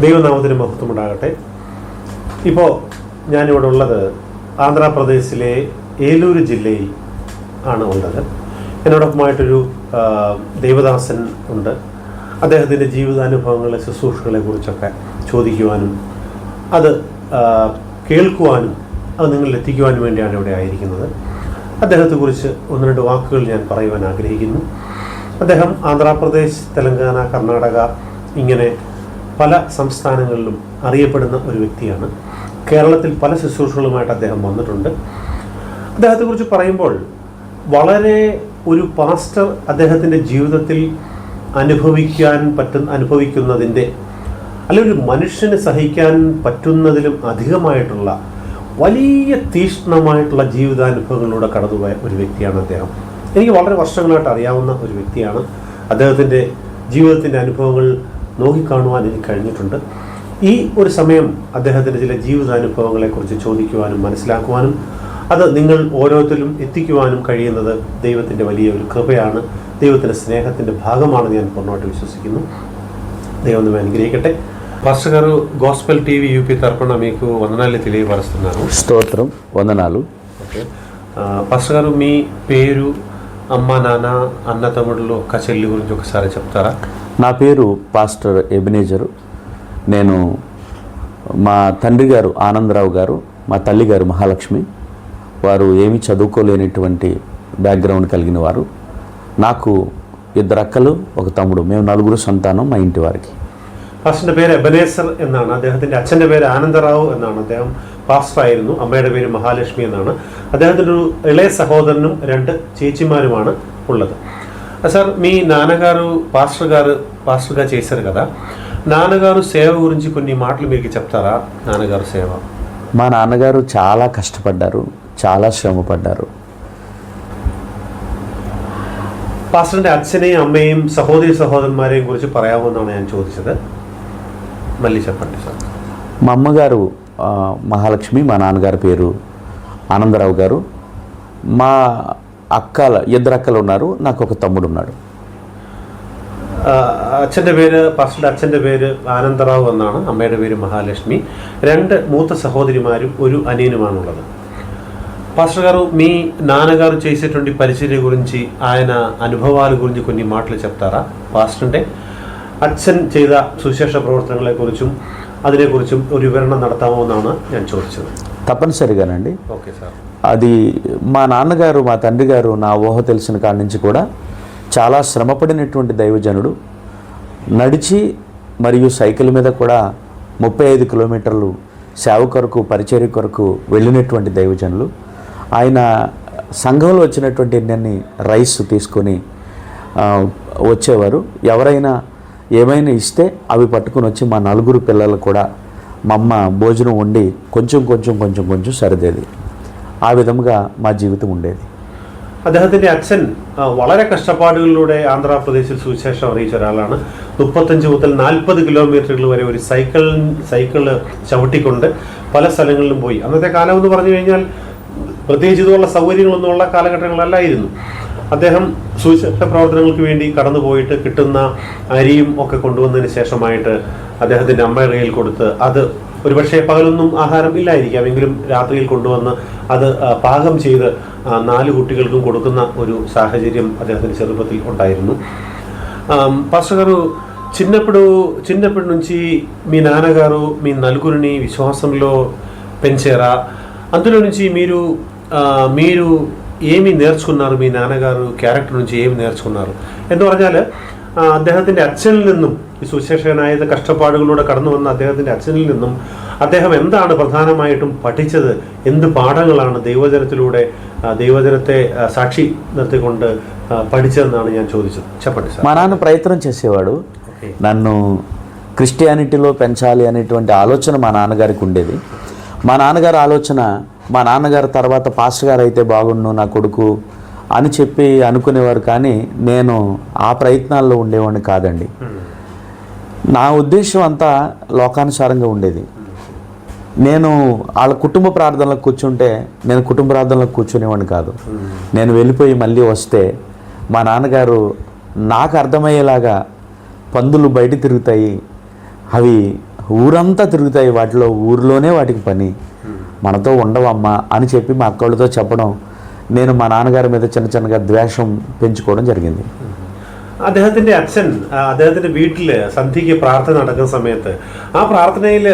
ദൈവനാമത്തിന് മഹത്വമുണ്ടാകട്ടെ. ഇപ്പോൾ ഞാനിവിടെ ഉള്ളത് ആന്ധ്രാപ്രദേശിലെ ഏലൂര് ജില്ലയിൽ ആണ് ഉള്ളത്. എന്നോടൊപ്പമായിട്ടൊരു ദൈവദാസൻ ഉണ്ട്. അദ്ദേഹത്തിൻ്റെ ജീവിതാനുഭവങ്ങളെ, ശുശ്രൂഷകളെ കുറിച്ചൊക്കെ ചോദിക്കുവാനും അത് കേൾക്കുവാനും അത് നിങ്ങളിൽ എത്തിക്കുവാനും വേണ്ടിയാണ് ഇവിടെ ആയിരിക്കുന്നത്. അദ്ദേഹത്തെക്കുറിച്ച് ഒന്ന് രണ്ട് വാക്കുകൾ ഞാൻ പറയുവാൻ ആഗ്രഹിക്കുന്നു. അദ്ദേഹം ആന്ധ്രാപ്രദേശ്, തെലങ്കാന, കർണാടക ഇങ്ങനെ പല സംസ്ഥാനങ്ങളിലും അറിയപ്പെടുന്ന ഒരു വ്യക്തിയാണ്. കേരളത്തിൽ പല ശുശ്രൂഷകളുമായിട്ട് അദ്ദേഹം വന്നിട്ടുണ്ട്. അദ്ദേഹത്തെക്കുറിച്ച് പറയുമ്പോൾ വളരെ ഒരു പാസ്റ്റർ അദ്ദേഹത്തിൻ്റെ ജീവിതത്തിൽ അനുഭവിക്കുന്നതിൻ്റെ അല്ലെങ്കിൽ ഒരു മനുഷ്യന് സഹിക്കാൻ പറ്റുന്നതിലും അധികമായിട്ടുള്ള വലിയ തീക്ഷ്ണമായിട്ടുള്ള ജീവിതാനുഭവങ്ങളിലൂടെ കടന്നുപോയ ഒരു വ്യക്തിയാണ് അദ്ദേഹം. എനിക്ക് വളരെ വർഷങ്ങളായിട്ട് അറിയാവുന്ന ഒരു വ്യക്തിയാണ്. അദ്ദേഹത്തിൻ്റെ ജീവിതത്തിൻ്റെ അനുഭവങ്ങൾ നോക്കിക്കാണുവാൻ എനിക്ക് കഴിഞ്ഞിട്ടുണ്ട്. ഈ ഒരു സമയം അദ്ദേഹത്തിൻ്റെ ചില ജീവിതാനുഭവങ്ങളെക്കുറിച്ച് ചോദിക്കുവാനും മനസ്സിലാക്കുവാനും അത് നിങ്ങൾ ഓരോരുത്തരും എത്തിക്കുവാനും കഴിയുന്നത് ദൈവത്തിൻ്റെ വലിയ ഒരു കൃപയാണ്, ദൈവത്തിൻ്റെ స్నేహത്തിൻ്റെ భాగమాണെന്ന് ഞാൻ പൂർണ്ണമായിട്ട് విశ్వసిക്കുന്നു. దైవం అనుగ్రహించకటే. పాస్టర్ గారు, గాస్పెల్ టీవీ యూపీ తరపున మీకు వందనాలు తెలియపరుస్తున్నాను. స్తోత్రం, వందనాలు. ఓకే పాస్టర్ గారు, మీ పేరు, అమ్మ నాన్న, అన్న తమ్ముళ్ళు, ఒక్క చెల్లి గురించి ఒకసారి చెప్తారా? నా పేరు పాస్టర్ ఎబినేజరు. నేను మా తండ్రి గారు ఆనందరావు గారు, మా తల్లి గారు మహాలక్ష్మి. వారు ఏమీ చదువుకోలేనటువంటి బ్యాక్గ్రౌండ్ కలిగిన వారు. నాకు 2 అక్కలు, 1 తమ్ముడు. మేము 4 సంతానం మా ఇంటి వారికి. പാസ്റ്ററിൻ്റെ പേര് എബനേസർ എന്നാണ്. അദ്ദേഹത്തിൻ്റെ അച്ഛൻ്റെ പേര് ആനന്ദറാവു എന്നാണ്. അദ്ദേഹം പാസ്റ്റർ ആയിരുന്നു. അമ്മയുടെ പേര് മഹാലക്ഷ്മി എന്നാണ്. അദ്ദേഹത്തിൻ്റെ ഒരു ഇളയ സഹോദരനും 2 చేచిమారుമാണ് ఉള്ളത്. సార్, మీ నాన్నగారు పాస్టర్గా చేశారు కదా, నాన్నగారు సేవ గురించి కొన్ని మాటలు మీకు చెప్తారా? నాన్నగారు సేవ. మా నాన్నగారు చాలా కష్టపడ్డారు, చాలా శ్రమపడ్డారు. പാസ്റ്ററിൻ്റെ അച്ഛനെയും അമ്മയും സഹോദരന്മാരെയും കുറിച്ച് പറയാമെന്നാണ് ഞാൻ ചോദിച്ചത്. మళ్ళీ చెప్పండి సార్. మా అమ్మగారు మహాలక్ష్మి, మా నాన్నగారి పేరు ఆనందరావు గారు. మా 2 అక్కలు ఉన్నారు, నాకు 1 తమ్ముడు ఉన్నాడు. അച്ഛൻ്റെ പേര്, പാസ്റ്ററുടെ അച്ഛൻ്റെ പേര് ആനന്ദറാവു എന്നാണ്. അമ്മയുടെ പേര് మహాలక్ష్మి. 2 మూత సహోదరిമാരും 1 అనియనుమానుള്ളത്. పాస్టర్ గారు, మీ నాన్నగారు చేసేటువంటి పరిచర్య గురించి, ఆయన అనుభవాల గురించి కొన్ని మాటలు చెప్తారా? పాస్టర్ అంటే അച്ഛൻ ചെയ്ത സുവിശേഷ പ്രവർത്തനങ്ങളെക്കുറിച്ചും അതിനെക്കുറിച്ചും ഒരു വിവരണം നടത്താമോ എന്നാണ് ഞാൻ ചോദിച്ചത്. తప్పనిసరిగానండి. Okay sir. అది మా నాన్నగారు, మా తండ్రి గారు నా ఊహ తెలిసిన కాడి నుంచి కూడా చాలా శ్రమపడినటువంటి దైవజనుడు. నడిచి మరియు సైకిల్ మీద కూడా 35 కిలోమీటర్లు సేవ కొరకు, పరిచర్య కొరకు వెళ్ళినటువంటి దైవజనులు. ఆయన సంఘంలో వచ్చినటువంటి ఎన్ని రైస్ తీసుకొని వచ్చేవారు. ఎవరైనా ఏమైనా ఇస్తే అవి పట్టుకుని వచ్చి మా 4 పిల్లలు కూడా మా అమ్మ భోజనం వండి కొంచెం సరిదేది. ആ വിധമുగా మా జీవితం ఉండేది. അദ്ദേഹത്തിൻ്റെ അച്ഛൻ വളരെ കഷ്ടപ്പാടുകളിലൂടെ ആന്ധ്രാപ്രദേശിൽ സുവിശേഷം അറിയിച്ച ഒരാളാണ്. 35 മുതൽ 40 കിലോമീറ്ററുകൾ വരെ ഒരു സൈക്കിള് ചവിട്ടിക്കൊണ്ട് പല സ്ഥലങ്ങളിലും പോയി. അന്നത്തെ കാലം എന്ന് പറഞ്ഞു കഴിഞ്ഞാൽ പ്രത്യേകിച്ച് ഇതുള്ള സൗകര്യങ്ങളൊന്നുമുള്ള കാലഘട്ടങ്ങളല്ലായിരുന്നു. അദ്ദേഹം സുവിശേഷ പ്രവർത്തനങ്ങൾക്ക് വേണ്ടി കടന്നു പോയിട്ട് കിട്ടുന്ന അരിയും ഒക്കെ കൊണ്ടുവന്നതിന് ശേഷമായിട്ട് അദ്ദേഹത്തിൻ്റെ അമ്മയുടെ കയ്യിൽ കൊടുത്ത്, അത് ഒരുപക്ഷെ പകലൊന്നും ആഹാരം ഇല്ലായിരിക്കാം, എങ്കിലും രാത്രിയിൽ കൊണ്ടുവന്ന് അത് പാകം ചെയ്ത് 4 కుటుంబాలకు കൊടുക്കുന്ന ഒരു సాహచర్యం അദ്ദേഹത്തിൻ്റെ ചെറുപ്പത്തിൽ ഉണ്ടായിരുന്നു. పాస్టర్ గారు, చిన్నప్పటి నుంచి మీ నాన్నగారు మీ నలుగురిని విశ్వాసంలో పెంచారా? అందులో నుంచి మీరు ఏమి నేర్చుకున్నారు? మీ నాన్నగారు క్యారెక్టర్ నుంచి ఏమి నేర్చుకున్నారు എന്ന് പറഞ്ഞാൽ, അദ്ദേഹത്തിൻ്റെ അച്ഛനിൽ നിന്നും, ഈ സുശേഷകനായ കഷ്ടപ്പാടുകളിലൂടെ കടന്നു വന്ന അദ്ദേഹത്തിൻ്റെ അച്ഛനിൽ നിന്നും അദ്ദേഹം എന്താണ് പ്രധാനമായിട്ടും പഠിച്ചത്? എന്ത് പാഠങ്ങളാണ് ദൈവജനത്തെ సాక్షి നിർത്തിക്കൊണ്ട് പഠിച്ചതെന്നാണ് ഞാൻ ചോദിച്ചത്. చెప్పండి సార్. మా నాన్న ప్రయత్నం చేసేవాడు నన్ను క్రిస్టియానిటీలో పెంచాలి అనేటువంటి ఆలోచన మా నాన్నగారికి ఉండేది. మా నాన్నగారి ఆలోచన, మా నాన్నగారి తర్వాత పాస్టర్ గారు అయితే బాగుండు నా కొడుకు అని చెప్పి అనుకునేవారు. కానీ నేను ఆ ప్రయత్నాల్లో ఉండేవాడిని కాదండి. నా ఉద్దేశం అంతా లోకానుసారంగా ఉండేది. నేను వాళ్ళ కుటుంబ ప్రార్థనలకు కూర్చుంటే నేను కుటుంబ ప్రార్థనలకు కూర్చునేవాడిని కాదు. నేను వెళ్ళిపోయి మళ్ళీ వస్తే మా నాన్నగారు నాకు అర్థమయ్యేలాగా పందులు బయట తిరుగుతాయి, అవి ఊరంతా తిరుగుతాయి, వాటిలో ఊరిలోనే వాటికి పని, మనతో ఉండవమ్మా అని చెప్పి మా అక్కళ్ళతో చెప్పడం, నేను మా നാന്നഗാരി మీద ചിന്ന ചിന്നగా ദ്വേഷം പെഞ്ചുకోవడం జరిగింది. അദ്ദേഹത്തിൻ്റെ അച്ഛൻ അദ്ദേഹത്തിൻ്റെ വീട്ടിൽ സന്ധ്യയ്ക്ക് പ്രാർത്ഥന നടക്കുന്ന സമയത്ത് ആ പ്രാർത്ഥനയിൽ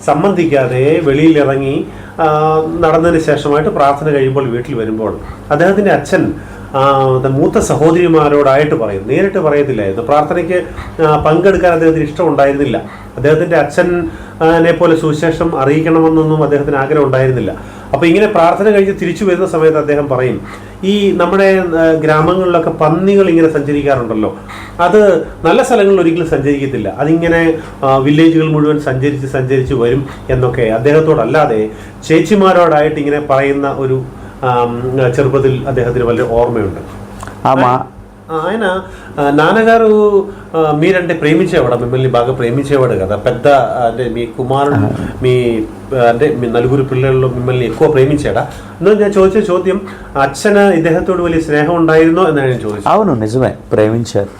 സംബന്ധിക്കാതെ വെളിയിലിറങ്ങി നടന്നതിന് ശേഷമായിട്ട് പ്രാർത്ഥന കഴിയുമ്പോൾ വീട്ടിൽ വരുമ്പോൾ അദ്ദേഹത്തിൻ്റെ അച്ഛൻ മൂത്ത സഹോദരിമാരോടായിട്ട് പറയും, നേരിട്ട് പറയത്തില്ലായിരുന്നു. പ്രാർത്ഥനയ്ക്ക് പങ്കെടുക്കാൻ അദ്ദേഹത്തിന് ഇഷ്ടമുണ്ടായിരുന്നില്ല. അദ്ദേഹത്തിൻ്റെ അച്ഛനെ പോലെ സുവിശേഷം അറിയിക്കണമെന്നൊന്നും അദ്ദേഹത്തിന് ആഗ്രഹം ഉണ്ടായിരുന്നില്ല. അപ്പോൾ ഇങ്ങനെ പ്രാർത്ഥന കഴിഞ്ഞ് തിരിച്ചു വരുന്ന സമയത്ത് അദ്ദേഹം പറയും, ഈ നമ്മുടെ ഗ്രാമങ്ങളിലൊക്കെ പന്നികൾ ഇങ്ങനെ സഞ്ചരിക്കാറുണ്ടല്ലോ, അത് നല്ല സ്ഥലങ്ങളിൽ ഒരിക്കലും സഞ്ചരിക്കത്തില്ല, അതിങ്ങനെ വില്ലേജുകൾ മുഴുവൻ സഞ്ചരിച്ച് വരും എന്നൊക്കെ അദ്ദേഹത്തോടല്ലാതെ ചേച്ചിമാരോടായിട്ട് ഇങ്ങനെ പറയുന്ന ഒരു చెరుపతి അദ്ദേഹത്തിന് വലിയ ఓర్మయుంది. ఆయన నాన్నగారు మీరంటే ప్రేమించేవాడు, మిమ్మల్ని బాగా ప్రేమించేవాడు కదా, పెద్ద అంటే మీ కుమారుడు మీ అంటే మీ నలుగురు పిల్లల్లో మిమ్మల్ని ఎక్కువ ప్రేమించాడా? నేను ചോദിച്ച ചോദ്യം అచ్చన ఇദ്ദേഹത്തോട് വലിയ స్నేహం ഉണ്ടായിരുന്നో എന്നാണ് నేను ചോദിച്ചത്. అవును, నిజమే, ప్రేమించారు.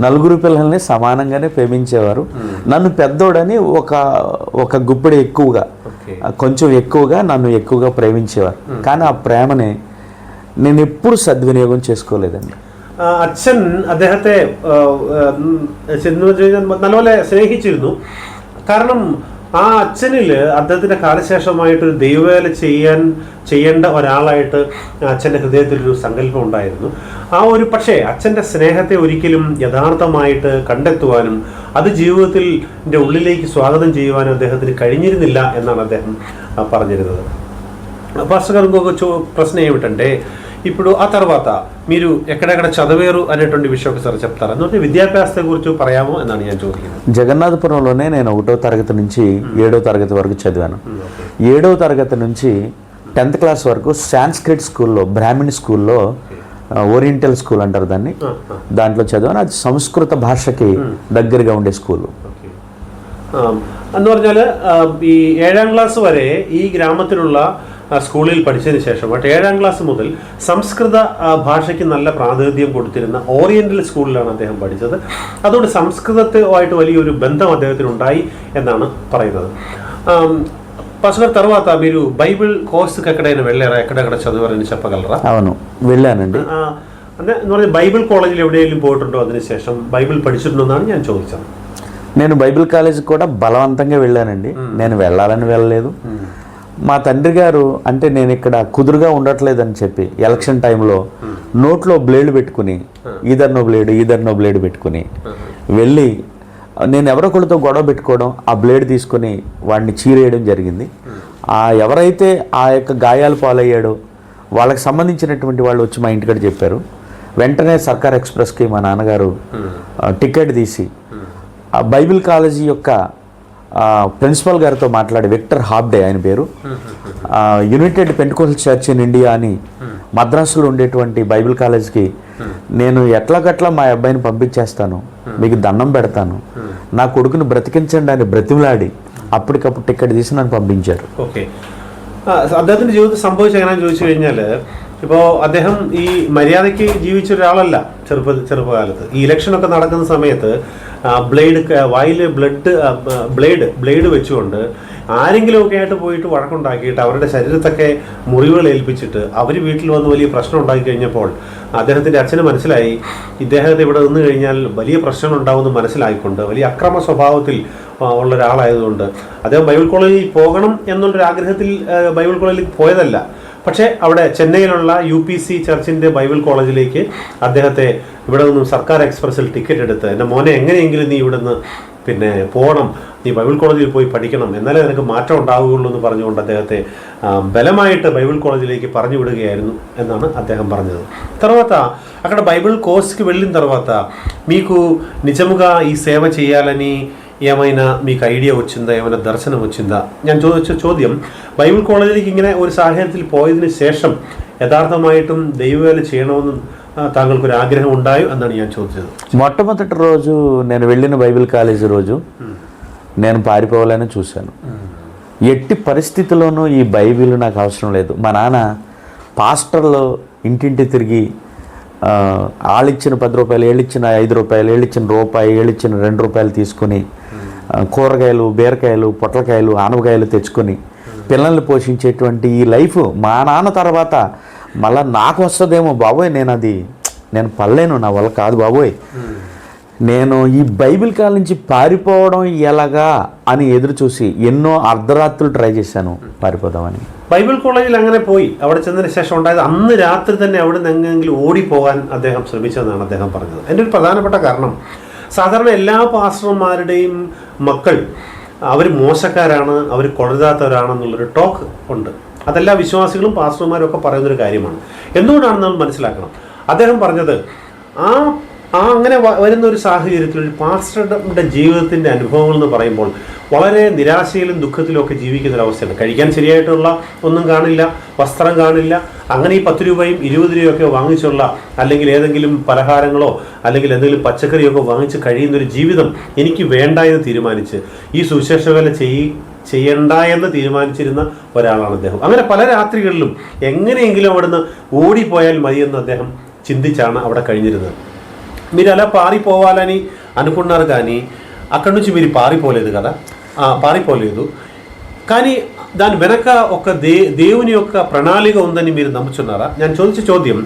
నలుగురు పిల్లల్ని సమానంగానే ప్రేమించేవారు. నన్ను పెద్దోడని ఒక గుప్పెడు ఎక్కువగా, కొంచెం ఎక్కువగా నన్ను ఎక్కువగా ప్రేమించేవారు. కానీ ఆ ప్రేమని నేను ఎప్పుడు సద్వినియోగం చేసుకోలేదండి. അച്ഛൻ അദ്ദേഹത്തെ നല്ലപോലെ സ്നേഹിച്ചിരുന്നു. കാരണം ആ അച്ഛനിൽ അദ്ദേഹത്തിൻ്റെ കാലശേഷമായിട്ടൊരു ദൈവവേല ചെയ്യേണ്ട ഒരാളായിട്ട് അച്ഛൻ്റെ ഹൃദയത്തിലൊരു സങ്കല്പം ഉണ്ടായിരുന്നു. പക്ഷേ അച്ഛൻ്റെ സ്നേഹത്തെ ഒരിക്കലും യഥാർത്ഥമായിട്ട് കണ്ടെത്തുവാനും അത് ജീവിതത്തിൻ്റെ ഉള്ളിലേക്ക് സ്വാഗതം ചെയ്യുവാനും അദ്ദേഹത്തിന് കഴിഞ്ഞിരുന്നില്ല എന്നാണ് അദ്ദേഹം പറഞ്ഞിരുന്നത്. పాస్టర్ గారు ఇంకొక ప్రశ్న ఏమిటంటే, ఇప్పుడు ఆ తర్వాత మీరు ఎక్కడెక్కడ చదివారు అనేటువంటి విషయం ఒకసారి చెప్తారా? అంటే విద్యాభ్యాస గురించి പറയാമോ എന്നാണ് ഞാൻ ചോദിക്കുന്നത്. జగన్నాథపురంలోనే నేను 1వ తరగతి నుంచి 7వ తరగతి వరకు చదివాను. 7వ తరగతి నుంచి 10th క్లాస్ వరకు సాంస్క్రిట్ స్కూల్లో, బ్రాహ్మణ్ స్కూల్లో, ఓరియంటల్ స్కూల్ అంటారు దాన్ని, దాంట్లో చదివాను. అది సంస్కృత భాషకి దగ్గరగా ఉండే స్కూలు. എന്ന് പറഞ്ഞാൽ ഈ 7ാം ക്ലാസ് വരെ ഈ ഗ്രാമത്തിലുള്ള സ്കൂളിൽ പഠിച്ചതിന് ശേഷം 7ാം ക്ലാസ് മുതൽ സംസ്കൃത ഭാഷയ്ക്ക് നല്ല പ്രാതിനിധ്യം കൊടുത്തിരുന്ന ഓറിയന്റൽ സ്കൂളിലാണ് അദ്ദേഹം പഠിച്ചത്. അതുകൊണ്ട് సంస్కృతവുമായിട്ട് വലിയൊരു బന്ധం അദ്ദേഹത്തിന് ഉണ്ടാయి എന്നാണ് പറയുന്നത്. పాస్టర్ తర్వాత మీరు బైబిల్ కోర్సుకి ఎక్కడైనా వెళ్ళారా? ఎక్కడెక్కడ చదివారని చెప్పగలరా? అవును, వెళ్ళానండి. అంటే బైబిల్ కాలేజీలో ఎవిടെയെങ്കിലും పోയിട്ടുണ്ടോ? അതിനുശേഷം బైబిల్ പഠിച്ചിട്ടുണ്ടോ എന്നാണ് ഞാൻ ചോദിച്ചത്. నేను బైబిల్ కాలేజీకి కూడా బలవంతంగా వెళ్ళానండి. నేను వెళ్ళాలని వెళ్ళలేదు. మా తండ్రి గారు అంటే నేను ఇక్కడ కుదురుగా ఉండట్లేదని చెప్పి ఎలక్షన్ టైంలో నోట్లో బ్లేడ్ పెట్టుకుని, ఈదర్నో బ్లేడ్ పెట్టుకుని వెళ్ళి, నేను ఎవరొకరితో గొడవ పెట్టుకోవడం, ఆ బ్లేడ్ తీసుకొని వాడిని చీరేయడం జరిగింది. ఎవరైతే ఆ యొక్క గాయాలు పాలయ్యాడో వాళ్ళకి సంబంధించినటువంటి వాళ్ళు వచ్చి మా ఇంటికాడ చెప్పారు. వెంటనే సర్కార్ ఎక్స్ప్రెస్కి మా నాన్నగారు టికెట్ తీసి ఆ బైబిల్ కాలేజీ యొక్క ప్రిన్సిపల్ గారితో మాట్లాడి, విక్టర్ హాబ్డే ఆయన పేరు, United Pentecostal church in India అని మద్రాసులో ఉండేటువంటి బైబిల్ కాలేజ్కి నేను ఎట్లాగట్లా మా అబ్బాయిని పంపించేస్తాను, మీకు దండం పెడతాను, నా కొడుకుని బ్రతికించండి అని బ్రతిమలాడి അപ്പടിക്കప్పుడు ടിക്കറ്റ് തീసి നന്ന് പമ്പിച്ചാరు. ഓക്കെ, അദ്ദേഹത്തിൻ്റെ ജീവിതത്തിൽ സംഭവിച്ച എങ്ങനെയാണെന്ന് ചോദിച്ചു കഴിഞ്ഞാൽ, ഇപ്പോൾ അദ്ദേഹം ഈ മര്യാദയ്ക്ക് ജീവിച്ച ഒരാളല്ല. ചെറുപ്പകാലത്ത് ഈ ഇലക്ഷനൊക്കെ നടക്കുന്ന സമയത്ത് വായിൽ ബ്ലേഡ് വെച്ചുകൊണ്ട് ആരെങ്കിലുമൊക്കെ ആയിട്ട് പോയിട്ട് വഴക്കുണ്ടാക്കിയിട്ട് അവരുടെ ശരീരത്തൊക്കെ മുറിവുകൾ ഏൽപ്പിച്ചിട്ട് അവർ വീട്ടിൽ വന്ന് വലിയ പ്രശ്നം ഉണ്ടാക്കി കഴിഞ്ഞപ്പോൾ അദ്ദേഹത്തിൻ്റെ അച്ഛന് മനസ്സിലായി, ഇദ്ദേഹത്തെ ഇവിടെ നിന്ന് കഴിഞ്ഞാൽ വലിയ പ്രശ്നങ്ങൾ ഉണ്ടാവുമെന്ന് മനസ്സിലായിക്കൊണ്ട് വലിയ അക്രമ സ്വഭാവത്തിൽ ഉള്ള ഒരാളായതുകൊണ്ട് അദ്ദേഹം ബൈബിൾ കോളേജിൽ പോകണം എന്നുള്ളൊരു ആഗ്രഹത്തിൽ ബൈബിൾ കോളേജിൽ പോയതല്ല. പക്ഷേ അവിടെ ചെന്നൈയിലുള്ള UPC ചർച്ചിൻ്റെ ബൈബിൾ കോളേജിലേക്ക് അദ്ദേഹത്തെ ഇവിടെ നിന്നും സർക്കാർ എക്സ്പ്രസ്സിൽ ടിക്കറ്റ് എടുത്ത്, എൻ്റെ മോനെ എങ്ങനെയെങ്കിലും നീ ഇവിടെ നിന്ന് പോകണം, നീ ബൈബിൾ കോളേജിൽ പോയി പഠിക്കണം, എന്നാലേ നിനക്ക് മാറ്റം ഉണ്ടാവുകയുള്ളൂ എന്ന് പറഞ്ഞുകൊണ്ട് അദ്ദേഹത്തെ బలమాയിട്ട് బైబిల్ కాలేజీలోకి പറഞ്ഞു విడుగయాയിരുന്നു എന്നാണ് അദ്ദേഹం പറഞ്ഞത്. తర్వాత అక్కడ బైబిల్ కోర్స్కి వెళ్ళిన తర్వాత మీకు నిజముగా ఈ సేవ చేయాలని ఏమైనా మీకు ఐడియా వచ్చిందా? ఏమైనా దర్శనం వచ్చిందా? ഞാൻ ചോദിച്ച ചോദ്യം, బైబిల్ కాలేజీലേക്ക് ఇങ്ങനെ ഒരു സാഹചര്യത്തിൽ పోయదిన శేషం యథార్థമായിട്ടും దైవవేల చేయണമെന്ന് తాంగల్కొരു ఆగ్రహం ഉണ്ടായോ എന്നാണ് ഞാൻ ചോദിച്ചത്. మొట్టమొదటి రోజు నేను వెళ్ళిన బైబిల్ కాలేజీ రోజు నేను పారిపోవాలని చూశాను. ఎట్టి పరిస్థితుల్లోనూ ఈ బైబిల్ నాకు అవసరం లేదు. మా నాన్న పాస్టర్లు ఇంటింటి తిరిగి వాళ్ళిచ్చిన 10 రూపాయలు, ఏళ్ళిచ్చిన 5 రూపాయలు, ఏళ్ళిచ్చిన రూపాయి, ఏళ్ళిచ్చిన 2 రూపాయలు తీసుకుని కూరగాయలు, బీరకాయలు, పొట్లకాయలు, ఆనపకాయలు తెచ్చుకొని పిల్లల్ని పోషించేటువంటి ఈ లైఫ్ మా నాన్న తర్వాత మళ్ళీ నాకు వస్తుందేమో బాబోయ్, నేను పడలేను, నా వల్ల కాదు బాబోయ్, నేను ఈ బైబిల్ కాలం నుంచి పారిపోవడం ఎలాగా అని ఎదురు చూసి ఎన్నో അർദ്ധരാത്രികൾ ട്രൈ చేశాను പാരിപ്പോതാമനി. ബൈബിൾ കോളേജിൽ അങ്ങനെ പോയി അവിടെ ചെന്നതിന് ശേഷം ഉണ്ടായത് അന്ന് രാത്രി തന്നെ അവിടെ നിന്ന് എങ്ങനെയെങ്കിലും ഓടിപ്പോകാൻ അദ്ദേഹം ശ്രമിച്ചതെന്നാണ് അദ്ദേഹം പറഞ്ഞത്. എൻ്റെ ഒരു പ്രധാനപ്പെട്ട കാരണം, സാധാരണ എല്ലാ പാസ്റ്റർമാരുടെയും മക്കൾ അവർ മോശക്കാരാണ്, അവർ കൊള്ളരുതാത്തവരാണെന്നുള്ളൊരു ടോക്ക് ഉണ്ട്. അതെല്ലാ വിശ്വാസികളും പാസ്റ്റർമാരും ഒക്കെ പറയുന്നൊരു കാര്യമാണ്. എന്തുകൊണ്ടാണെന്ന് നമ്മൾ മനസ്സിലാക്കണം. അദ്ദേഹം പറഞ്ഞത് അങ്ങനെ വരുന്ന ഒരു സാഹചര്യത്തിൽ ഒരു പാസ്റ്ററുടെ ജീവിതത്തിൻ്റെ അനുഭവങ്ങൾ എന്ന് പറയുമ്പോൾ വളരെ നിരാശയിലും ദുഃഖത്തിലും ഒക്കെ ജീവിക്കുന്ന ഒരു അവസ്ഥയാണ്. കഴിക്കാൻ ശരിയായിട്ടുള്ള ഒന്നും കാണില്ല, വസ്ത്രം കാണില്ല. അങ്ങനെ ഈ 10 രൂപയും 20 രൂപയൊക്കെ വാങ്ങിച്ചുള്ള അല്ലെങ്കിൽ ഏതെങ്കിലും പലഹാരങ്ങളോ അല്ലെങ്കിൽ എന്തെങ്കിലും പച്ചക്കറിയൊക്കെ വാങ്ങിച്ച് കഴിയുന്നൊരു ജീവിതം എനിക്ക് വേണ്ട എന്ന് തീരുമാനിച്ച് ഈ സുവിശേഷ വേല ചെയ്യണ്ട എന്ന് തീരുമാനിച്ചിരുന്ന ഒരാളാണ് അദ്ദേഹം. അങ്ങനെ പല രാത്രികളിലും ఎങ്ങനെയെങ്കിലും అവിടുന്ന് ఓడిపోయాൽ మదిയെന്ന് അദ്ദേഹం చింతించాണ് അവിടെ കഴിഞ്ഞിരുന്നത്. మీరు అలా పారిపోవాలని అనుకున్నారు, కానీ అక్కడి నుంచి మీరు పారిపోలేదు కదా, పారిపోలేదు. కానీ దాని వెనక ఒక దేవుని యొక్క ప్రణాళిక ఉందని మీరు నమ్ముచున్నారా? ഞാൻ ചോദിച്ച ചോദ്യം,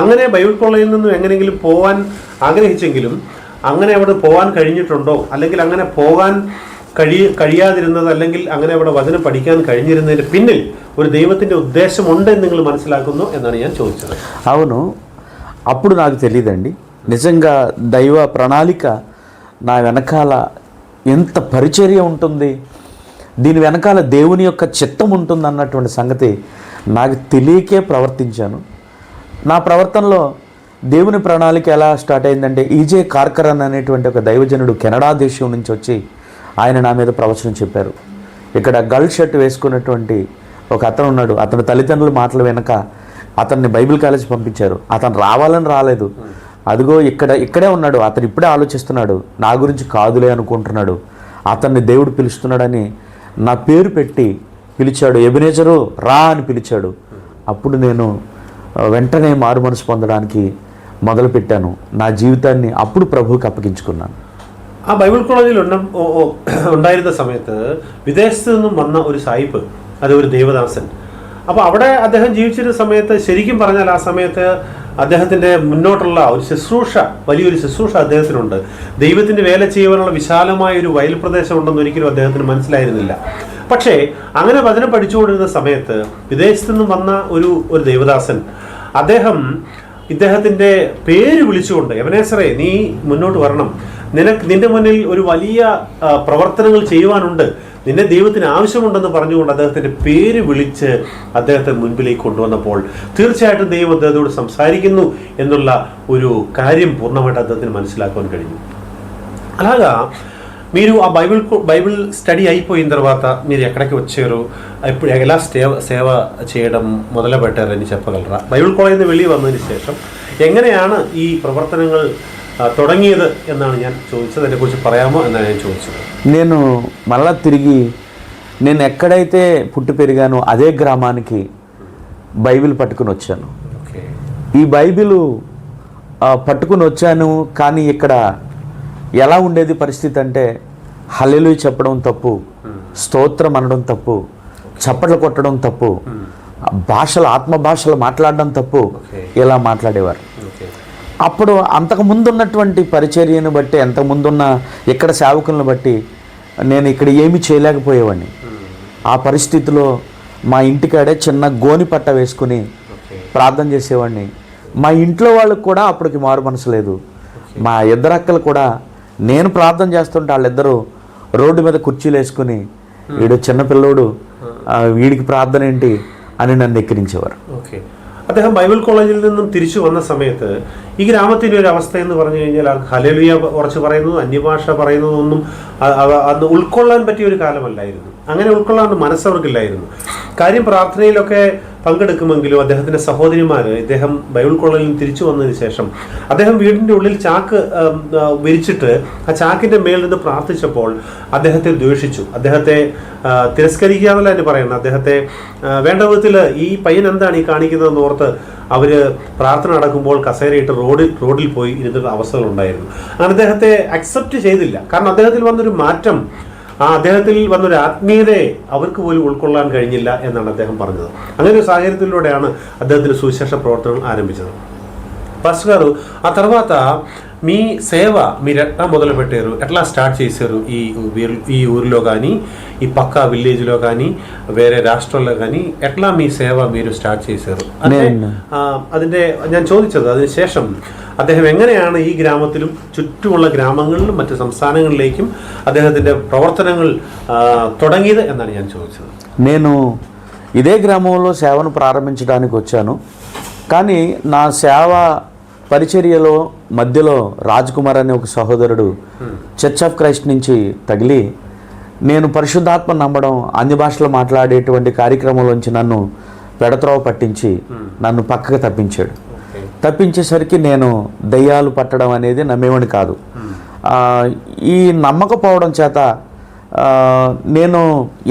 അങ്ങനെ ബൈബിൾ കോളേജിൽ നിന്നും എങ്ങനെയെങ്കിലും പോകാൻ ആഗ്രഹിച്ചെങ്കിലും അങ്ങനെ അവിടെ പോകാൻ കഴിഞ്ഞിട്ടുണ്ടോ, അല്ലെങ്കിൽ അങ്ങനെ പോകാൻ കഴിയാതിരുന്നത്, അല്ലെങ്കിൽ അങ്ങനെ അവിടെ വചനം പഠിക്കാൻ കഴിഞ്ഞിരുന്നതിൻ്റെ പിന്നിൽ ഒരു దైవത്തിന്റെ ఉద్దేశముంది എന്ന് നിങ്ങൾ മനസ്സിലാക്കുന്നു എന്നാണ് ഞാൻ ചോദിച്ചത്. అవును, అప్పుడు నాకు తెలియదండి. నిజంగా దైవ ప్రణాళిక నా వెనకాల ఎంత పరిచర్య ఉంటుంది, దీని వెనకాల దేవుని యొక్క చిత్తం ఉంటుంది అన్నటువంటి సంగతి నాకు తెలియకే ప్రవర్తించాను. నా ప్రవర్తనలో దేవుని ప్రణాళిక ఎలా స్టార్ట్ అయిందంటే, ఈజే కార్కరన్ అనేటువంటి ఒక దైవజనుడు కెనడా దేశం నుంచి వచ్చి ఆయన నా మీద ప్రవచనం చెప్పారు. ఇక్కడ గర్ల్ షర్ట్ వేసుకున్నటువంటి ఒక అతను ఉన్నాడు. అతని తల్లిదండ్రుల మాటలు వెనక అతన్ని బైబిల్ కాలేజ్ పంపించారు. అతను రావాలని రాలేదు, అదిగో ఇక్కడే ఉన్నాడు, అతను ఇప్పుడే ఆలోచిస్తున్నాడు, నా గురించి కాదులే అనుకుంటున్నాడు, అతన్ని దేవుడు పిలుస్తున్నాడని నా పేరు పెట్టి పిలిచాడు. ఎబెనేజరు రా అని పిలిచాడు. అప్పుడు నేను వెంటనే మారు మనసు పొందడానికి మొదలుపెట్టాను. నా జీవితాన్ని అప్పుడు ప్రభువుకి అప్పగించుకున్నాను. ആ ബൈബിൾ കോളേജിൽ ഉണ്ടായിരുന്ന സമയത്ത് വിദേശത്ത് നിന്നും വന്ന ഒരു സായിപ്പ്, അത് ഒരു ദേവദാസൻ. അപ്പോൾ അവിടെ അദ്ദേഹം ജീവിച്ചിരുന്ന സമയത്ത് ശരിക്കും പറഞ്ഞാൽ ആ സമയത്ത് അദ്ദേഹത്തിൻ്റെ മുന്നോട്ടുള്ള ഒരു ശുശ്രൂഷ, വലിയൊരു ശുശ്രൂഷ അദ്ദേഹത്തിനുണ്ട്. ദൈവത്തിൻ്റെ വേല ചെയ്യുവാനുള്ള വിശാലമായ ഒരു വയൽ പ്രദേശം ഉണ്ടെന്ന് ഒരിക്കലും അദ്ദേഹത്തിന് മനസ്സിലായിരുന്നില്ല. പക്ഷേ അങ്ങനെ വചനം പഠിച്ചുകൊണ്ടിരുന്ന സമയത്ത് വിദേശത്തു നിന്നും വന്ന ഒരു ദേവദാസൻ, ഇദ്ദേഹത്തിൻ്റെ പേര് വിളിച്ചുകൊണ്ട്, എബനേസറേ നീ മുന്നോട്ട് വരണം, നിന്റെ മുന്നിൽ ഒരു വലിയ പ്രവർത്തനങ്ങൾ ചെയ്യുവാനുണ്ട്, നിന്നെ ദൈവത്തിന് ആവശ്യമുണ്ടെന്ന് പറഞ്ഞുകൊണ്ട് അദ്ദേഹത്തിൻ്റെ പേര് വിളിച്ച് അദ്ദേഹത്തെ മുൻപിലേക്ക് കൊണ്ടുവന്നപ്പോൾ തീർച്ചയായിട്ടും ദൈവം അദ്ദേഹത്തോട് സംസാരിക്കുന്നു എന്നുള്ള ഒരു കാര്യം పూర్ణമായിട്ട് അദ്ദേഹത്തിന് మనసులాకొని കഴിഞ്ഞു. అలాగా మీరు ఆ బైబిల్ స్టడీ అయిపోయిన తర్వాత మీరు ఎక్కడికి వచ్చారు, ఇప్పుడు ఎలా సేవ చేయడం మొదలుపెట్టారని చెప్పగలరా? బైబిల్ కాలేజిൽ നിന്ന് വെളിയിൽ വന്നതിന് శേഷം എങ്ങനെയാണ് ఈ ప్రవర్తనങ്ങൾ തുടങ്ങിയത് എന്നാണ് ഞാൻ ചോദിച്ചത്. അതിനെക്കുറിച്ച് പറയാമോ എന്നാണ് ഞാൻ ചോദിച്ചത്. నేను మళ్ళా తిరిగి నేను ఎక్కడైతే పుట్టి పెరిగానో అదే గ్రామానికి బైబిల్ పట్టుకుని వచ్చాను. ఈ బైబిల్ పట్టుకుని వచ్చాను, కానీ ఇక్కడ ఎలా ఉండేది పరిస్థితి అంటే, హల్లెలూయా చెప్పడం తప్పు, స్తోత్రం అనడం తప్పు, చప్పట్లు కొట్టడం తప్పు, భాషలు ఆత్మ భాషలు మాట్లాడడం తప్పు, ఇలా మాట్లాడేవారు. అప్పుడు అంతకుముందు ఉన్నటువంటి పరిచర్యను బట్టి, అంతకుముందున్న ఇక్కడ సేవకులను బట్టి నేను ఇక్కడ ఏమీ చేయలేకపోయేవాడిని. ఆ పరిస్థితిలో మా ఇంటికాడే చిన్న గోని పట్ట వేసుకుని ప్రార్థన చేసేవాడిని. మా ఇంట్లో వాళ్ళకు కూడా అప్పటికి మారు మనసు లేదు. మా ఇద్దరు అక్కలు కూడా నేను ప్రార్థన చేస్తుంటే వాళ్ళిద్దరూ రోడ్డు మీద కుర్చీలు వేసుకుని, వీడు చిన్నపిల్లోడు, వీడికి പ്രാർത്ഥന ఏంటి అని నన్ను ఎక్కిరించేవారు. അദ്ദേഹം ബൈബിൾ കോളേജിൽ നിന്നും തിരിച്ചു വന്ന സമയത്ത് ഈ ഗ്രാമത്തിൻ്റെ ഒരു അവസ്ഥ എന്ന് പറഞ്ഞു കഴിഞ്ഞാൽ ഹല്ലേലൂയ കുറച്ച് പറയുന്നതും അന്യഭാഷ പറയുന്നതൊന്നും അന്ന് ഉൾക്കൊള്ളാൻ പറ്റിയ ഒരു കാലമല്ലായിരുന്നു. അങ്ങനെ ഉൾക്കൊള്ളാൻ മനസ്സവർക്കില്ലായിരുന്നു. കാര്യം പ്രാർത്ഥനയിലൊക്കെ പങ്കെടുക്കുമെങ്കിലും അദ്ദേഹത്തിൻ്റെ സഹോദരിമാർ, ഇദ്ദേഹം ബൈബിൾ കോളേജിൽ നിന്ന് തിരിച്ചു വന്നതിന് ശേഷം അദ്ദേഹം വീടിൻ്റെ ഉള്ളിൽ ചാക്ക് വിരിച്ചിട്ട് ആ ചാക്കിൻ്റെ മേൽ നിന്ന് പ്രാർത്ഥിച്ചപ്പോൾ അദ്ദേഹത്തെ ദ്വേഷിച്ചു, അദ്ദേഹത്തെ തിരസ്കരിക്കുക എന്നല്ല എന്ന് പറയുന്നത്, അദ്ദേഹത്തെ വേണ്ട വിധത്തിൽ ഈ പയ്യൻ എന്താണ് ഈ കാണിക്കുന്നതെന്ന് ഓർത്ത് അവർ പ്രാർത്ഥന നടക്കുമ്പോൾ കസേരയിട്ട് റോഡിൽ പോയി ഇരുന്ന അവസ്ഥകളുണ്ടായിരുന്നു. അങ്ങനെ അദ്ദേഹത്തെ അക്സെപ്റ്റ് ചെയ്തില്ല. കാരണം അദ്ദേഹത്തിൽ വന്നൊരു മാറ്റം അദ്ദേഹത്തിൽ വന്നൊരു ആത്മീയതയെ അവർക്ക് പോലും ഉൾക്കൊള്ളാൻ കഴിഞ്ഞില്ല എന്നാണ് അദ്ദേഹം പറഞ്ഞത്. അങ്ങനെ ഒരു సాహచర్యంలోയാണ് അദ്ദേഹത്തിന് సువిశేష ప్రవర్తనలు ఆరంభించదు. పాస్టర్ గారు, ఆ తర్వాత మీ సేవ మీరు ఎట్లా మొదలుపెట్టారు, ఎట్లా స్టార్ట్ చేశారు? ఈ ఊరిలో కానీ, ఈ పక్క విలేజ్లో కానీ, వేరే రాష్ట్రాల్లో కానీ ఎట్లా మీ సేవ మీరు స్టార్ట్ చేశారు? అంటే അതിൻ്റെ ഞാൻ ചോദിച്ചത് അതിനുശേഷം അദ്ദേഹം എങ്ങനെയാണ് ഈ ഗ്രാമത്തിലും ചുറ്റുമുള്ള ഗ്രാമങ്ങളിലും മറ്റ് സംസ്ഥാനങ്ങളിലേക്കും അദ്ദേഹത്തിൻ്റെ പ്രവർത്തനങ്ങൾ തുടങ്ങിയത് എന്നാണ് ഞാൻ ചോദിച്ചത്. నేను ఇదే గ్రామంలో సేవను ప్రారంభించడానికి వచ్చాను. కానీ నా సేవ పరిచర్యలో మధ్యలో రాజ్ కుమార్ అనే ఒక సహోదరుడు చర్చ్ ఆఫ్ క్రైస్ట్ నుంచి తగిలి నేను పరిశుద్ధాత్మ నమ్మడం, అన్య భాషలో మాట్లాడేటువంటి కార్యక్రమంలోంచి నన్ను పెడత్రోవ పట్టించి నన్ను పక్కకు తప్పించాడు. తప్పించేసరికి నేను దయ్యాలు పట్టడం అనేది నమ్మేవాడిని కాదు. ఈ నమ్మకపోవడం చేత నేను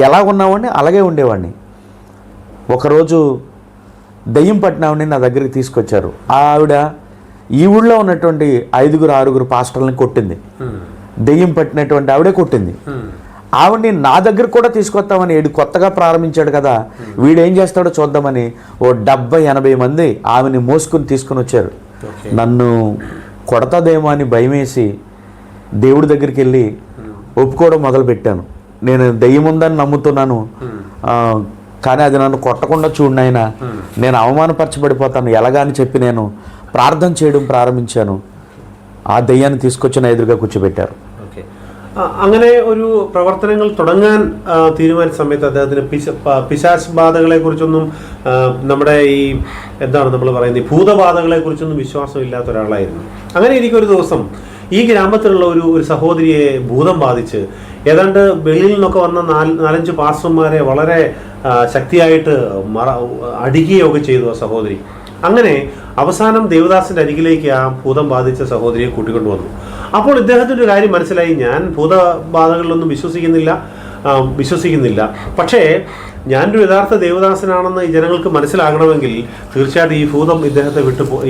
ఎలా ఉన్నావాడిని అలాగే ఉండేవాడిని. ఒకరోజు దయ్యం పట్టినావిని నా దగ్గరికి తీసుకొచ్చారు. ఆవిడ ఈ ఊళ్ళో ఉన్నటువంటి 5-6 పాస్టర్లని కొట్టింది. దెయ్యం పట్టినటువంటి ఆవిడే కొట్టింది. ఆవిడ్ని నా దగ్గర కూడా తీసుకొస్తామని, వీడు కొత్తగా ప్రారంభించాడు కదా, వీడేం చేస్తాడో చూద్దామని ఓ 70-80 మంది ఆమెని మోసుకుని తీసుకుని వచ్చారు. నన్ను కొడతాదేమో అని భయమేసి దేవుడి దగ్గరికి వెళ్ళి ఒప్పుకోవడం మొదలుపెట్టాను. నేను దెయ్యం ఉందని నమ్ముతున్నాను, కానీ అది నన్ను కొట్టకుండా చూడనైనా నేను అవమానపరచబడిపోతాను ఎలాగా అని చెప్పి నేను ప్రార్థన చేయడం ప్రారంభించాను. ఆ దెయ్యాన్ని తీసుకొచ్చి నా ఎదురుగా కూర్చోబెట్టారు. അങ്ങനെ ഒരു പ്രവർത്തനങ്ങൾ തുടങ്ങാൻ തീരുമാനിച്ച സമയത്ത് അദ്ദേഹത്തിന് പിശാച് ബാധകളെ കുറിച്ചൊന്നും നമ്മുടെ ഈ എന്താണ് നമ്മൾ പറയുന്നത് ഭൂതബാധകളെ കുറിച്ചൊന്നും വിശ്വാസമില്ലാത്ത ഒരാളായിരുന്നു. അങ്ങനെ എനിക്കൊരു ദിവസം ഈ ഗ്രാമത്തിലുള്ള ഒരു സഹോദരിയെ ഭൂതം ബാധിച്ച് ഏതാണ്ട് വെളിയിൽ നിന്നൊക്കെ വന്ന 4-5 പാസ്റ്റർമാരെ വളരെ ശക്തിയായിട്ട് അടിക്കുകയൊക്കെ ചെയ്തു ആ സഹോദരി. അങ്ങനെ അവസാനം ദേവദാസിന്റെ അരികിലേക്ക് ആ ഭൂതം ബാധിച്ച സഹോദരിയെ കൂട്ടിക്കൊണ്ടുവന്നു. അപ്പോൾ ഇദ്ദേഹത്തിൻ്റെ ഒരു കാര്യം മനസ്സിലായി, ഞാൻ ഭൂതബാധകളിലൊന്നും വിശ്വസിക്കുന്നില്ല. പക്ഷേ ഞാനൊരു യഥാർത്ഥ ദേവദാസനാണെന്ന് ഈ ജനങ്ങൾക്ക് മനസ്സിലാകണമെങ്കിൽ തീർച്ചയായിട്ടും ഈ ഭൂതം ഇദ്ദേഹത്തെ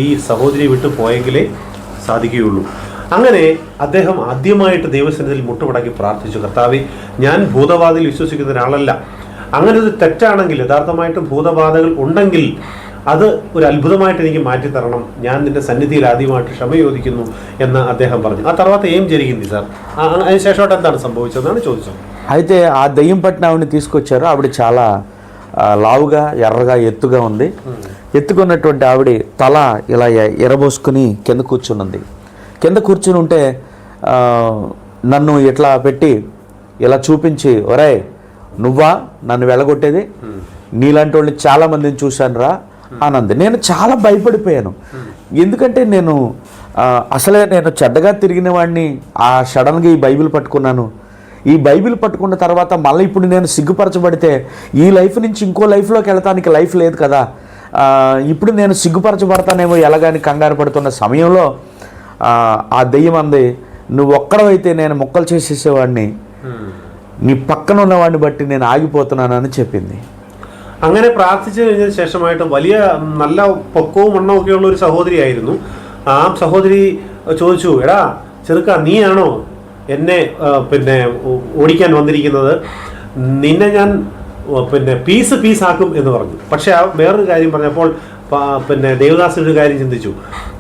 ഈ സഹോദരിയെ വിട്ടു പോയെങ്കിലേ സാധിക്കുകയുള്ളൂ. അങ്ങനെ അദ്ദേഹം ആദ്യമായിട്ട് ദൈവസന്നിധിയിൽ മുട്ടുമടക്കി പ്രാർത്ഥിച്ചു, കർത്താവേ, ഞാൻ ഭൂതബാധയിൽ വിശ്വസിക്കുന്ന ഒരാളല്ല. അങ്ങനെ ഒരു തെറ്റാണെങ്കിൽ, യഥാർത്ഥമായിട്ടും ഭൂതബാധകൾ ഉണ്ടെങ്കിൽ അത് ഒരു అద్భుతമായിട്ട് എനിക്ക് മാറ്റി തരണം, ഞാൻ നിന്റെ సన్నిధిയിൽ ఆద్యമായിട്ട് క్షమ యోదిക്കുന്നു എന്ന് അദ്ദേഹం പറഞ്ഞു. ఆ తర్వాత ఏం జరిగింది సార్? അതിനുശേഷം എന്താണ് సంభవించిందని ചോദിച്ചത്. అయితే ఆ దెయ్యం పట్టిన ఆవిడని తీసుకొచ్చారు. ఆవిడ చాలా లావుగా ఎర్రగా ఎత్తుగా ఉంది. ఎత్తుకున్నటువంటి ఆవిడ తల ఇలా ఎరబోసుకుని కింద కూర్చున్నది. కింద కూర్చుని ఉంటే నన్ను ఇట్లా పెట్టి ఇలా చూపించి, ఒరే నువ్వా నన్ను వెళ్ళగొట్టేది, నీలాంటి వాళ్ళని చాలామందిని చూశాను రా అనంది. నేను చాలా భయపడిపోయాను. ఎందుకంటే నేను అసలే నేను చెడ్డగా తిరిగిన వాడిని. సడన్గా ఈ బైబిల్ పట్టుకున్నాను. ఈ బైబిల్ పట్టుకున్న తర్వాత మళ్ళీ ఇప్పుడు నేను సిగ్గుపరచబడితే ఈ లైఫ్ నుంచి ఇంకో లైఫ్లోకి వెళ్ళటానికి లైఫ్ లేదు కదా, ఇప్పుడు నేను సిగ్గుపరచబడతానేమో ఎలాగని కంగారు పడుతున్న సమయంలో ఆ దెయ్యం అంది, నువ్వు ఒక్కడవైతే నేను మొక్కలు చేసేసేవాడిని, నీ పక్కన ఉన్నవాడిని బట్టి నేను ఆగిపోతున్నానని చెప్పింది. അങ്ങനെ പ്രാർത്ഥിച്ചു കഴിഞ്ഞതിന് ശേഷമായിട്ട് വലിയ നല്ല പൊക്കവും മണ്ണമൊക്കെ ഉള്ള ഒരു സഹോദരിയായിരുന്നു. ആ സഹോദരി ചോദിച്ചു, എടാ ചെറുക്ക, നീയാണോ എന്നെ ഓടിക്കാൻ വന്നിരിക്കുന്നത്? നിന്നെ ഞാൻ പീസാക്കും എന്ന് പറഞ്ഞു. പക്ഷെ ആ വേറൊരു കാര്യം പറഞ്ഞപ്പോൾ ദേവദാസൻ ഒരു കാര്യം ചിന്തിച്ചു.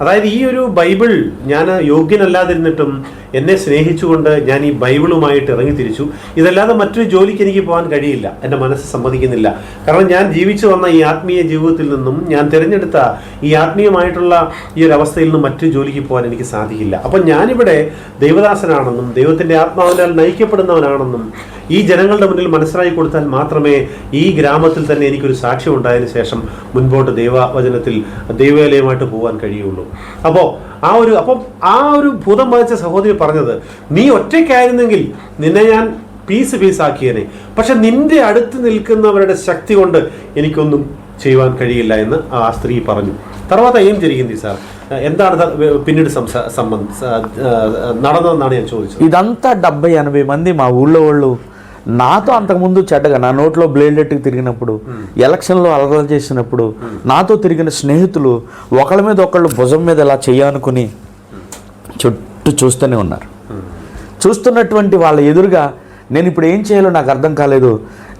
അതായത് ഈ ഒരു ബൈബിൾ ഞാൻ യോഗ്യനല്ലാതിരുന്നിട്ടും എന്നെ സ്നേഹിച്ചുകൊണ്ട് ഞാൻ ഈ ബൈബിളുമായിട്ട് ഇറങ്ങി തിരിച്ചു. ഇതല്ലാതെ മറ്റൊരു ജോലിക്ക് എനിക്ക് പോകാൻ കഴിയില്ല, എൻ്റെ മനസ്സ് സമ്മതിക്കുന്നില്ല. കാരണം ഞാൻ ജീവിച്ചു വന്ന ഈ ആത്മീയ ജീവിതത്തിൽ നിന്നും, ഞാൻ തിരഞ്ഞെടുത്ത ഈ ആത്മീയമായിട്ടുള്ള ഈ ഒരു അവസ്ഥയിൽ നിന്നും മറ്റൊരു ജോലിക്ക് പോകാൻ എനിക്ക് സാധിക്കില്ല. അപ്പം ഞാനിവിടെ ദൈവദാസനാണെന്നും ദൈവത്തിൻ്റെ ആത്മാവിനാൽ നയിക്കപ്പെടുന്നവനാണെന്നും ഈ ജനങ്ങളുടെ മുന്നിൽ മനസ്സിലാക്കി കൊടുത്താൽ മാത്രമേ ഈ ഗ്രാമത്തിൽ തന്നെ എനിക്കൊരു സാക്ഷ്യം ഉണ്ടായതിനു ശേഷം മുൻപോട്ട് ദൈവവചനത്തിൽ ദൈവാലയമായിട്ട് പോകാൻ കഴിയുള്ളൂ. അപ്പം ആ ഒരു ഭൂതം ബാധിച്ച സഹോദരി പറഞ്ഞത്, നീ ഒറ്റയ്ക്കായിരുന്നെങ്കിൽ നിന്നെ ഞാൻ പീസാക്കിയേനെ, പക്ഷെ നിന്റെ അടുത്ത് നിൽക്കുന്നവരുടെ ശക്തി കൊണ്ട് എനിക്കൊന്നും ചെയ്യുവാൻ കഴിയില്ല എന്ന് ആ സ്ത്రీ പറഞ്ഞു. తర్వాత ఏం జరిగింది సార్? എന്താണ് പിന്നീട് നടന്നതെന്നാണ് ഞാൻ ചോദിച്ചത്. ఇదంతా 70-80 మంది మా ఊళ్ళో వాళ్ళు నాతో అంతకుముందు చెడ్డగా నా నోట్లో బ్లేడ్ ఎట్టుకు తిరిగినప్పుడు, ఎలక్షన్లో అలరలు చేసినప్పుడు నాతో తిరిగిన స్నేహితులు ఒకళ్ళ మీద ఒకళ్ళు భుజం మీద ఇలా చేయాలనుకుని చుట్టూ చూస్తూనే ఉన్నారు. చూస్తున్నటువంటి వాళ్ళ ఎదురుగా నేను ఇప్పుడు ఏం చేయాలో నాకు అర్థం కాలేదు.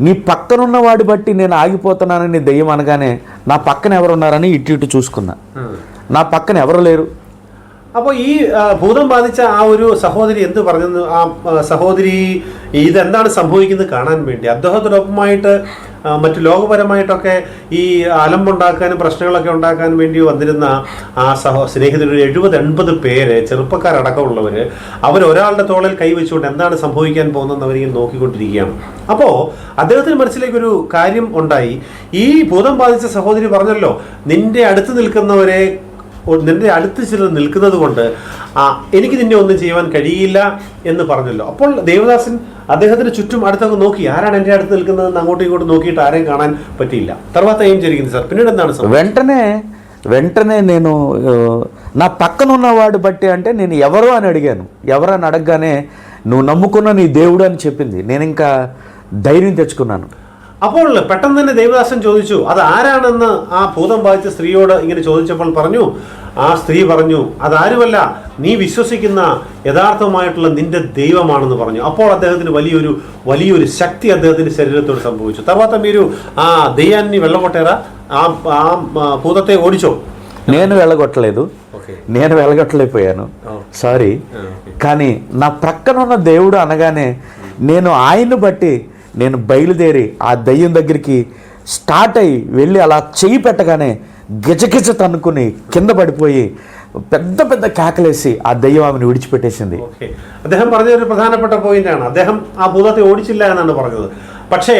నీ పక్కనున్న వాడి బట్టి నేను ఆగిపోతున్నానని దెయ్యం అనగానే నా పక్కన ఎవరున్నారని ఇటు ఇటు చూసుకున్నా. నా పక్కన ఎవరు లేరు. അപ്പോൾ ഈ ഭൂതം ബാധിച്ച ആ ഒരു സഹോദരി എന്ത് പറഞ്ഞു? ആ സഹോദരി ഇതെന്താണ് സംഭവിക്കുന്നത് കാണാൻ വേണ്ടി അദ്ദേഹത്തോടൊപ്പമായിട്ട് മറ്റു ലോകപരമായിട്ടൊക്കെ ഈ അലമ്പുണ്ടാക്കാനും പ്രശ്നങ്ങളൊക്കെ ഉണ്ടാക്കാൻ വേണ്ടി വന്നിരുന്ന ആ സ്നേഹിതർ 70-80 പേര്, ചെറുപ്പക്കാരടക്കമുള്ളവർ, അവരൊരാളുടെ തോളിൽ കൈവച്ചുകൊണ്ട് എന്താണ് സംഭവിക്കാൻ പോകുന്നതെന്ന് അവരിങ്ങനെ നോക്കിക്കൊണ്ടിരിക്കുകയാണ്. അപ്പോൾ അദ്ദേഹത്തിന് മനസ്സിലേക്കൊരു കാര്യം ഉണ്ടായി. ഈ ഭൂതം ബാധിച്ച സഹോദരി പറഞ്ഞല്ലോ, നിന്റെ അടുത്ത് നിൽക്കുന്നവരെ, നിന്റെ അടുത്ത് ചിലർ നിൽക്കുന്നത് കൊണ്ട് എനിക്ക് നിന്നെ ഒന്നും ചെയ്യുവാൻ കഴിയില്ല എന്ന് പറഞ്ഞല്ലോ. അപ്പോൾ ദേവദാസൻ അദ്ദേഹത്തിന് ചുറ്റും അടുത്തൊക്കെ നോക്കി, ఆరాണ് എൻ്റെ അടുത്ത് నిల్కున్నదని അങ്ങോട്ടും ఇങ്ങോട്ടുం നോക്കിയിട്ട് ఆరేం കാണാൻ పట్టిല്ല. తర్వాత ఏం జరిగింది సార్? పిన్నీడు എന്താണ് సార్? వెంటనే నేను నా పక్కన ఉన్నవాడు బట్టి అంటే నేను ఎవరు అని అడిగాను. ఎవరు అని అడగగానే నువ్వు నమ్ముకున్న నీ దేవుడు అని చెప్పింది. నేను ఇంకా ధైర్యం తెచ్చుకున్నాను. അപ്പോൾ പെട്ടെന്ന് തന്നെ ദേവദാസൻ ചോദിച്ചു അത് ആരാണെന്ന്. ആ ഭൂതം ബാധിച്ച സ്ത്രീയോട് ഇങ്ങനെ ചോദിച്ചപ്പോൾ പറഞ്ഞു, ആ സ്ത്രീ പറഞ്ഞു അതാരുമല്ല, നീ വിശ്വസിക്കുന്ന യഥാർത്ഥമായിട്ടുള്ള നിന്റെ ദൈവമാണെന്ന് പറഞ്ഞു. അപ്പോൾ അദ്ദേഹത്തിന് വലിയൊരു శక్తి അദ്ദേഹത്തിന്റെ శరీరത്തോട് సంభవించు. తర్వాత మీరు ఆ దెయ్యాన్ని వెళ్ళగొట్టారా? ఆ భూతത്തെ ఓడిచో? నేను వెళ్ళగొట్టలేకపోయాను, సారీ. కానీ నా ప్రక్కన ఉన్న దేవుడు అనగానే నేను ఆయన్ని బట్టి నేను బయలుదేరి ఆ దయ్యం దగ్గరికి స్టార్ట్ అయ్యి వెళ్ళి అలా చెయ్యి పెట్టగానే గిజగిజ తన్నుకుని కింద పడిపోయి పెద్ద పెద్ద కేకలేసి ఆ దయ్యం ఆమెను വിടിച്ചിപ്പെട്ടേసింది. അദ്ദേഹം പറഞ്ഞ ഒരു പ്രധാനപ്പെട്ട പോയിന്റാണ്. അദ്ദേഹം ആ ഭൂതത്തെ ഓടിച്ചില്ല എന്നാണ് പറഞ്ഞത്. പക്ഷേ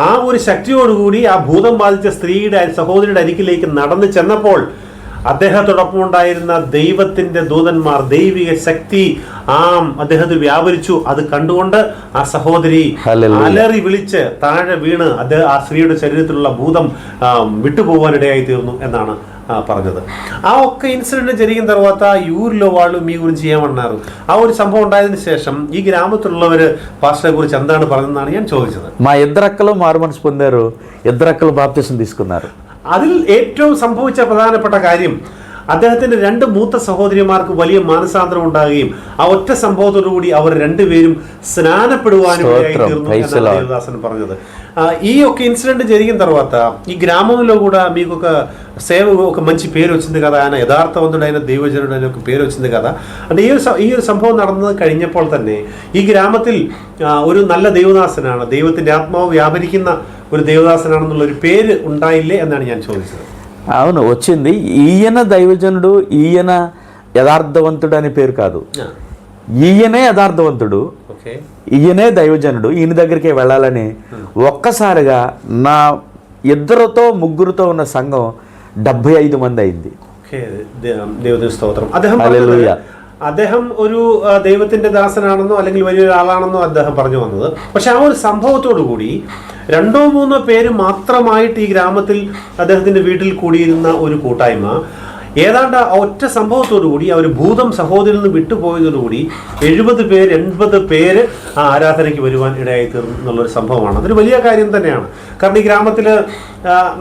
ആ ഒരു ശക്തിയോടുകൂടി ആ ഭൂതം ബാധിച്ച സ്ത്രീയുടെ സഹോദരിയുടെ അരികിലേക്ക് നടന്നു ചെന്നപ്പോൾ അദ്ദേഹത്തോടൊപ്പം ഉണ്ടായിരുന്ന ദൈവത്തിന്റെ ദൂതന്മാർ, ദൈവിക ശക്തി അദ്ദേഹത്തിൽ വ്യാപരിച്ചു. അത് കണ്ടുകൊണ്ട് ആ സഹോദരി അലറി വിളിച്ച് താഴെ വീണ് ആ സ്ത്രീയുടെ ശരീരത്തിലുള്ള ഭൂതം విట్టుపోవానిడయాయి తీర్ను എന്നാണ് പറഞ്ഞത്. ఆ ఒక్క ఇన్సిడెంట్ జరిగిన తర్వాత ఈ ఊరిలో వాళ్ళు మీ గురించి ఏమన్నారు? ఆ ഒരു സംഭവം ഉണ്ടായതിനു ശേഷം ഈ ഗ്രാമത്തിലുള്ളവര് పాస్టర్ గురించి എന്താണ് പറഞ്ഞതെന്നാണ് ഞാൻ ചോദിച്ചത്. మా ఇద్దరక్కలు మారుమనసు పొందారు, ఇద్దరక్కలు బాప్తిసం తీసుకున్నారు. അതിൽ ഏറ്റവും സംഭവിച്ച പ്രധാനപ്പെട്ട കാര്യം അദ്ദേഹത്തിന്റെ 2 മൂത്ത സഹോദരിമാർക്ക് വലിയ മാനസാന്തരം ഉണ്ടാകുകയും ആ ഒറ്റ സംഭവത്തോടുകൂടി അവർ രണ്ടുപേരും స్నానപ്പെടുവാനും ദേവദാസൻ പറഞ്ഞത്. ఈ ఒక్క ఇన్సిడెంట్ జరిగిన తర్వాత ఈ గ్రామంలో కూడా మీకు ఒక సేవ ఒక మంచి పేరు వచ్చింది కదా, ఆయన యథార్థవంతుడైన దైవజనుడు అనే ఒక పేరు వచ్చింది కదా. అంటే ఈ ഒരു സംഭവം നടന്നത് കഴിഞ്ഞപ്പോൾ തന്നെ ഈ ഗ്രാമത്തിൽ ഒരു നല്ല ദൈവദാസനാണ്, ദൈവത്തിന്റെ ആത്മാവ് വ്യാപരിക്കുന്ന ഒരു దేవదాసనాണെന്നുള്ള ഒരു పేరు ഉണ്ടായില്ലേ എന്നാണ് ഞാൻ ചോദിച്ചത്. అవును, వచ్చింది. ఈయన దైవజనుడు, ఈయన యథార్థవంతుడు అనే పేరు కాదు, ఈయనే యథార్థవంతుడు, ఈయనే దైవజనుడు, ఈయన దగ్గరికి వెళ్ళాలని ఒక్కసారిగా నా 2-3తో ఉన్న సంఘం 75 మంది అయింది. దేవుని స్తోత్రం. അദ്ദേഹം ഒരു ദൈവത്തിന്റെ ദാസനാണെന്നോ അല്ലെങ്കിൽ വലിയൊരാളാണെന്നോ അദ്ദേഹം പറഞ്ഞു വന്നത്. പക്ഷെ ആ ഒരു സംഭവത്തോടു കൂടി 2-3 പേര് മാത്രമായിട്ട് ഈ ഗ്രാമത്തിൽ അദ്ദേഹത്തിന്റെ വീട്ടിൽ കൂടിയിരുന്ന ഒരു കൂട്ടായ്മ ഏതാണ്ട് ഒറ്റ സംഭവത്തോടു കൂടി അവർ ഭൂതം സഹോദരിൽ നിന്ന് വിട്ടുപോയതോടുകൂടി 70-80 പേര് ആ ആരാധനയ്ക്ക് വരുവാൻ ഇടയായി തീർന്നു എന്നുള്ളൊരു സംഭവമാണ്. അതൊരു വലിയ കാര്യം തന്നെയാണ്. കാരണം ഈ ഗ്രാമത്തിൽ,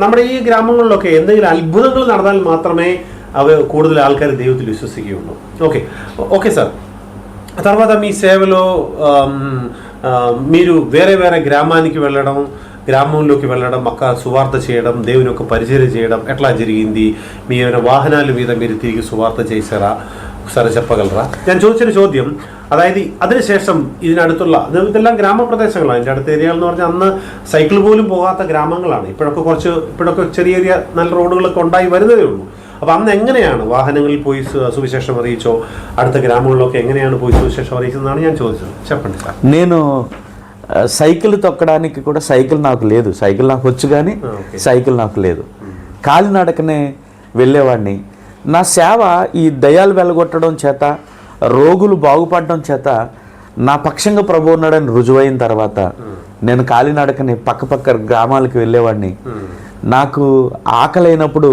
നമ്മുടെ ఈ ഗ്രാമങ്ങളിലൊക്കെ എന്തെങ്കിലും అద్భుతങ്ങൾ നടന്നാൽ മാത്രമേ കൂടുതൽ ఆల్కార్ దైవത്തിൽ విశ్వసిക്കുകയുള്ളൂ. Okay sir. తర్వాత మీ సేవలో మీరు వేరే గ్రామానికి వెళ్ళడం, గ్రామంలోకి వెళ్ళడం, అక్కడ సువార్త చేయడం, దేవుని యొక్క పరిచర్య చేయడం ఎట్లా జరిగింది? మీ ఏమైనా వాహనాల మీద మీరు తిరిగి సువార్త చేశారా? ఒకసారి చెప్పగలరా? ഞാൻ ചോദിച്ചൊരു ചോദ്യം, അതായത് അതിനുശേഷം ഇതിനടുത്തുള്ള ഇതെല്ലാം ഗ്രാമപ്രദേശങ്ങളാണ്. ഇതിൻ്റെ അടുത്ത ഏരിയകൾ എന്ന് പറഞ്ഞാൽ അന്ന് സൈക്കിൾ പോലും പോകാത്ത ഗ്രാമങ്ങളാണ്. ഇപ്പോഴൊക്കെ ചെറിയ നല്ല റോഡുകളൊക്കെ ഉണ്ടായി വരുന്നതേ ഉള്ളൂ. അപ്പോൾ അന്ന് എങ്ങനെയാണ് వాహనങ്ങളിൽ పోయి సువిశేషం അറിയിച്ചോ, അടുത്ത గ్రామంలోకి ఎങ്ങനെയാണ് పోయి సువిశేషం അറിയിച്ചതെന്നാണ് ഞാൻ ചോദിച്ചത്. చెప్పండి సార్. నేను సైకిల్ తొక్కడానికి కూడా సైకిల్ నాకు లేదు. సైకిల్ నాకు వచ్చు కానీ సైకిల్ నాకు లేదు. కాలినడకనే వెళ్ళేవాడిని. నా సేవ ఈ దయ్యాలు వెళ్ళగొట్టడం చేత, రోగులు బాగుపడడం చేత నా పక్షంగా ప్రభు ఉన్నాడని రుజువైన తర్వాత నేను కాలినడకని పక్క గ్రామాలకు వెళ్ళేవాడిని. నాకు ఆకలైనప్పుడు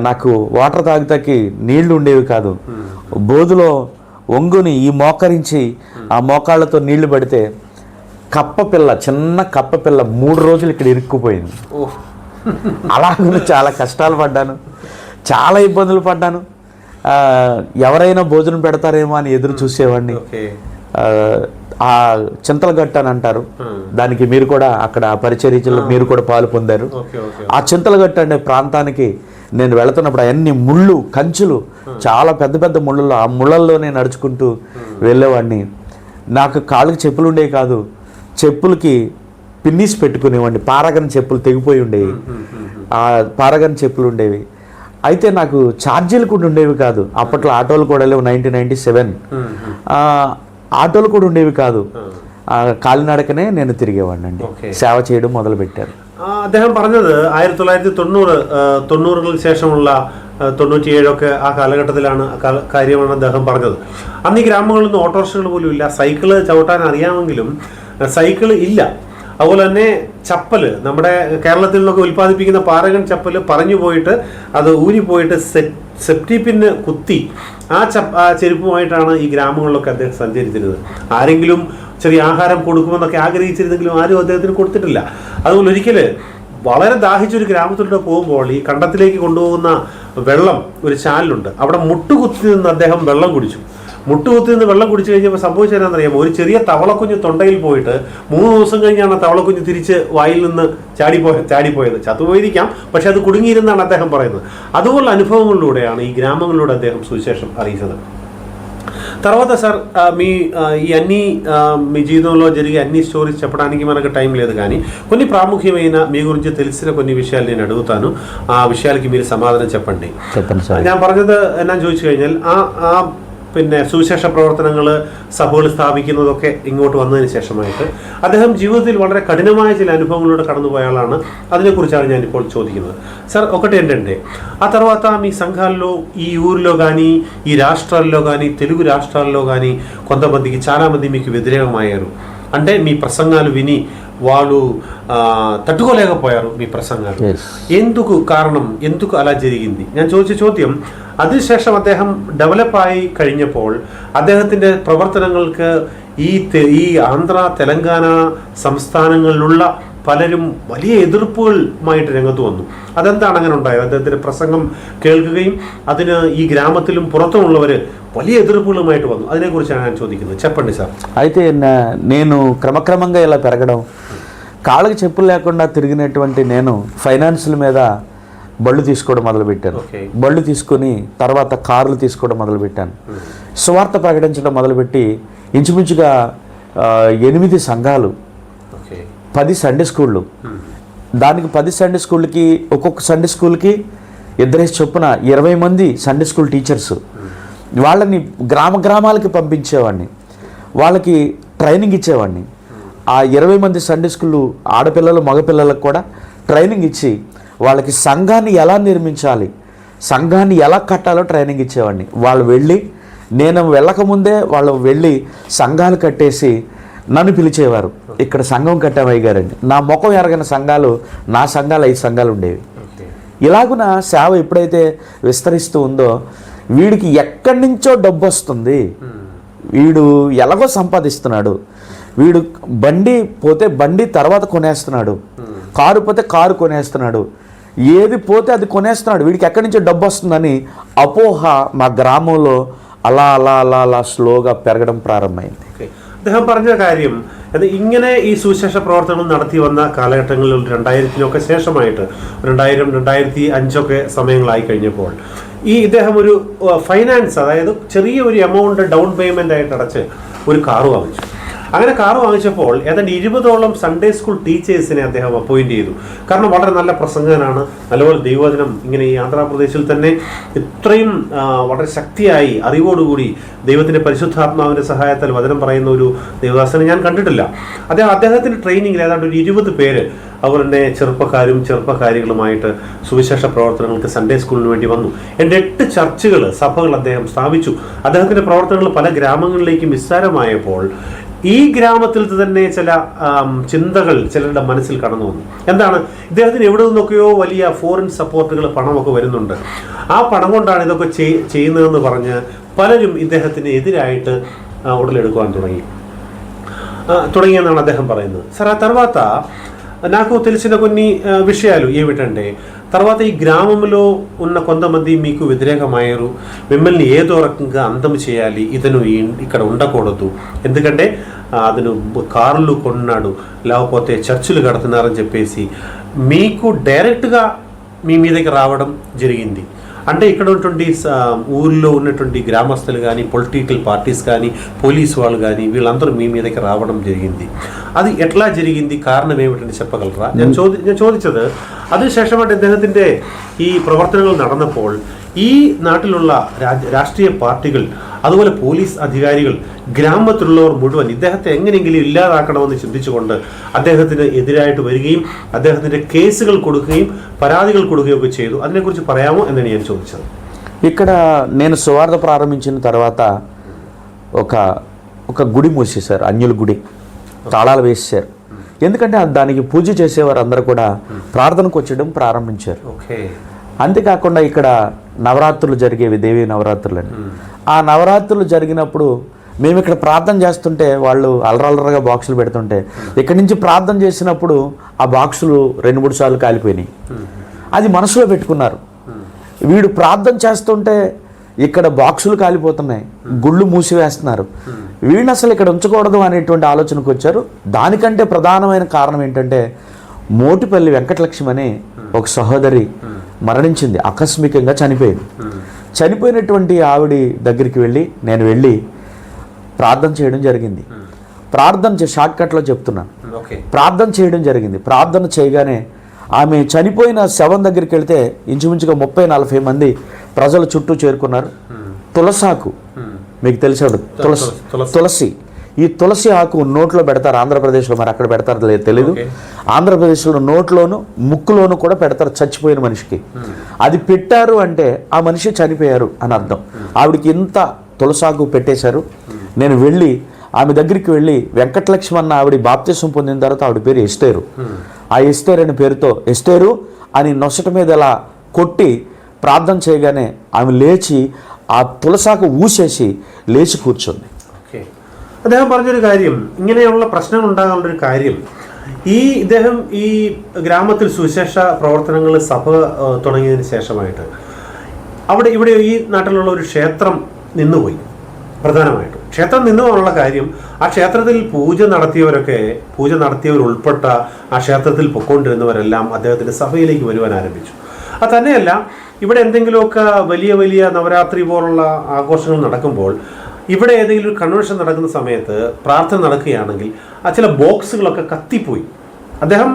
నాకు వాటర్ తాగుతాకి నీళ్లు ఉండేవి కాదు. బోధులో ఒంగుని ఈ మోకరించి ఆ మోకాళ్ళతో నీళ్లు పడితే చిన్న కప్ప పిల్ల 3 రోజులు ఇక్కడ ఇరుక్కుపోయింది. అలాగే చాలా కష్టాలు పడ్డాను, చాలా ఇబ్బందులు పడ్డాను. ఎవరైనా భోజనం పెడతారేమో అని ఎదురు చూసేవాడిని. ఆ చింతలగట్టు అని అంటారు, దానికి మీరు కూడా అక్కడ పరిచర్యలో మీరు కూడా పాలు పొందారు. ఆ చింతలగట్టు అనే ప్రాంతానికి నేను వెళుతున్నప్పుడు అవన్నీ ముళ్ళు కంచులు, చాలా పెద్ద పెద్ద ముళ్ళల్లో, ఆ ముళ్ళల్లోనే నడుచుకుంటూ వెళ్ళేవాడిని. నాకు కాళ్ళకి చెప్పులు ఉండేవి కాదు, చెప్పులకి పిన్నీస్ పెట్టుకునేవాడిని. పారగన్ చెప్పులు తెగిపోయి ఉండేవి, ఆ పారగన్ చెప్పులు ఉండేవి. అయితే నాకు ఛార్జీలు కూడా ఉండేవి కాదు అప్పట్లో. ఆటోలు కూడా లేవు, 1997 ఆటోలు కూడా ఉండేవి కాదు. కాలినడకనే నేను తిరిగేవాడిని అండి. సేవ చేయడం మొదలుపెట్టారు. അദ്ദേഹം പറഞ്ഞത് 1990 ശേഷമുള്ള 97 ഒക്കെ ആ കാലഘട്ടത്തിലാണ് കാര്യമാണ് അദ്ദേഹം പറഞ്ഞത്. അന്ന് ഈ ഗ്രാമങ്ങളിലൊന്നും ഓട്ടോറിക്ഷകൾ പോലും ഇല്ല. സൈക്കിള് ചവിട്ടാൻ അറിയാമെങ്കിലും സൈക്കിള് ഇല്ല. അതുപോലെ തന്നെ ചപ്പല്, നമ്മുടെ കേരളത്തിൽ നിന്നൊക്കെ ഉൽപ്പാദിപ്പിക്കുന്ന പാരഗൺ ചപ്പല് പറഞ്ഞു പോയിട്ട് അത് ഊരിപ്പോയിട്ട് സെപ്റ്റി പിന്ന് കുത്തി ആ ചെരുപ്പുമായിട്ടാണ് ഈ ഗ്രാമങ്ങളിലൊക്കെ അദ്ദേഹം സഞ്ചരിച്ചിരുന്നത്. ആരെങ്കിലും ചെറിയ ആഹാരം കൊടുക്കുമെന്നൊക്കെ ആഗ്രഹിച്ചിരുന്നെങ്കിലും ആരും അദ്ദേഹത്തിന് കൊടുത്തിട്ടില്ല. അതുപോലെ ഒരിക്കൽ വളരെ ദാഹിച്ചൊരു ഗ്രാമത്തിലൂടെ പോകുമ്പോൾ ഈ കണ്ടത്തിലേക്ക് കൊണ്ടുപോകുന്ന വെള്ളം ഒരു ചാലിലുണ്ട്, അവിടെ മുട്ടുകുത്തി നിന്ന് അദ്ദേഹം വെള്ളം കുടിച്ചു. മുട്ടുകുത്തി നിന്ന് വെള്ളം കുടിച്ചു കഴിഞ്ഞപ്പോൾ സംഭവിച്ചതെന്നറിയാമോ? ഒരു ചെറിയ തവളക്കുഞ്ഞ് തൊണ്ടയിൽ പോയിട്ട് 3 ദിവസം കഴിഞ്ഞാണ് തവളക്കുഞ്ഞ് തിരിച്ച് വായിൽ നിന്ന് ചാടിപ്പോയത്. ചത്തുപോയിരിക്കാം, പക്ഷെ അത് കുടുങ്ങിയിരുന്നാണ് അദ്ദേഹം പറയുന്നത്. അതുപോലുള്ള అనుభవങ്ങളിലൂടെയാണ് ఈ గ్రామంలో അദ്ദേഹం సువిశేషం അറിയിച്ചത്. తర్వాత సార్ ఈ అన్ని మీ జీవితంలో జరిగే అన్ని స్టోరీస్ చెప్పడానికి మనకు టైం లేదు, కానీ కొన్ని ప్రాముఖ్యమైన మీ గురించి తెలిసిన కొన్ని విషయాలు నేను అడుగుతాను. ఆ విషయాలకి మీరు సమాధానం చెప్పండి. ഞാൻ പറഞ്ഞത് എന്നാന്ന് ചോദിച്ചു കഴിഞ്ഞാൽ പിന്നെ സുവിശേഷ പ്രവർത്തനങ്ങൾ, സഭകൾ സ്ഥാപിക്കുന്നതൊക്കെ ഇങ്ങോട്ട് വന്നതിന് ശേഷമായിട്ട് അദ്ദേഹം ജീവിതത്തിൽ വളരെ కఠినమైన ചില అనుభవങ്ങളിലూടെ కടന്നുపోయే ఆളాണ്. అదినేకురిచాണ് ഞാനിപ്പോൾ ചോദിക്കുന്നത്. సార్ ఒకటి ఏంటంటే, ఆ తర్వాత మీ సంఘాల్లో ఈ ఊరిలో కానీ ఈ రాష్ట్రాల్లో కానీ తెలుగు రాష్ట్రాల్లో కానీ కొంతమందికి చాలామంది మీకు వ్యతిరేకమయ్యారు. అంటే మీ ప్రసంగాలు విని వాళ్ళు తట్టుకోలేకపోయారు మీ ప్రసంగాలు. ఎందుకు కారణం, ఎందుకు అలా జరిగింది? ഞാൻ ചോദിച്ച ചോദ്യം, അതിനുശേഷം അദ്ദേഹം ഡെവലപ്പായി കഴിഞ്ഞപ്പോൾ അദ്ദേഹത്തിൻ്റെ പ്രവർത്തനങ്ങൾക്ക് ഈ ആന്ധ്ര തെലങ്കാന സംസ്ഥാനങ്ങളിലുള്ള പലരും വലിയ എതിർപ്പുകളുമായിട്ട് രംഗത്ത് വന്നു. അതെന്താണ് അങ്ങനെ ഉണ്ടായത്? അദ്ദേഹത്തിൻ്റെ പ്രസംഗം കേൾക്കുകയും അതിന് ഈ ഗ്രാമത്തിലും పురతముള്ളവർ വലിയ ఎదుర్పులుమైట్ వന്നു. അതിനെക്കുറിച്ചാണ് ഞാൻ ചോദിക്കുന്നത്. చెప్పండి సార్. అయితే నేను క్రమక్రమంగా ఇలా పెరగడం, కాళ్ళకి చెప్పులు లేకుండా తిరిగినటువంటి నేను ఫైనాన్షియల్ మీద బళ్ళు తీసుకోవడం మొదలుపెట్టాను. బళ్ళు తీసుకొని తర్వాత కార్లు తీసుకోవడం మొదలుపెట్టాను. సువార్త ప్రకటించడం మొదలుపెట్టి ఇంచుమించుగా 8 సంఘాలు, 10 సండే స్కూళ్ళు, దానికి 10 సండే స్కూళ్ళకి ఒక్కొక్క సండే స్కూల్కి 2 చొప్పున 20 మంది సండే స్కూల్ టీచర్స్. వాళ్ళని గ్రామాలకి పంపించేవాడిని, వాళ్ళకి ట్రైనింగ్ ఇచ్చేవాడిని. ఆ 20 మంది సండే స్కూళ్ళు ఆడపిల్లలు మగపిల్లలకు కూడా ట్రైనింగ్ ఇచ్చి వాళ్ళకి సంఘాన్ని ఎలా నిర్మించాలి, సంఘాన్ని ఎలా కట్టాలో ట్రైనింగ్ ఇచ్చేవాడిని. వాళ్ళు వెళ్ళి, నేను వెళ్ళకముందే వాళ్ళు వెళ్ళి సంఘాలు కట్టేసి నన్ను పిలిచేవారు. ఇక్కడ సంఘం కట్టామయ్య గారండి. నా ముఖం ఎరగని సంఘాలు, నా సంఘాలు 5 సంఘాలు ఉండేవి. ఇలాగున సేవ ఎప్పుడైతే విస్తరిస్తూ ఉందో, వీడికి ఎక్కడి నుంచో డబ్బు వస్తుంది, వీడు ఎలాగో సంపాదిస్తున్నాడు, వీడు బండి పోతే బండి తర్వాత కొనేస్తున్నాడు, కారు పోతే కారు కొనేస్తున్నాడు, ఏది పోతే అది కొనేస్తున్నాడు, వీడికి ఎక్కడి నుంచో డబ్బు వస్తుందని అపోహ మా గ్రామంలో అలా అలా అలా అలా స్లోగా పెరగడం ప్రారంభమైంది. അദ്ദേഹം പറഞ്ഞ കാര്യം, അത് ഇങ്ങനെ ഈ സുവിശേഷ പ്രവർത്തനങ്ങൾ നടത്തി വന്ന കാലഘട്ടങ്ങളിൽ 2000-നൊക്കെ ശേഷമായിട്ട് 2000-2005 സമയങ്ങളായി കഴിഞ്ഞപ്പോൾ ഇദ്ദേഹം ഒരു ഫൈനാൻസ്, അതായത് ചെറിയ ഒരു എമൗണ്ട് ഡൗൺ പേയ്മെൻ്റ് ആയിട്ട് അടച്ച് ഒരു കാറ് വാങ്ങിച്ചു. അങ്ങനെ കാറ് വാങ്ങിച്ചപ്പോൾ ഏതാണ്ട് 20ഓളം സൺഡേ സ്കൂൾ ടീച്ചേഴ്സിനെ അദ്ദേഹം അപ്പോയിന്റ് ചെയ്തു. കാരണം വളരെ നല്ല പ്രസംഗകനാണ്, നല്ലപോലെ ദൈവവചനം ഇങ്ങനെ ഈ ആന്ധ്രാപ്രദേശിൽ തന്നെ ഇത്രയും വളരെ ശക്തിയായി അറിവോടുകൂടി ദൈവത്തിൻ്റെ പരിശുദ്ധാത്മാവിൻ്റെ സഹായത്താൽ വചനം പറയുന്ന ഒരു ദേവദാസനെ ഞാൻ കണ്ടിട്ടില്ല. അദ്ദേഹത്തിൻ്റെ ട്രെയിനിങ്ങിൽ ഏതാണ്ട് ഒരു 20 പേര് അതുപോലെ തന്നെ ചെറുപ്പക്കാരും ചെറുപ്പക്കാരികളുമായിട്ട് സുവിശേഷ പ്രവർത്തനങ്ങൾക്ക് സൺഡേ സ്കൂളിന് വേണ്ടി വന്നു. 8 ചർച്ചുകൾ, സഭകൾ അദ്ദേഹം സ്ഥാപിച്ചു. അദ്ദേഹത്തിൻ്റെ പ്രവർത്തനങ്ങൾ പല ഗ്രാമങ്ങളിലേക്കും വിസ്താരമായപ്പോൾ ഈ ഗ്രാമത്തിൽ തന്നെ ചില ചിന്തകൾ ചിലരുടെ മനസ്സിൽ കടന്നു വന്നു. എന്താണ്? ഇദ്ദേഹത്തിന് എവിടെ നിന്നൊക്കെയോ വലിയ ഫോറിൻ സപ്പോർട്ടുകൾ, പണമൊക്കെ വരുന്നുണ്ട്. ആ പണം കൊണ്ടാണ് ഇതൊക്കെ ചെയ്യുന്നതെന്ന് പറഞ്ഞ് పలരും ఇദ്ദേഹത്തിന് ఎదురాയിട്ട് ఉడలెడుకోవడం തുടങ്ങിയെന്നാണ് അദ്ദേഹం പറയുന്നത്. సార్ ఆ తర్వాత నాకు తెలిసిన కొన్ని విషయాలు ఏమిటంటే, తర్వాత ఈ గ్రామంలో ఉన్న కొంతమంది మీకు వ్యతిరేకమయ్యారు, మిమ్మల్ని ఏదో రకంగా అంతం చేయాలి, ఇతను ఇక్కడ ఉండకూడదు, ఎందుకంటే అతను కార్లు కొన్నాడు, లేకపోతే చర్చిలు కడుతున్నారని చెప్పేసి మీకు డైరెక్ట్గా మీ మీదకి రావడం జరిగింది. అంటే ఇక్కడ ఉన్నటువంటి ఊళ్ళో ఉన్నటువంటి గ్రామస్తులు కానీ, పొలిటికల్ పార్టీస్ కానీ, పోలీసు వాళ్ళు కానీ వీళ్ళందరూ మీ మీదకి రావడం జరిగింది. అది ఎట్లా జరిగింది, കാരണം ഏമിട്ടെന്ന് చెప్పగలరా? ഞാൻ ചോദിച്ചത് അതിനുശേഷമായിട്ട് അദ്ദേഹത്തിൻ്റെ ഈ പ്രവർത്തനങ്ങൾ നടന്നപ്പോൾ ഈ നാട്ടിലുള്ള രാഷ്ട്രീയ പാർട്ടികൾ അതുപോലെ പോലീസ് അധികാരികൾ ഗ്രാമത്തിലുള്ളവർ മുഴുവൻ ഇദ്ദേഹത്തെ എങ്ങനെയെങ്കിലും ഇല്ലാതാക്കണമെന്ന് ചിന്തിച്ചുകൊണ്ട് അദ്ദേഹത്തിന് എതിരായിട്ട് വരികയും അദ്ദേഹത്തിൻ്റെ കേസുകൾ കൊടുക്കുകയും പരാതികൾ കൊടുക്കുകയും ഒക്കെ ചെയ്തു. അതിനെക്കുറിച്ച് പറയാമോ എന്നാണ് ഞാൻ ചോദിച്ചത്. ఇక్కడ నేను సువార్త ప్రారంభించిన తర్వాత ఒక గుడి మూసేశారు, అన్యుల గుడి తాళాలు వేసేశారు. ఎందుకంటే దానికి పూజ చేసేవారు అందరూ కూడా ప్రార్థనకు వచ్చడం ప్రారంభించారు. అంతేకాకుండా ఇక్కడ నవరాత్రులు జరిగేవి, దేవీ నవరాత్రులు అని. ఆ నవరాత్రులు జరిగినప్పుడు మేము ఇక్కడ ప్రార్థన చేస్తుంటే వాళ్ళు అలరలరగా బాక్సులు పెడుతుంటే ఇక్కడి నుంచి ప్రార్థన చేసినప్పుడు ఆ బాక్సులు 2-3 సార్లు కాలిపోయినాయి. అది మనసులో పెట్టుకున్నారు. వీడు ప్రార్థన చేస్తుంటే ఇక్కడ బాక్సులు కాలిపోతున్నాయి, గుళ్ళు మూసివేస్తున్నారు, వీడిని అసలు ఇక్కడ ఉంచకూడదు అనేటువంటి ఆలోచనకు వచ్చారు. దానికంటే ప్రధానమైన కారణం ఏంటంటే మోటిపల్లి వెంకటలక్ష్మి అనే ఒక సహోదరి మరణించింది, ఆకస్మికంగా చనిపోయింది. చనిపోయినటువంటి ఆవిడ దగ్గరికి నేను వెళ్ళి ప్రార్థన చేయడం జరిగింది. షార్ట్కట్లో చెప్తున్నాను, ప్రార్థన చేయడం జరిగింది. ప్రార్థన చేయగానే ఆమె చనిపోయిన శవం దగ్గరికి వెళ్తే ఇంచుమించుగా 30-40 మంది ప్రజలు చుట్టూ చేరుకున్నారు. తులసాకు మీకు తెలిసాడు, తులసి, ఈ తులసి ఆకు నోట్లో పెడతారు ఆంధ్రప్రదేశ్లో, మరి అక్కడ పెడతారు లేదు తెలీదు. ఆంధ్రప్రదేశ్లో నోట్లోను ముక్కులోను కూడా పెడతారు చచ్చిపోయిన మనిషికి. అది పెట్టారు అంటే ఆ మనిషి చనిపోయారు అని అర్థం. ఆవిడికి ఇంత తులసాకు పెట్టేశారు. నేను వెళ్ళి ఆమె దగ్గరికి వెళ్ళి వెంకటలక్ష్మి అన్న ఆవిడ బాప్తిసం పొందిన తర్వాత ఆవిడ పేరు ఎస్తేరు, ఆ ఎస్తేరు అనే పేరుతో ఎస్తేరు అని నొసట మీద ఇలా కొట్టి ప్రార్థన చేయగానే ఆమె లేచి ఆ తులసాకు ఊసేసి లేచి కూర్చుంది. അദ്ദേഹം പറഞ്ഞൊരു കാര്യം, ഇങ്ങനെയുള്ള പ്രശ്നങ്ങൾ ഉണ്ടാകാനുള്ളൊരു കാര്യം, ഇദ്ദേഹം ഈ ഗ്രാമത്തിൽ സുവിശേഷ പ്രവർത്തനങ്ങൾ സഭ തുടങ്ങിയതിന് ശേഷമായിട്ട് ഇവിടെ ഈ നാട്ടിലുള്ള ഒരു ക്ഷേത്രം നിന്നുപോയി. പ്രധാനമായിട്ടും ക്ഷേത്രം നിന്നു പോകാനുള്ള കാര്യം, ആ ക്ഷേത്രത്തിൽ പൂജ നടത്തിയവരുൾപ്പെട്ട ആ ക്ഷേത്രത്തിൽ പൊയ്ക്കൊണ്ടിരുന്നവരെല്ലാം അദ്ദേഹത്തിൻ്റെ സഭയിലേക്ക് വരുവാൻ ആരംഭിച്ചു. അത് തന്നെയല്ല, ഇവിടെ എന്തെങ്കിലുമൊക്കെ വലിയ വലിയ നവരാത്രി പോലുള്ള ആഘോഷങ്ങൾ നടക്കുമ്പോൾ ഇവിടെ ഏതെങ്കിലും ഒരു കൺവെൻഷൻ നടക്കുന്ന സമയത്ത് പ്രാർത്ഥന നടക്കുകയാണെങ്കിൽ ആ ചില ബോക്സുകളൊക്കെ കത്തിപ്പോയി. അദ്ദേഹം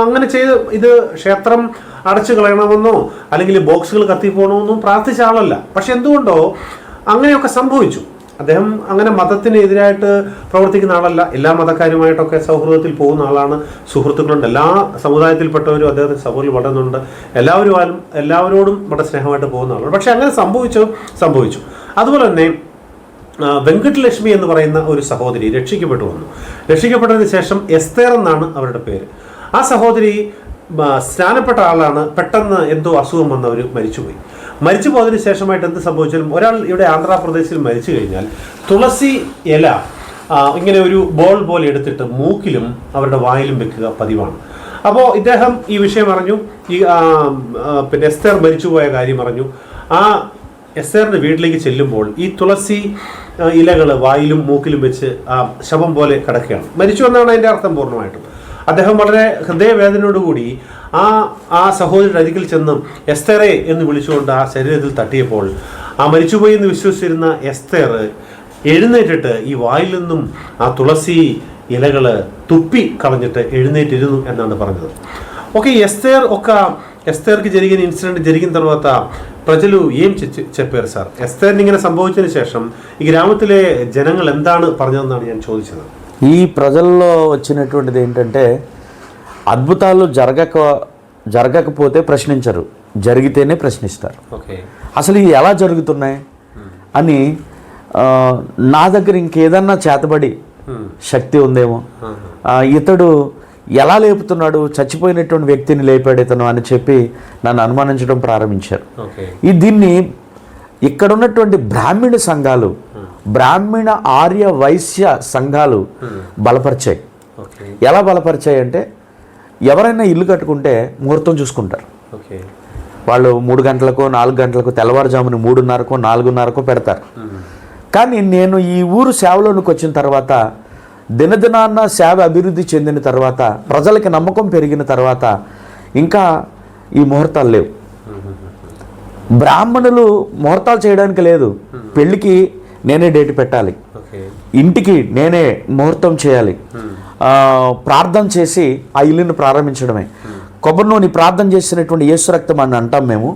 അങ്ങനെ ചെയ്ത് ഇത് ക്ഷേത്രം അടച്ചു കളയണമെന്നോ അല്ലെങ്കിൽ ബോക്സുകൾ കത്തിപ്പോകണമെന്നോ പ്രാർത്ഥിച്ച ആളല്ല. പക്ഷെ എന്തുകൊണ്ടോ അങ്ങനെയൊക്കെ സംഭവിച്ചു. അദ്ദേഹം അങ്ങനെ മതത്തിനെതിരായിട്ട് പ്രവർത്തിക്കുന്ന ആളല്ല. എല്ലാ മതക്കാരുമായിട്ടൊക്കെ സൗഹൃദത്തിൽ പോകുന്ന ആളാണ്. സുഹൃത്തുക്കളുണ്ട്, എല്ലാ സമുദായത്തിൽപ്പെട്ടവരും അദ്ദേഹത്തിന് സഭയിൽ വളരുന്നുണ്ട്. എല്ലാവരോടും വളരെ സ്നേഹമായിട്ട് പോകുന്ന ആളാണ്. പക്ഷെ അങ്ങനെ സംഭവിച്ചു. അതുപോലെ തന്നെ വെങ്കട്ടലക്ഷ്മി എന്ന് പറയുന്ന ഒരു സഹോദരി രക്ഷിക്കപ്പെട്ടതിന് ശേഷം എസ്തേർ എന്നാണ് അവരുടെ പേര്. ആ സഹോദരി സ്നാനപ്പെട്ട ആളാണ്. പെട്ടെന്ന് എന്തോ അസുഖം വന്നവർ മരിച്ചു പോയതിനു ശേഷമായിട്ട് എന്ത് സംഭവിച്ചാലും ഒരാൾ ഇവിടെ ആന്ധ്രാപ്രദേശിൽ മരിച്ചു കഴിഞ്ഞാൽ തുളസി ഇല ഇങ്ങനെ ഒരു ബോൾ പോലെ എടുത്തിട്ട് മൂക്കിലും അവരുടെ വായിലും വെക്കുക പതിവാണ്. അപ്പോൾ ഇദ്ദേഹം ഈ വിഷയം അറിഞ്ഞു, പിന്നെ എസ്തേർ മരിച്ചുപോയ കാര്യം അറിഞ്ഞു. ആ എസ്തേറിൻ്റെ വീട്ടിലേക്ക് ചെല്ലുമ്പോൾ ഈ തുളസി ഇലകൾ വായിലും മൂക്കിലും വെച്ച് ആ ശവം പോലെ കിടക്കുകയാണ്. മരിച്ചു എന്നാണ് അതിൻ്റെ അർത്ഥം പൂർണ്ണമായിട്ടും. അദ്ദേഹം വളരെ ഹൃദയവേദനയോടുകൂടി ആ സഹോദരിയുടെ അരികിൽ ചെന്ന് എസ്തേറെ എന്ന് വിളിച്ചുകൊണ്ട് ആ ശരീരത്തിൽ തട്ടിയപ്പോൾ ആ മരിച്ചുപോയി എന്ന് വിശ്വസിച്ചിരുന്ന എസ്തേർ എഴുന്നേറ്റിട്ട് ഈ വായിൽ നിന്നും ആ തുളസി ഇലകൾ തുപ്പി കളഞ്ഞിട്ട് ఎഴുന്നേറ്റിരുന്നു എന്നാണ് പറഞ്ഞത്. ఓకే, ఎస్తేర్కి జరిగిన ఇన్సిడెంట్ జరిగిన తర్వాత ప్రజలు ఏం చెప్పారు సార్? ఎస్తేర్ని ఇങ്ങനെ సంభవించిన శేషం ఈ గ్రామത്തിലെ జനങ്ങൾ എന്താണ് പറഞ്ഞതെന്നാണ് ഞാൻ ചോദിച്ചത്. ఈ ప్రజల్లో వచ్చినటువంటిది ఏంటంటే అద్భుతాలు జరగకపోతే ప్రశ్నించరు, జరిగితేనే ప్రశ్నిస్తారు. అసలు ఇవి ఎలా జరుగుతున్నాయి అని నా దగ్గర ఇంకేదన్నా చేతబడి శక్తి ఉందేమో, ఇతడు ఎలా లేపుతున్నాడు, చచ్చిపోయినటువంటి వ్యక్తిని లేపాడు ఇతను అని చెప్పి నన్ను అనుమానించడం ప్రారంభించారు. దీన్ని ఇక్కడ ఉన్నటువంటి బ్రాహ్మణ సంఘాలు, బ్రాహ్మణ ఆర్య వైశ్య సంఘాలు బలపరిచాయి. ఎలా బలపరిచాయి అంటే ఎవరైనా ఇల్లు కట్టుకుంటే ముహూర్తం చూసుకుంటారు. ఓకే. వాళ్ళు 3 గంటలకో 4 గంటలకో తెల్లవారుజామున 3:30కో 4:30కో పెడతారు. కానీ నేను ఈ ఊరు సేవలోనికి వచ్చిన తర్వాత దినదినాన్న సేవ అభివృద్ధి చెందిన తర్వాత ప్రజలకి నమ్మకం పెరిగిన తర్వాత ఇంకా ఈ ముహూర్తాలు లేవు. బ్రాహ్మణులు ముహూర్తాలు చేయడానికి లేదు, పెళ్ళికి నేనే డేట్ పెట్టాలి, ఇంటికి నేనే ముహూర్తం చేయాలి, ప్రార్థన చేసి ఆ ఇల్లుని ప్రారంభించడమే. కొబ్బరి నూనె ప్రార్థన చేసినటువంటి యేసు రక్తం అని అంటాం మేము.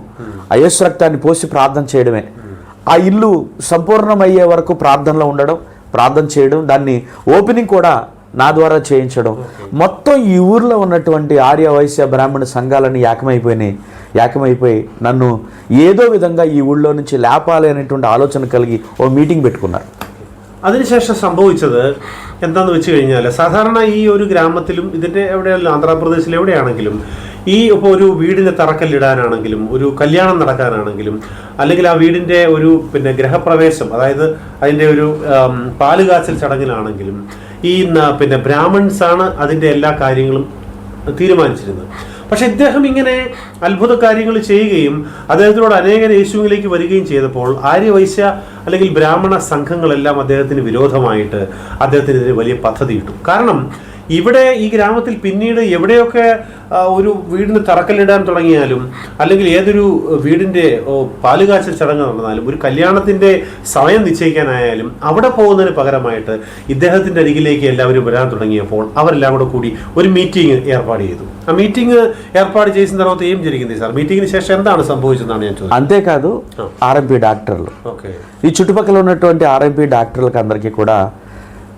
ఆ యేసు రక్తాన్ని పోసి ప్రార్థన చేయడమే. ఆ ఇల్లు సంపూర్ణమయ్యే వరకు ప్రార్థనలో ఉండడం, ప్రార్థన చేయడం, దాన్ని ఓపెనింగ్ కూడా నా ద్వారా చేయించడం. మొత్తం ఈ ఊర్లో ఉన్నటువంటి ఆర్య వైశ్య బ్రాహ్మణ సంఘాలని ఏకమైపోయి നന്നു ഏതോ വിധంగా ഈ ഊళ్ళോ నుంచి లేపాలి అనేటువంటి ആലോചന కలిగి ഓ മീറ്റിംഗ് పెట్టుకున్నారు. അതിനുശേഷം സംഭവിച്ചത് എന്താണെന്ന് വെച്ച് കഴിഞ്ഞാൽ സാധാരണ ഈ ഒരു ഗ്രാമത്തിലും ഇതിൻ്റെ എവിടെയല്ല ആന്ധ്രാപ്രദേശിൽ എവിടെയാണെങ്കിലും ഈ ഇപ്പോൾ ഒരു വീടിന് തറക്കല്ലിടാനാണെങ്കിലും ഒരു കല്യാണം നടക്കാനാണെങ്കിലും അല്ലെങ്കിൽ ആ വീടിൻ്റെ ഒരു ഗ്രഹപ്രവേശം, അതായത് അതിൻ്റെ ഒരു പാലുകാച്ചൽ ചടങ്ങിലാണെങ്കിലും ഈ ബ്രാഹ്മൺസാണ് അതിൻ്റെ എല്ലാ കാര്യങ്ങളും തീരുമാനിച്ചിരുന്നത്. പക്ഷെ ഇദ്ദേഹം ഇങ്ങനെ അത്ഭുത കാര്യങ്ങൾ ചെയ്യുകയും അദ്ദേഹത്തിനോട് അനേകം യേശുവിലേക്ക് വരികയും ചെയ്തപ്പോൾ ആര്യവൈശ്യ അല്ലെങ്കിൽ ബ്രാഹ്മണ സംഘങ്ങളെല്ലാം അദ്ദേഹത്തിന് വിരോധമായിട്ട് അദ്ദേഹത്തിനെതിരെ വലിയ പദ്ധതി ഇട്ടു. കാരണം ഇവിടെ ഈ ഗ്രാമത്തിൽ പിന്നീട് എവിടെയൊക്കെ ഒരു വീടിന് തറക്കല്ലിടാൻ തുടങ്ങിയാലും അല്ലെങ്കിൽ ഏതൊരു വീടിൻ്റെ പാലുകാച്ചൽ ചടങ്ങ് നടന്നാലും ഒരു കല്യാണത്തിൻ്റെ സമയം നിശ്ചയിക്കാനായാലും അവിടെ പോകുന്നതിന് പകരമായിട്ട് ഇദ്ദേഹത്തിൻ്റെ അരികിലേക്ക് എല്ലാവരും വരാൻ തുടങ്ങിയപ്പോൾ അവരെല്ലാം കൂടെ കൂടി ഒരു മീറ്റിംഗ് ఏర్పాటు ചെയ്തു. ఆ మీటింగ్ ఏర్పాటు చేసిన తర్వాత ఏం జరిగింది సార్? మీటింగ్ని శేషం എന്താണ് సంభవించిందని నేను చూస్తాను. అంతేకాదు ఆర్ఎంపీ డాక్టర్లు, ఈ చుట్టుపక్కల ఉన్నటువంటి ఆర్ఎంపీ డాక్టర్లకు అందరికీ కూడా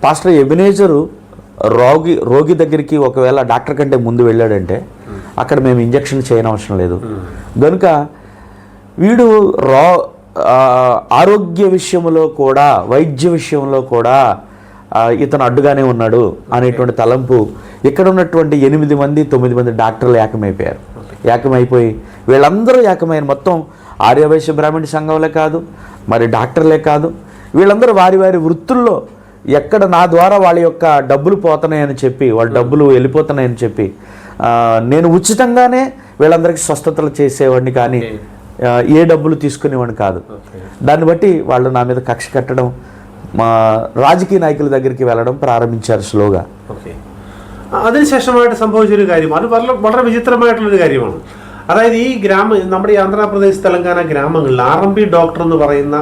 పాస్టర్ ఎబినేజరు రోగి దగ్గరికి ఒకవేళ డాక్టర్ కంటే ముందు వెళ్ళాడంటే అక్కడ మేము ఇంజెక్షన్ చేయనవసరం లేదు, కనుక వీడు ఆరోగ్య విషయంలో కూడా వైద్య విషయంలో కూడా ఇతను అడ్డుగానే ఉన్నాడు అనేటువంటి తలంపు ఇక్కడ ఉన్నటువంటి 8 మంది 9 మంది డాక్టర్లు ఏకమైపోయి వీళ్ళందరూ ఏకమైన మొత్తం ఆర్యవైశ్య బ్రాహ్మణ సంఘంలే కాదు, మరి డాక్టర్లే కాదు, వీళ్ళందరూ వారి వారి వృత్తుల్లో ఎక్కడ నా ద్వారా వాళ్ళ యొక్క డబ్బులు పోతున్నాయని చెప్పి, వాళ్ళ డబ్బులు వెళ్ళిపోతున్నాయని చెప్పి నేను ఉచితంగానే వీళ్ళందరికీ స్వస్థతలు చేసేవాడిని, కానీ ఏ డబ్బులు తీసుకునేవాడిని కాదు. దాన్ని బట్టి వాళ్ళు నా మీద కక్ష కట్టడం, మా రాజకీయ నాయకుల దగ్గరికి వెళ్ళడం പ്രാരംഭിంచారు స్లోగా. അതിനുശേഷമായിട്ട് സംഭവിച്ചൊരു കാര്യം, അത് വളരെ വിചിത്രമായിട്ടുള്ളൊരു കാര്യമാണ്. അതായത് ഈ നമ്മുടെ ഈ ആന്ധ്രാപ്രദേശ് തെലങ്കാന ഗ്രാമങ്ങളിൽ RMP ഡോക്ടർ എന്ന് പറയുന്ന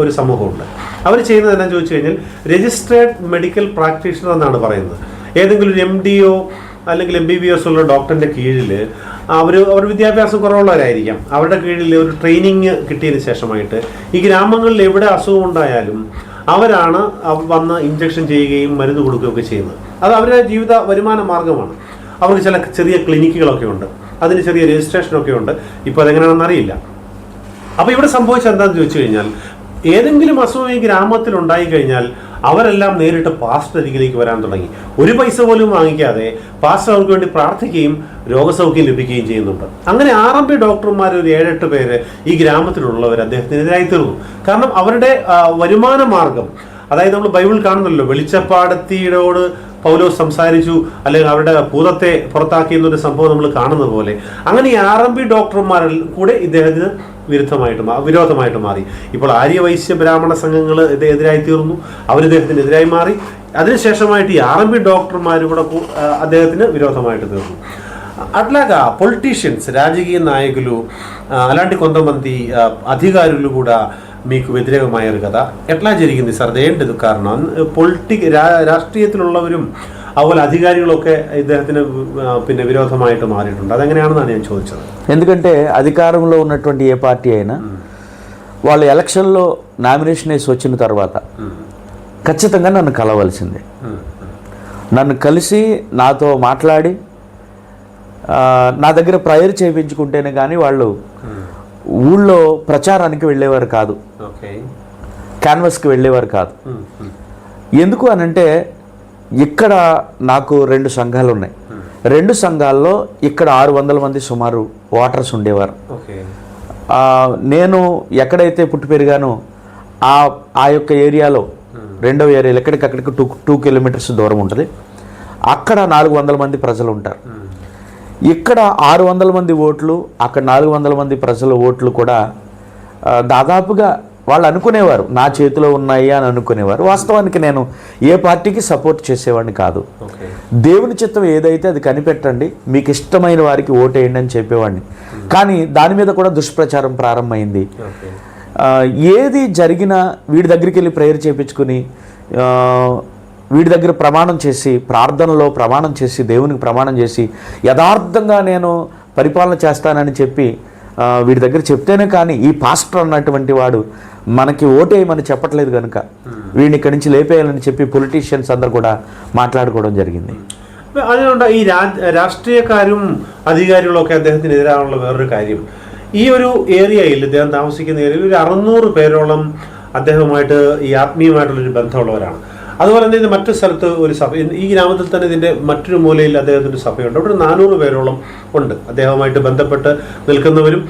ഒരു സമൂഹമുണ്ട്. അവർ ചെയ്യുന്നത് എന്താണെന്ന് ചോദിച്ചു കഴിഞ്ഞാൽ രജിസ്ട്രേഡ് മെഡിക്കൽ പ്രാക്ടീഷണർ എന്നാണ് പറയുന്നത്. ഏതെങ്കിലും ഒരു MDO അല്ലെങ്കിൽ MBBS ഉള്ള ഡോക്ടറിൻ്റെ കീഴിൽ അവർ വിദ്യാഭ്യാസം കുറവുള്ളവരായിരിക്കാം, അവരുടെ കീഴിൽ ഒരു ട്രെയിനിങ് കിട്ടിയതിന് ശേഷമായിട്ട് ഈ ഗ്രാമങ്ങളിൽ എവിടെ അസുഖം ഉണ്ടായാലും അവരാണ് വന്ന് ഇഞ്ചക്ഷൻ ചെയ്യുകയും മരുന്ന് കൊടുക്കുകയൊക്കെ ചെയ്യുന്നത്. അത് അവരുടെ ജീവിത വരുമാന മാർഗമാണ്. അവർക്ക് ചില ചെറിയ ക്ലിനിക്കുകളൊക്കെ ഉണ്ട്, അതിന് ചെറിയ രജിസ്ട്രേഷനൊക്കെ ഉണ്ട്. ഇപ്പോൾ അതെങ്ങനെയാണെന്ന് അറിയില്ല. അപ്പോൾ ഇവിടെ സംഭവിച്ചത് എന്താണെന്ന് ചോദിച്ചു കഴിഞ്ഞാൽ ഏതെങ്കിലും അസുഖം ഈ ഗ്രാമത്തിൽ ഉണ്ടായിക്കഴിഞ്ഞാൽ അവരെല്ലാം നേരിട്ട് പാസ്റ്റർ അരികിലേക്ക് വരാൻ തുടങ്ങി. ഒരു പൈസ പോലും വാങ്ങിക്കാതെ പാസ്റ്റർ അവർക്ക് വേണ്ടി പ്രാർത്ഥിക്കുകയും രോഗസൗഖ്യം ലഭിക്കുകയും ചെയ്യുന്നുണ്ട്. അങ്ങനെ RMP ഡോക്ടർമാർ ഒരു 7-8 പേര് ഈ ഗ്രാമത്തിലുള്ളവർ അദ്ദേഹത്തിനെതിരായി തീർന്നു. കാരണം അവരുടെ വരുമാന മാർഗം, അതായത് നമ്മൾ ബൈബിൾ കാണുന്നല്ലോ, വെളിച്ചപ്പാടത്തിയോട് പൗലോസ് സംസാരിച്ചു അല്ലെങ്കിൽ അവരുടെ ഭൂതത്തെ പുറത്താക്കിയെന്നൊരു സംഭവം നമ്മൾ കാണുന്ന പോലെ അങ്ങനെ ഈ RMP ഡോക്ടർമാരിൽ കൂടെ ഇദ്ദേഹത്തിന് വിരോധമായിട്ട് മാറി. ഇപ്പോൾ ആര്യവൈശ്യ ബ്രാഹ്മണ സംഘങ്ങൾ എതിരായി തീർന്നു, അവരിദ്ദേഹത്തിനെതിരായി മാറി. അതിനുശേഷമായിട്ട് ഈ RMP ഡോക്ടർമാർ కూడా അദ്ദേഹത്തിന് విరోధమాയിട്ട് తీర్ను. అట్లాగా పొలిటీషియన్స్, రాజకీయ నాయకులు, అలాంటి కొంతమంది అధికారులు కూడా మీకు వ్యతిరేకమయ్యారు కదా, ఎట్లా జరిగింది సార్? అదేంటిది కారణం? രാഷ്ട്രീയത്തിലുള്ളവരും അതുപോലെ అధికారులొക്കെ ఇദ്ദേഹത്തിന് విరోధమాയിട്ട് మారిട്ടുണ്ട്. అదెങ്ങനെയാണെന്നാണ് నేను ചോദിച്ചത്. ఎందుకంటే అధికారంలో ఉన్నటువంటి ఏ పార్టీ అయినా వాళ్ళు ఎలక్షన్లో నామినేషన్ వేసి వచ్చిన తర్వాత ఖచ్చితంగా నన్ను కలవలసిందే. నన్ను కలిసి నాతో మాట్లాడి నా దగ్గర ప్రేయర్ చేయించుకుంటేనే కానీ వాళ్ళు ఊళ్ళో ప్రచారానికి వెళ్ళేవారు కాదు, క్యాన్వాస్కి వెళ్ళేవారు కాదు. ఎందుకు అనంటే ఇక్కడ నాకు 2 సంఘాలు ఉన్నాయి. 2 సంఘాల్లో ఇక్కడ 600 మంది సుమారు ఓటర్స్ ఉండేవారు. నేను ఎక్కడైతే పుట్టి పెరిగానో ఆ యొక్క ఏరియాలో, రెండవ ఏరియాలో ఎక్కడికక్కడికి 2 కిలోమీటర్స్ దూరం ఉంటుంది, అక్కడ 400 మంది ప్రజలు ఉంటారు. ఇక్కడ 600 మంది ఓట్లు, అక్కడ 400 మంది ప్రజల ఓట్లు కూడా దాదాపుగా వాళ్ళు అనుకునేవారు నా చేతిలో ఉన్నాయి అని అనుకునేవారు. వాస్తవానికి నేను ఏ పార్టీకి సపోర్ట్ చేసేవాడిని కాదు. దేవుని చిత్తం ఏదైతే అది కనిపెట్టండి, మీకు ఇష్టమైన వారికి ఓటేయండి అని చెప్పేవాడిని. కానీ దాని మీద కూడా దుష్ప్రచారం ప్రారంభమైంది. ఏది జరిగినా వీడి దగ్గరికి వెళ్ళి ప్రేయర్ చేయించుకుని వీడి దగ్గర ప్రమాణం చేసి, ప్రార్థనలో ప్రమాణం చేసి, దేవునికి ప్రమాణం చేసి యథార్థంగా నేను పరిపాలన చేస్తానని చెప్పి వీడి దగ్గర చెప్తేనే కానీ ఈ పాస్టర్ అన్నటువంటి వాడు మనకి ఓటేయమని చెప్పట్లేదు కనుక వీడిని ఇక్కడి నుంచి లేపేయాలని చెప్పి పొలిటీషియన్స్ అందరు కూడా మాట్లాడుకోవడం జరిగింది. അതുകൊണ്ട് ഈ രാഷ്ട്രീയ കാര്യം അധികാരികളൊക്കെ അദ്ദേഹത്തിന് എതിരാണുള്ള വേറൊരു കാര്യം, ഈ ഒരു ഏരിയയിൽ അദ്ദേഹം താമസിക്കുന്ന ഏരിയയിൽ ഒരു 600 പേരോളം അദ്ദേഹവുമായിട്ട് ഈ ആത്മീയമായിട്ടുള്ളൊരു ബന്ധമുള്ളവരാണ്. അതുപോലെ തന്നെ ഇത് മറ്റു സ്ഥലത്ത് ഒരു സഭ, ഈ ഗ്രാമത്തിൽ തന്നെ ഇതിൻ്റെ മറ്റൊരു മൂലയിൽ അദ്ദേഹത്തിൻ്റെ സഭയുണ്ട്. അവിടെ 400 പേരോളം ഉണ്ട് അദ്ദേഹവുമായിട്ട് ബന്ധപ്പെട്ട് നിൽക്കുന്നവരും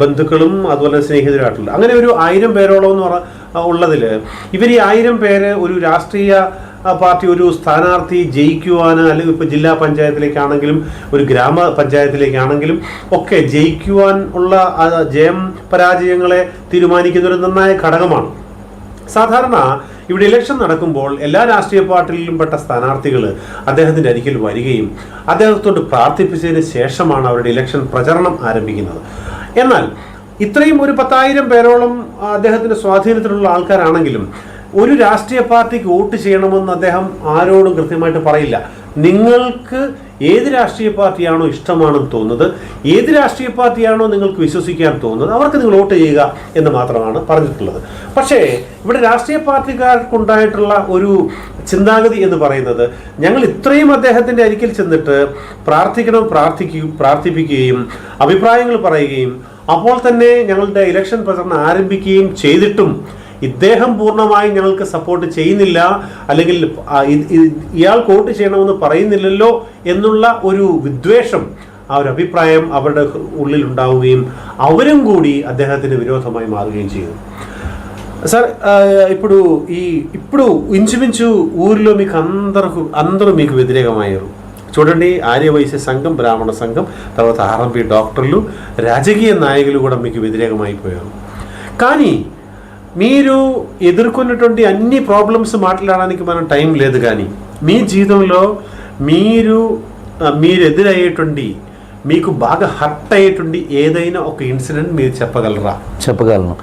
ബന്ധുക്കളും അതുപോലെ സ്നേഹിതരായിട്ടുള്ള. അങ്ങനെ ഒരു 1000 പേരോളം എന്ന് ഉള്ളതിൽ ഇവർ ഈ 1000 പേര് ഒരു രാഷ്ട്രീയ പാർട്ടി ഒരു സ്ഥാനാർത്ഥി ജയിക്കുവാൻ, അല്ലെങ്കിൽ ഇപ്പോൾ ജില്ലാ പഞ്ചായത്തിലേക്കാണെങ്കിലും ഒരു ഗ്രാമപഞ്ചായത്തിലേക്കാണെങ്കിലും ഒക്കെ ജയിക്കുവാൻ ഉള്ള ജയം പരാജയങ്ങളെ തീരുമാനിക്കുന്ന ഒരു നിർണായക ഘടകമാണ്. സാധാരണ ഇവിടെ ഇലക്ഷൻ നടക്കുമ്പോൾ എല്ലാ രാഷ്ട്രീയ പാർട്ടിയിലും പെട്ട സ്ഥാനാർത്ഥികൾ അദ്ദേഹത്തിൻ്റെ അരികിൽ വരികയും അദ്ദേഹത്തോട് പ്രാർത്ഥിപ്പിച്ചതിന് ശേഷമാണ് അവരുടെ ഇലക്ഷൻ പ്രചരണം ആരംഭിക്കുന്നത്. എന്നാൽ ഇത്രയും ഒരു 10,000 പേരോളം അദ്ദേഹത്തിൻ്റെ സ്വാധീനത്തിലുള്ള ആൾക്കാരാണെങ്കിലും ഒരു രാഷ്ട്രീയ പാർട്ടിക്ക് വോട്ട് ചെയ്യണമെന്ന് അദ്ദേഹം ആരോടും കൃത്യമായിട്ട് പറയില്ല. നിങ്ങൾക്ക് ഏത് രാഷ്ട്രീയ പാർട്ടിയാണോ ഇഷ്ടമാണെന്ന് തോന്നുന്നത്, ഏത് രാഷ്ട്രീയ പാർട്ടിയാണോ നിങ്ങൾക്ക് വിശ്വസിക്കാൻ തോന്നുന്നത്, അവർക്ക് നിങ്ങൾ വോട്ട് ചെയ്യുക എന്ന് മാത്രമാണ് പറഞ്ഞിട്ടുള്ളത്. പക്ഷേ ഇവിടെ രാഷ്ട്രീയ പാർട്ടിക്കാർക്കുണ്ടായിട്ടുള്ള ഒരു ചിന്താഗതി എന്ന് പറയുന്നത്, ഞങ്ങൾ ഇത്രയും അദ്ദേഹത്തിൻ്റെ അരികിൽ ചെന്നിട്ട് പ്രാർത്ഥിപ്പിക്കുകയും അഭിപ്രായങ്ങൾ പറയുകയും അപ്പോൾ തന്നെ ഞങ്ങളുടെ ഇലക്ഷൻ പ്രചരണം ആരംഭിക്കുകയും ചെയ്തിട്ടും ഇദ്ദേഹം പൂർണ്ണമായും ഞങ്ങൾക്ക് സപ്പോർട്ട് ചെയ്യുന്നില്ല, അല്ലെങ്കിൽ ഇയാൾക്ക് വോട്ട് ചെയ്യണമെന്ന് പറയുന്നില്ലല്ലോ എന്നുള്ള ഒരു വിദ്വേഷം, ആ ഒരു അഭിപ്രായം അവരുടെ ഉള്ളിൽ ഉണ്ടാവുകയും അവരും കൂടി അദ്ദേഹത്തിന് విరోధമായി మారుകയും చేయదు. సార్ ఇప్పుడు ఇంచుమించు ఊరిలో మీకు అందరూ మీకు వ్యతిరేకమయ్యారు. చూడండి, ఆర్యవైశ్య సంఘం, బ్రాహ్మణ సంఘం, తర్వాత ఆర్ఎంపీ డాక్టర్లు, రాజకీయ నాయకులు కూడా మీకు వ్యతిరేకమైపోయారు. కానీ మీరు ఎదుర్కొన్నటువంటి అన్ని ప్రాబ్లమ్స్ మాట్లాడడానికి మనం టైం లేదు. కానీ మీ జీవితంలో మీరు ఎదురయ్యేటువంటి, మీకు బాగా హర్ట్ అయ్యేటువంటి ఏదైనా ఒక ఇన్సిడెంట్ మీరు చెప్పగలరా? చెప్పగలను.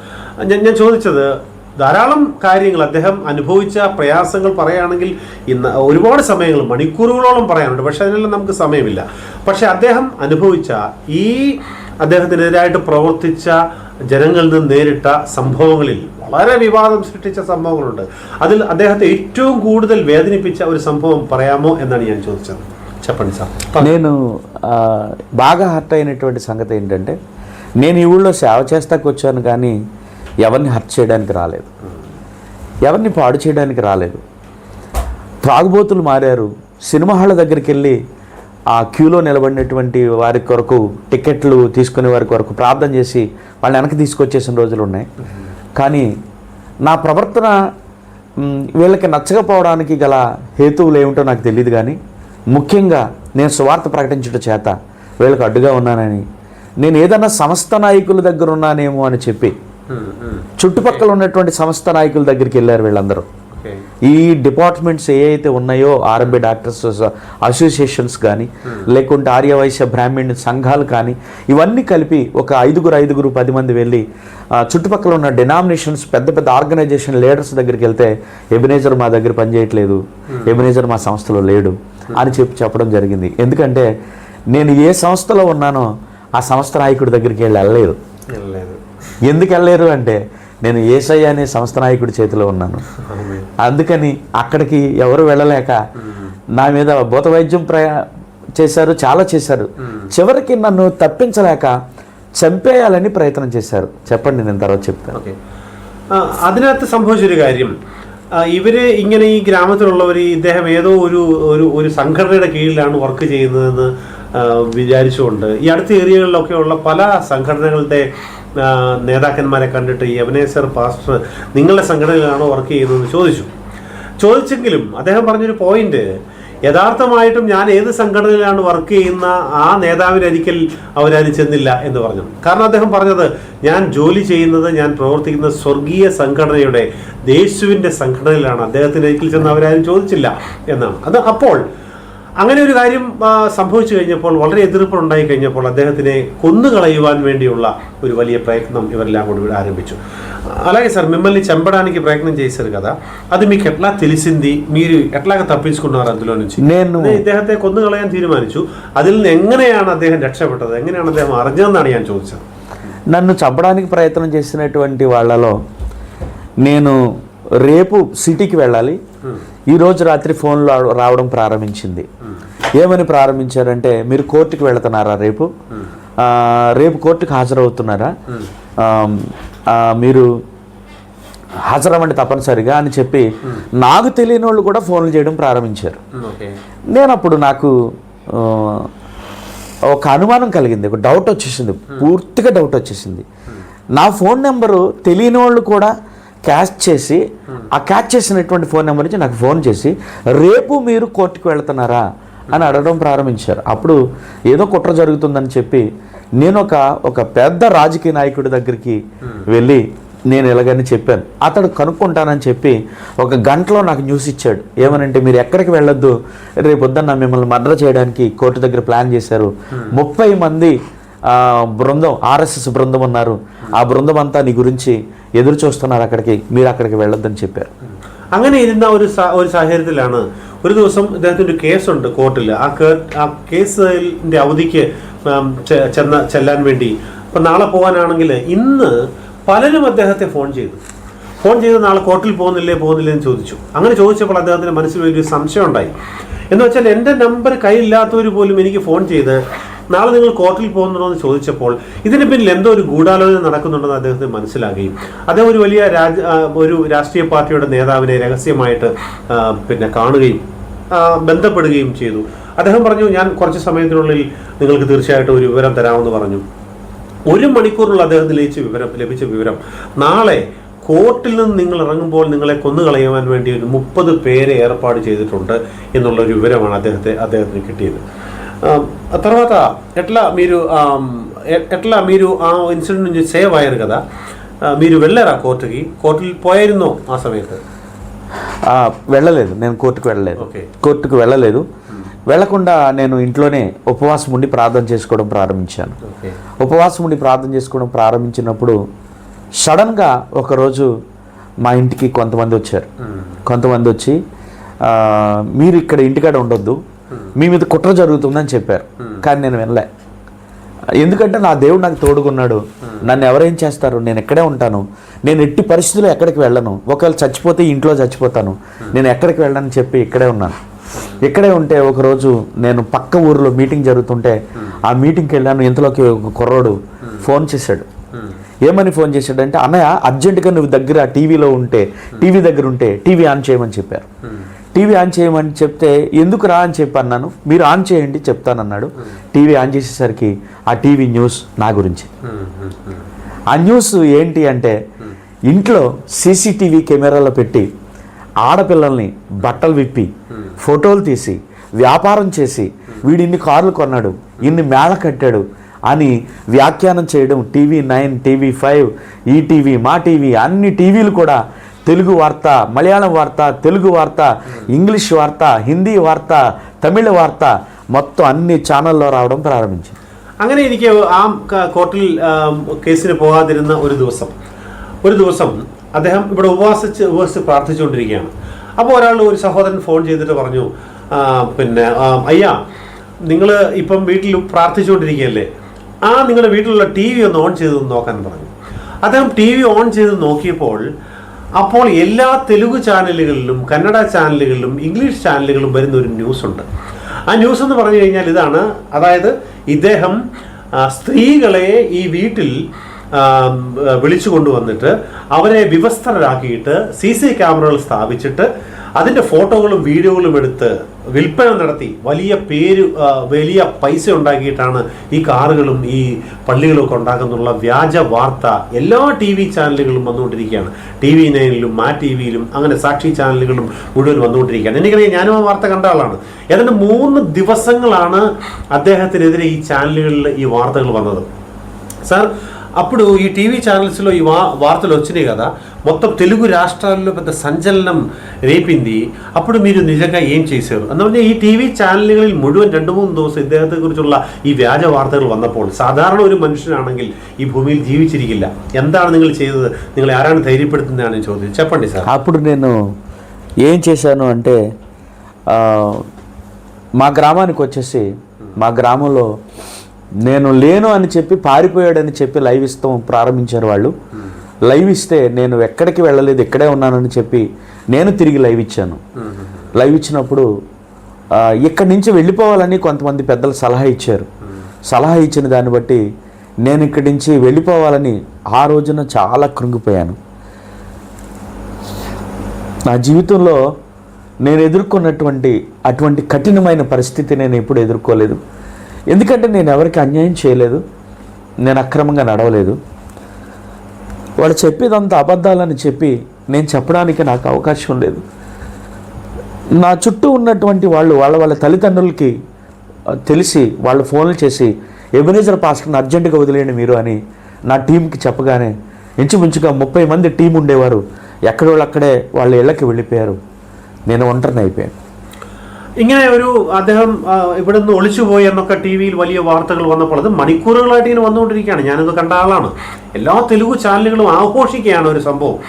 ഞാൻ ചോദിച്ചത്, ധാരാളം കാര്യങ്ങൾ അദ്ദേഹം അനുഭവിച്ച പ്രയാസങ്ങൾ പറയുകയാണെങ്കിൽ ഇന്ന് ഒരുപാട് സമയങ്ങൾ, മണിക്കൂറുകളോളം പറയാനുണ്ട്. പക്ഷെ അതിനെല്ലാം നമുക്ക് സമയമില്ല. പക്ഷെ അദ്ദേഹം അനുഭവിച്ച അദ്ദേഹത്തിനെതിരായിട്ട് പ്രവർത്തിച്ച ജനങ്ങളിൽ നിന്ന് നേരിട്ട സംഭവങ്ങളിൽ വളരെ വിവാദം സൃഷ്ടിച്ച സംഭവങ്ങളുണ്ട്. അതിൽ അദ്ദേഹത്തെ ഏറ്റവും കൂടുതൽ వేదనిపించ ഒരു సంభవం പറയാമో എന്നാണ് ഞാൻ ചോദിച്ചത്. చెప్పండి సార్. నేను బాగా హర్ట్ అయినటువంటి సంగతి ఏంటంటే, నేను ఈ ఊళ్ళో సేవ చేస్తాకు వచ్చాను కానీ ఎవరిని హర్ట్ చేయడానికి రాలేదు, ఎవరిని పాడు చేయడానికి రాలేదు. త్రాగుబోతులు మారారు. సినిమా హాళ్ళ దగ్గరికి వెళ్ళి ఆ క్యూలో నిలబడినటువంటి వారి కొరకు, టికెట్లు తీసుకునే వారి కొరకు ప్రార్థన చేసి వాళ్ళని వెనక్కి తీసుకొచ్చేసిన రోజులు ఉన్నాయి. కానీ నా ప్రవర్తన వీళ్ళకి నచ్చకపోవడానికి గల హేతువులు ఏమిటో నాకు తెలియదు. కానీ ముఖ్యంగా నేను సువార్త ప్రకటించడం చేత వీళ్ళకి అడ్డుగా ఉన్నానని, నేను ఏదన్నా సంస్థ నాయకుల దగ్గర ఉన్నానేమో అని చెప్పి చుట్టుపక్కల ఉన్నటువంటి సంస్థ నాయకుల దగ్గరికి వెళ్ళారు వీళ్ళందరూ. ఈ డిపార్ట్మెంట్స్ ఏ అయితే ఉన్నాయో, ఆర్ఎంబీ డాక్టర్స్ అసోసియేషన్స్ కానీ, లేకుంటే ఆర్యవైశ్య బ్రాహ్మణ సంఘాలు కానీ, ఇవన్నీ కలిపి ఒక 5 10 మంది వెళ్ళి చుట్టుపక్కల ఉన్న డినామినేషన్స్, పెద్ద పెద్ద ఆర్గనైజేషన్ లీడర్స్ దగ్గరికి వెళ్తే, ఎబినేజర్ మా దగ్గర పనిచేయట్లేదు, ఎబినేజర్ మా సంస్థలో లేడు అని చెప్పడం జరిగింది. ఎందుకంటే నేను ఏ సంస్థలో ఉన్నానో ఆ సంస్థ నాయకుడి దగ్గరికి వెళ్ళలేదు. ఎందుకు వెళ్ళలేరు అంటే, నేను యేసయ్య అనే సంస్థ నాయకుడి చేతిలో ఉన్నాను. అందుకని అక్కడికి ఎవరు వెళ్ళలేక నా మీద భూత వైద్యం చేశారు, చాలా చేశారు. చివరికి నన్ను తప్పించలేక ചമ്പേയാలని പ്രയത്നം చేశారు. చెప్పండి, నేను తర్వాత చెప్తాను. അതിനകത്ത് സംഭവിച്ചൊരു കാര്യം, ഇവര് ഇങ്ങനെ ഈ ഗ്രാമത്തിലുള്ളവർ ഇദ്ദേഹം ഏതോ ഒരു സംഘടനയുടെ കീഴിലാണ് വർക്ക് ചെയ്യുന്നതെന്ന് വിചാരിച്ചുകൊണ്ട് ഈ അടുത്ത ഏരിയകളിലൊക്കെ ഉള്ള പല സംഘടനകളുടെ നേതാക്കന്മാരെ കണ്ടിട്ട് ഈ എബനേസർ പാസ്റ്റർ നിങ്ങളുടെ സംഘടനയിലാണോ വർക്ക് ചെയ്യുന്നതെന്ന് ചോദിച്ചെങ്കിലും അദ്ദേഹം പറഞ്ഞൊരു പോയിന്റ്, യഥാർത്ഥമായിട്ടും ഞാൻ ഏത് സംഘടനയിലാണ് വർക്ക് ചെയ്യുന്ന ആ നേതാവിന് ഒരിക്കൽ അവരതിന് ചെന്നില്ല എന്ന് പറഞ്ഞു. കാരണം അദ്ദേഹം പറഞ്ഞത്, ഞാൻ ജോലി ചെയ്യുന്നത്, ഞാൻ പ്രവർത്തിക്കുന്ന സ്വർഗീയ സംഘടനയുടെ, യേശുവിൻ്റെ സംഘടനയിലാണ്, അദ്ദേഹത്തിന് ഒരിക്കൽ ചെന്ന് അവരാരും ചോദിച്ചില്ല എന്നാണ്. അത് അപ്പോൾ അങ്ങനെ ഒരു കാര്യം സംഭവിച്ചു കഴിഞ്ഞപ്പോൾ, വളരെ എതിർപ്പുണ്ടായി കഴിഞ്ഞപ്പോൾ അദ്ദേഹത്തിനെ కొన్నుകളയുവാൻ వేండిയുള്ള ഒരു വലിയ ప్రయత్నం ఇవరెల్లాం కూడా ఆరంభించు. అలాగే సార్, మిమ్మల్ని చంపడానికి ప్రయత్నం చేశారు కదా, అది మీకు ఎట్లా తెలిసింది? మీరు ఎట్లాగా తప్పించుకున్నారు అందులో నుంచి? నేను ఇദ്ദേഹത്തെ కొన్నుകളയാൻ തീരുമാനിച്ചു. അതിൽ നിന്ന് എങ്ങനെയാണ് അദ്ദേഹം രക്ഷപ്പെട്ടത്, എങ്ങനെയാണ് അദ്ദേഹം അറിഞ്ഞതെന്നാണ് ഞാൻ ചോദിച്ചത്. నన్ను చంపడానికి ప్రయత్నం చేసినటువంటి వాళ్ళలో నేను రేపు సిటీకి వెళ్ళాలి, ఈరోజు రాత్రి ఫోన్లో రావడం ప్రారంభించింది. ఏమని ప్రారంభించారంటే, మీరు కోర్టుకి వెళుతున్నారా, రేపు కోర్టుకి హాజరవుతున్నారా, మీరు హాజరవ్వండి తప్పనిసరిగా అని చెప్పి నాకు తెలియని వాళ్ళు కూడా ఫోన్లు చేయడం ప్రారంభించారు. నేను అప్పుడు నాకు ఒక అనుమానం కలిగింది, ఒక డౌట్ వచ్చేసింది, పూర్తిగా డౌట్ వచ్చేసింది. నా ఫోన్ నెంబరు తెలియని వాళ్ళు కూడా క్యాచ్ చేసి, ఆ క్యాచ్ చేసినటువంటి ఫోన్ నెంబర్ నుంచి నాకు ఫోన్ చేసి, రేపు మీరు కోర్టుకు వెళ్తున్నారా అని అడగడం ప్రారంభించారు. అప్పుడు ఏదో కుట్ర జరుగుతుందని చెప్పి నేను ఒక పెద్ద రాజకీయ నాయకుడి దగ్గరికి వెళ్ళి నేను ఇలాగని చెప్పాను. అతడు కనుక్కుంటానని చెప్పి 1 గంటలో నాకు న్యూస్ ఇచ్చాడు. ఏమనంటే, మీరు ఎక్కడికి వెళ్ళొద్దు, రేపు పొద్దున్న మిమ్మల్ని మర్డర్ చేయడానికి కోర్టు దగ్గర ప్లాన్ చేశారు, 30 మంది బృందం, RSS బృందం ఉన్నారు, ఆ ബൃന്ദം అంతా నీ గురించి എതിർ ചോദിస్తున్నారు, మీరు అక్కడికి వెళ్ళొద్దని చెప్పారు. അങ്ങനെ ഇരുന്ന ഒരു സാഹചര്യത്തിലാണ് ഒരു ദിവസം ഇദ്ദേഹത്തിൻ്റെ കേസുണ്ട് കോർട്ടിൽ. ആ കേസിൻ്റെ അവധിക്ക് ചെല്ലാൻ വേണ്ടി അപ്പം നാളെ പോകാനാണെങ്കിൽ ഇന്ന് പലരും അദ്ദേഹത്തെ ഫോൺ ചെയ്ത് നാളെ കോർട്ടിൽ പോകുന്നില്ലേ എന്ന് ചോദിച്ചു. അങ്ങനെ ചോദിച്ചപ്പോൾ അദ്ദേഹത്തിൻ്റെ മനസ്സിൽ ഒരു സംശയം ഉണ്ടായി. എന്ന് വെച്ചാൽ എൻ്റെ നമ്പർ കയ്യിലില്ലാത്തവർ പോലും എനിക്ക് ഫോൺ ചെയ്ത് നാളെ നിങ്ങൾ കോർട്ടിൽ പോകുന്നുണ്ടോ എന്ന് ചോദിച്ചപ്പോൾ ഇതിന് പിന്നിൽ എന്തോ ഒരു ഗൂഢാലോചന നടക്കുന്നുണ്ടെന്ന് അദ്ദേഹത്തിന് മനസ്സിലാകുകയും അദ്ദേഹം ഒരു വലിയ ഒരു രാഷ്ട്രീയ പാർട്ടിയുടെ നേതാവിനെ രഹസ്യമായിട്ട് കാണുകയും ബന്ധപ്പെടുകയും ചെയ്തു. അദ്ദേഹം പറഞ്ഞു, ഞാൻ കുറച്ച് സമയത്തിനുള്ളിൽ നിങ്ങൾക്ക് തീർച്ചയായിട്ടും ഒരു വിവരം തരാമെന്ന് പറഞ്ഞു. 1 മണിക്കൂറിനുള്ള അദ്ദേഹത്തിന് ലഭിച്ച വിവരം, നാളെ കോർട്ടിൽ നിന്ന് നിങ്ങൾ ഇറങ്ങുമ്പോൾ നിങ്ങളെ కొన్నుകളയാൻ വേണ്ടി ഒരു 30 പേരെ ఏర్పాటు ചെയ്തിട്ടുണ്ട് എന്നുള്ള ഒരു వివరമാണ് അദ്ദേഹത്തിന് കിട്ടിയത്. తర్వాత ఎట్లా మీరు ఆ ఇన్సిడెంట్ నుంచి సేవ్ అయ్యారు కదా, మీరు వెళ్ళారా కోర్టుకి పోయారునో ఆ సమయത്ത്? వెళ్ళలేదు, నేను కోర్టుకు వెళ్ళలేదు. వెళ్లకుండా నేను ఇంట్లోనే ఉపవాసం ఉండి ప్రార్థన చేసుకోవడం ప్రారంభించాను. ఉపవాసం ఉండి ప్రార్థన చేసుకోవడం ప్రారంభించినప్పుడు సడన్గా ఒకరోజు మా ఇంటికి కొంతమంది వచ్చి మీరు ఇక్కడ ఇంటికాడ ఉండొద్దు, మీ మీద కుట్ర జరుగుతుందని చెప్పారు. కానీ నేను వినలే, ఎందుకంటే నా దేవుడు నాకు తోడుగున్నాడు. నన్ను ఎవరేం చేస్తారు, నేను ఎక్కడే ఉంటాను, నేను ఎట్టి పరిస్థితుల్లో ఎక్కడికి వెళ్ళను, ఒకవేళ చచ్చిపోతే ఇంట్లో చచ్చిపోతాను, నేను ఎక్కడికి వెళ్ళని చెప్పి ఇక్కడే ఉన్నాను. ఇక్కడే ఉంటే ఒకరోజు నేను పక్క ఊరిలో మీటింగ్ జరుగుతుంటే ఆ మీటింగ్కి వెళ్ళాను. ఇంతలోకి ఒక కుర్రోడు ఫోన్ చేశాడు. ఏమని ఫోన్ చేశాడంటే, అన్నయ్య అర్జెంటుగా నువ్వు టీవీ దగ్గర ఉంటే టీవీ ఆన్ చేయమని చెప్పారు. టీవీ ఆన్ చేయమని చెప్తే ఎందుకు రా అని చెప్పి అన్నాను. మీరు ఆన్ చేయండి చెప్తానన్నాడు. టీవీ ఆన్ చేసేసరికి ఆ టీవీ న్యూస్ నా గురించి. ఆ న్యూస్ ఏంటి అంటే, ఇంట్లో CCTV కెమెరాలో పెట్టి ఆడపిల్లల్ని బట్టలు విప్పి ఫోటోలు తీసి వ్యాపారం చేసి వీడు ఇన్ని కార్లు కొన్నాడు, ఇన్ని మేళ కట్టాడు అని వ్యాఖ్యానం చేయడం. TV9, TV5, ఈటీవీ, మా టీవీ, అన్ని టీవీలు కూడా తెలుగు వార్త, మలయాళం వార్త, తెలుగు వార్త, ఇంగ్లీష్ వార్త, హిందీ వార్త, തമിഴ് വാർത്ത మొత్తం అన్ని ఛానల్లో రావడం ప్రారంభించింది. അങ്ങനെ എനിക്ക് ആ കോർട്ടിൽ കേസിന് പോകാതിരുന്ന ഒരു ദിവസം അദ്ദേഹം ഇവിടെ ഉപവസിച്ച് പ്രാർത്ഥിച്ചുകൊണ്ടിരിക്കുകയാണ്. അപ്പോൾ ഒരു സഹോദരൻ ഫോൺ ചെയ്തിട്ട് പറഞ്ഞു, അയ്യാ, നിങ്ങൾ ഇപ്പം വീട്ടിൽ പ്രാർത്ഥിച്ചുകൊണ്ടിരിക്കുകയല്ലേ, നിങ്ങളുടെ വീട്ടിലുള്ള TV ഒന്ന് ഓൺ ചെയ്ത് നോക്കാൻ പറഞ്ഞു. അദ്ദേഹം TV ഓൺ ചെയ്ത് നോക്കിയപ്പോൾ എല്ലാ തെലുഗു ചാനലുകളിലും കന്നഡ ചാനലുകളിലും ഇംഗ്ലീഷ് ചാനലുകളിലും വരുന്ന ഒരു ന്യൂസുണ്ട്. ആ ന്യൂസ് എന്ന് പറഞ്ഞു കഴിഞ്ഞാൽ ഇതാണ്, അതായത് ഇദ്ദേഹം സ്ത്രീകളെ ഈ വീട്ടിൽ വിളിച്ചു കൊണ്ടുവന്നിട്ട് അവരെ വിവസ്ത്രരാക്കിയിട്ട് CC ക്യാമറകൾ സ്ഥാപിച്ചിട്ട് അതിൻ്റെ ഫോട്ടോകളും വീഡിയോകളും എടുത്ത് വിൽപ്പന നടത്തി വലിയ പൈസ ഉണ്ടാക്കിയിട്ടാണ് ഈ കാറുകളും ഈ പള്ളികളും ഒക്കെ ഉണ്ടാക്കുന്നുള്ള വ്യാജ വാർത്ത എല്ലാ TV ചാനലുകളും വന്നുകൊണ്ടിരിക്കുകയാണ്. TV9-ലും MATV-യിലും അങ്ങനെ സാക്ഷി ചാനലുകളും മുഴുവൻ വന്നുകൊണ്ടിരിക്കുകയാണ്. എനിക്കറിയാം, ഞാനും ആ വാർത്ത കണ്ട ആളാണ്. ഏതാണ്ട് 3 ദിവസങ്ങളാണ് അദ്ദേഹത്തിനെതിരെ ఈ ఛానళ్ళలో ఈ వార్తలు వన్నది సార్. అప్పుడు ఈ టీవీ ఛానల్స్లో ఈ వార్తలు వచ్చినాయి కదా, మొత్తం తెలుగు రాష్ట్రాల్లో పెద్ద సంచలనం రేపింది. అప్పుడు మీరు నిజంగా ఏం చేశారు? అందువల్ల ഈ టీవీ ചാനലുകളിൽ മുഴുവൻ 2-3 ദിവസം ഇദ്ദേഹത്തെക്കുറിച്ചുള്ള ഈ വ്യാജ വാർത്തകൾ വന്നപ്പോൾ സാധാരണ ഒരു മനുഷ്യനാണെങ്കിൽ ഈ ഭൂമിയിൽ ജീവിച്ചിരിക്കില്ല. എന്താണ് നിങ്ങൾ ചെയ്തത്? നിങ്ങൾ ആരാണ് ധൈര്യപ്പെടുത്തുന്നതാണ് ചോദ്യം. చెప్పండి సార్. అప్పుడు నేను ఏం చేశాను అంటే మా గ్రామానికి వచ్చేసి మా గ్రామంలో నేను లేను అని చెప్పి పారిపోయాడని చెప్పి లైవ్ ఇస్తాం ప్రారంభించారు వాళ్ళు. లైవ్ ఇస్తే నేను ఎక్కడికి వెళ్ళలేదు, ఇక్కడే ఉన్నానని చెప్పి నేను తిరిగి లైవ్ ఇచ్చాను. లైవ్ ఇచ్చినప్పుడు ఇక్కడి నుంచి వెళ్ళిపోవాలని కొంతమంది పెద్దలు సలహా ఇచ్చారు. సలహా ఇచ్చిన దాన్ని బట్టి నేను ఇక్కడి నుంచి వెళ్ళిపోవాలని ఆ రోజున చాలా కృంగిపోయాను. నా జీవితంలో నేను ఎదుర్కొన్నటువంటి అటువంటి కఠినమైన పరిస్థితి నేను ఎప్పుడు ఎదుర్కోలేదు. ఎందుకంటే నేను ఎవరికి అన్యాయం చేయలేదు, నేను అక్రమంగా నడవలేదు. వాళ్ళు చెప్పేదంతా అబద్ధాలని చెప్పి నేను చెప్పడానికి నాకు అవకాశం లేదు. నా చుట్టూ ఉన్నటువంటి వాళ్ళ తల్లిదండ్రులకి తెలిసి వాళ్ళు ఫోన్లు చేసి ఎబెనేజర్ పాస్టర్ని అర్జెంటుగా వదిలేయండి మీరు అని నా టీంకి చెప్పగానే ఇంచుమించుగా 30 మంది టీం ఉండేవారు. ఎక్కడోళ్ళు అక్కడే వాళ్ళ ఇళ్ళకి వెళ్ళిపోయారు. నేను ఒంటరిని అయిపోయాను. ഇങ്ങനെ ഒരു അദ്ദേഹം ഇവിടെ നിന്ന് ഒളിച്ചുപോയി എന്നൊക്കെ TV-യിൽ വലിയ വാർത്തകൾ വന്നപ്പോൾ അത് മണിക്കൂറുകളായിട്ട് ഇങ്ങനെ വന്നുകൊണ്ടിരിക്കുകയാണ്. ഞാനിത് കണ്ട ആളാണ്. എല്ലാ തെലുഗു ചാനലുകളും ആഘോഷിക്കുകയാണ് ഒരു സംഭവം.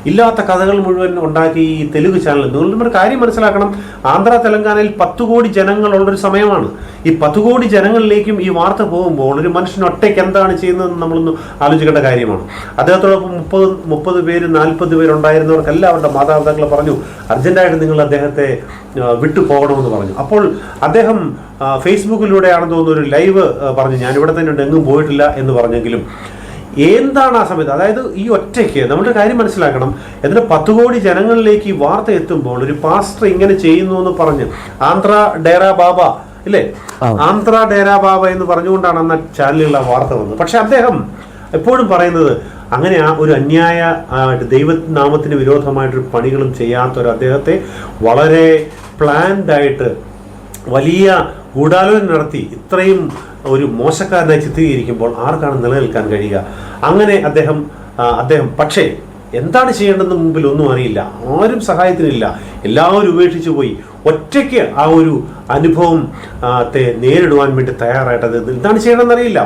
ഇല്ലാത്ത കഥകൾ മുഴുവൻ ഉണ്ടാക്കി ഈ തെലുഗു ചാനൽ. നിങ്ങളൊരു കാര്യം മനസ്സിലാക്കണം, ആന്ധ്ര തെലങ്കാനയിൽ 10 കോടി ജനങ്ങളുള്ളൊരു സമയമാണ്. ഈ 10 കോടി ജനങ്ങളിലേക്കും ഈ വാർത്ത പോകുമ്പോൾ ഒരു മനുഷ്യൻ ഒറ്റയ്ക്ക് എന്താണ് ചെയ്യുന്നതെന്ന് നമ്മളൊന്ന് ആലോചിക്കേണ്ട കാര്യമാണ്. അദ്ദേഹത്തോടൊപ്പം 30 പേര് 40 പേരുണ്ടായിരുന്നവർക്കെല്ലാം അവരുടെ മാതാപിതാക്കൾ പറഞ്ഞു അർജന്റായിട്ട് നിങ്ങൾ അദ്ദേഹത്തെ വിട്ടു പോകണമെന്ന് പറഞ്ഞു. അപ്പോൾ അദ്ദേഹം ഫേസ്ബുക്കിലൂടെയാണെന്ന് തോന്നുന്നു ഒരു ലൈവ് പറഞ്ഞു, ഞാനിവിടെ തന്നെ ഉണ്ട്, എങ്ങും പോയിട്ടില്ല എന്ന് പറഞ്ഞെങ്കിലും എന്താണ് ആ സമയത്ത്, അതായത് ഈ ഒറ്റയ്ക്ക് നമ്മുടെ കാര്യം മനസ്സിലാക്കണം. എന്നിട്ട് 10 കോടി ജനങ്ങളിലേക്ക് ഈ വാർത്ത എത്തുമ്പോൾ ഒരു പാസ്റ്റർ ഇങ്ങനെ ചെയ്യുന്നു എന്ന് പറഞ്ഞ് ആന്ധ്ര ഡേര ബാബ ഇല്ലേ, ആന്ധ്ര ഡേര ബാബ എന്ന് പറഞ്ഞുകൊണ്ടാണ് അന്ന് ചാനലിൽ ആ വാർത്ത വന്നത്. പക്ഷെ അദ്ദേഹം എപ്പോഴും പറയുന്നത് അങ്ങനെ ആ ഒരു അന്യായ ദൈവനാമത്തിന് വിരോധമായിട്ടൊരു പണികളും ചെയ്യാത്തൊരു അദ്ദേഹത്തെ വളരെ പ്ലാൻഡായിട്ട് വലിയ ഗൂഢാലോചന നടത്തി ഇത്രയും ഒരു മോശക്കാരനായി ചിത്രീകരിക്കുമ്പോൾ ആർക്കാണ് നിലനിൽക്കാൻ കഴിയുക? അങ്ങനെ അദ്ദേഹം പക്ഷേ എന്താണ് ചെയ്യേണ്ടതെന്ന് മുമ്പിൽ ഒന്നും അറിയില്ല, ആരും സഹായത്തിനില്ല, എല്ലാവരും ഉപേക്ഷിച്ചു പോയി. ഒറ്റയ്ക്ക് ആ ഒരു അനുഭവം നേരിടുവാൻ വേണ്ടി തയ്യാറായിട്ടത് എന്താണ് ചെയ്യണമെന്ന് അറിയില്ല,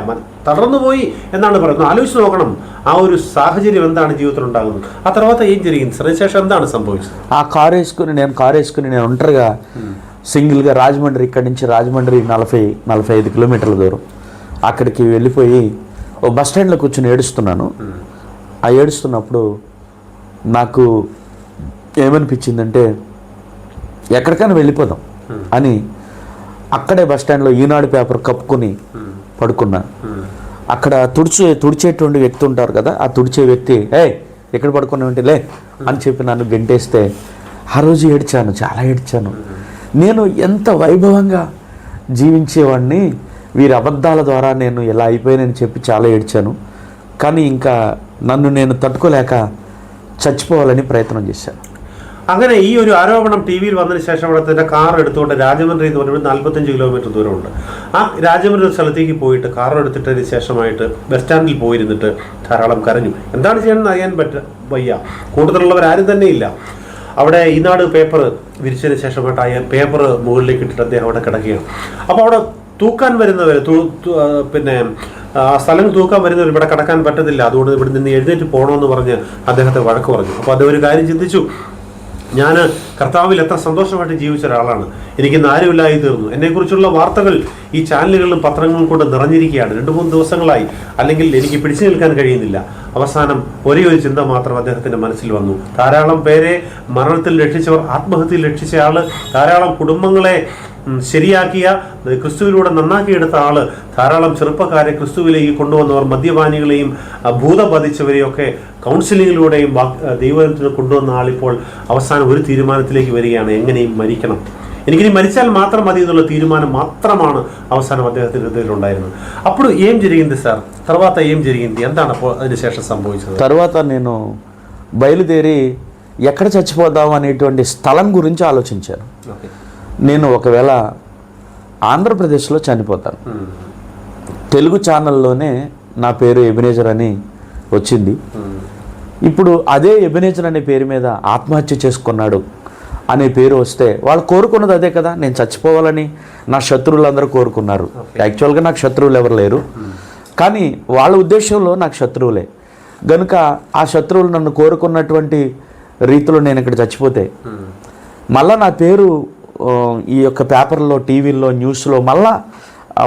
തളർന്നു പോയി എന്നാണ് പറയുന്നത്. ആലോചിച്ച് നോക്കണം ആ ഒരു സാഹചര്യം എന്താണ് ജീവിതത്തിൽ ഉണ്ടാകുന്നത്. ఆ తర్వాత ఏం జరిగింది సార్? శేషం എന്താണ് సంభవించింది? ఆ కారు వేసుకుని నేను ఒంటరిగా సింగిల్గా రాజమండ్రి, ఇక్కడి నుంచి రాజమండ్రి 40-45 కిలోమీటర్ల దూరం, అక్కడికి వెళ్ళిపోయి ఓ బస్ స్టాండ్లో కూర్చొని ఏడుస్తున్నాను. ఆ ఏడుస్తున్నప్పుడు నాకు ఏమనిపించిందంటే ఎక్కడికైనా వెళ్ళిపోదాం అని అక్కడే బస్ స్టాండ్లో ఈనాడు పేపర్ కప్పుకొని పడుకున్నాను. అక్కడ తుడిచేటువంటి వ్యక్తి ఉంటారు కదా, ఆ తుడిచే వ్యక్తి ఎక్కడ పడుకున్నామంటే లే అని చెప్పి నన్ను గెంటేస్తే ఆ రోజు ఏడ్చాను, చాలా ఏడ్చాను. నేను ఎంత వైభవంగా జీవించేవాడిని, వీరి అబద్ధాల ద్వారా నేను ఎలా అయిపోయానని చెప్పి చాలా ఏడ్చాను. కానీ ఇంకా నన్ను నేను తట్టుకోలేక చచ్చిపోవాలని ప్రయత్నం చేశాను. അങ്ങനെ ഈ ഒരു ആരോപണം TV-യിൽ വന്നതിന് ശേഷം അവിടെ കാർ എടുത്തുകൊണ്ട് രാജമന്ത്രി എന്ന് പറഞ്ഞാൽ 45 കിലോമീറ്റർ ദൂരമുണ്ട്. ആ രാജമന്ത്രി ഒരു സ്ഥലത്തേക്ക് പോയിട്ട് കാർ എടുത്തിട്ടതിന് ശേഷമായിട്ട് ബസ് സ്റ്റാൻഡിൽ പോയിരുന്നിട്ട് ധാരാളം കരഞ്ഞു. എന്താണ് ചെയ്യണമെന്ന് അറിയാൻ വയ്യ, കൂടുതലുള്ളവരാരും തന്നെ ഇല്ല. അവിടെ ഈനാട് പേപ്പർ വിരിച്ചതിന് ശേഷമായിട്ട് ആ പേപ്പർ മുകളിലേക്ക് ഇട്ടിട്ട് അദ്ദേഹം അവിടെ കിടക്കുകയാണ്. അപ്പോൾ അവിടെ തൂക്കാൻ വരുന്നവർ പിന്നെ സ്ഥലം തൂക്കാൻ വരുന്നവർ ഇവിടെ കിടക്കാൻ പറ്റത്തില്ല, അതുകൊണ്ട് ഇവിടെ നിന്ന് എഴുന്നേറ്റ് പോകണമെന്ന് പറഞ്ഞ് അദ്ദേഹത്തെ വഴക്ക് പറഞ്ഞു. അപ്പോൾ അദ്ദേഹം ഒരു കാര്യം ചിന്തിച്ചു, ഞാൻ കർത്താവിൽ എത്ര സന്തോഷമായിട്ട് ജീവിച്ച ഒരാളാണ്, എനിക്കിന്ന് ആരുമില്ലായി തീർന്നു. എന്നെക്കുറിച്ചുള്ള വാർത്തകൾ ഈ ചാനലുകളിലും പത്രങ്ങളും കൊണ്ട് നിറഞ്ഞിരിക്കുകയാണ്. 2-3 ദിവസങ്ങളായി, അല്ലെങ്കിൽ എനിക്ക് പിടിച്ചു നിൽക്കാൻ കഴിയുന്നില്ല. അവസാനം ഒരേ ഒരു ചിന്ത മാത്രം അദ്ദേഹത്തിൻ്റെ മനസ്സിൽ വന്നു. ധാരാളം പേരെ മരണത്തിൽ രക്ഷിച്ചവർ, ആത്മഹത്യയിൽ രക്ഷിച്ച ആൾ, ധാരാളം കുടുംബങ്ങളെ ശരിയാക്കിയ, ക്രിസ്തുവിലൂടെ നന്നാക്കിയെടുത്ത ആള്, ധാരാളം ചെറുപ്പക്കാരെ ക്രിസ്തുവിലേക്ക് കൊണ്ടുവന്നവർ, മദ്യപാനികളെയും ഭൂതം ബാധിച്ചവരെയൊക്കെ കൗൺസിലിങ്ങിലൂടെയും ദൈവത്തിന് കൊണ്ടുവന്ന ആളിപ്പോൾ അവസാനം ഒരു തീരുമാനത്തിലേക്ക് വരികയാണ്, എങ്ങനെയും മരിക്കണം, എനിക്കിനി മരിച്ചാൽ മാത്രം മതി എന്നുള്ള തീരുമാനം മാത്രമാണ് అవసరం അദ്ദേഹത്തിന്റെ హృదయంలో అప్పుడు ఏం జరిగింది సార్? తర్వాత ఏం జరిగింది? എന്താണ് അപ്പോൾ അതിനുശേഷം సంభవించింది? తర్వాత నేను బయలుదేరి ఎక్కడ చచ్చిపోదాం అనేటువంటి స్థలం గురించి ఆలోచించాను. నేను ఒకవేళ ఆంధ్రప్రదేశ్లో చనిపోతాను, తెలుగు ఛానల్లోనే నా పేరు ఎబినేజర్ అని వచ్చింది. ఇప్పుడు అదే ఎబినేజర్ అనే పేరు మీద ఆత్మహత్య చేసుకున్నాడు అనే పేరు వస్తే వాళ్ళు కోరుకున్నది అదే కదా, నేను చచ్చిపోవాలని నా శత్రువులందరూ కోరుకున్నారు. యాక్చువల్గా నాకు శత్రువులు ఎవరు లేరు, కానీ వాళ్ళ ఉద్దేశంలో నాకు శత్రువులే గనుక ఆ శత్రువులు నన్ను కోరుకున్నటువంటి రీతిలో నేను ఇక్కడ చచ్చిపోతే మళ్ళీ నా పేరు ఈ యొక్క పేపర్లో, టీవీల్లో, న్యూస్లో మళ్ళా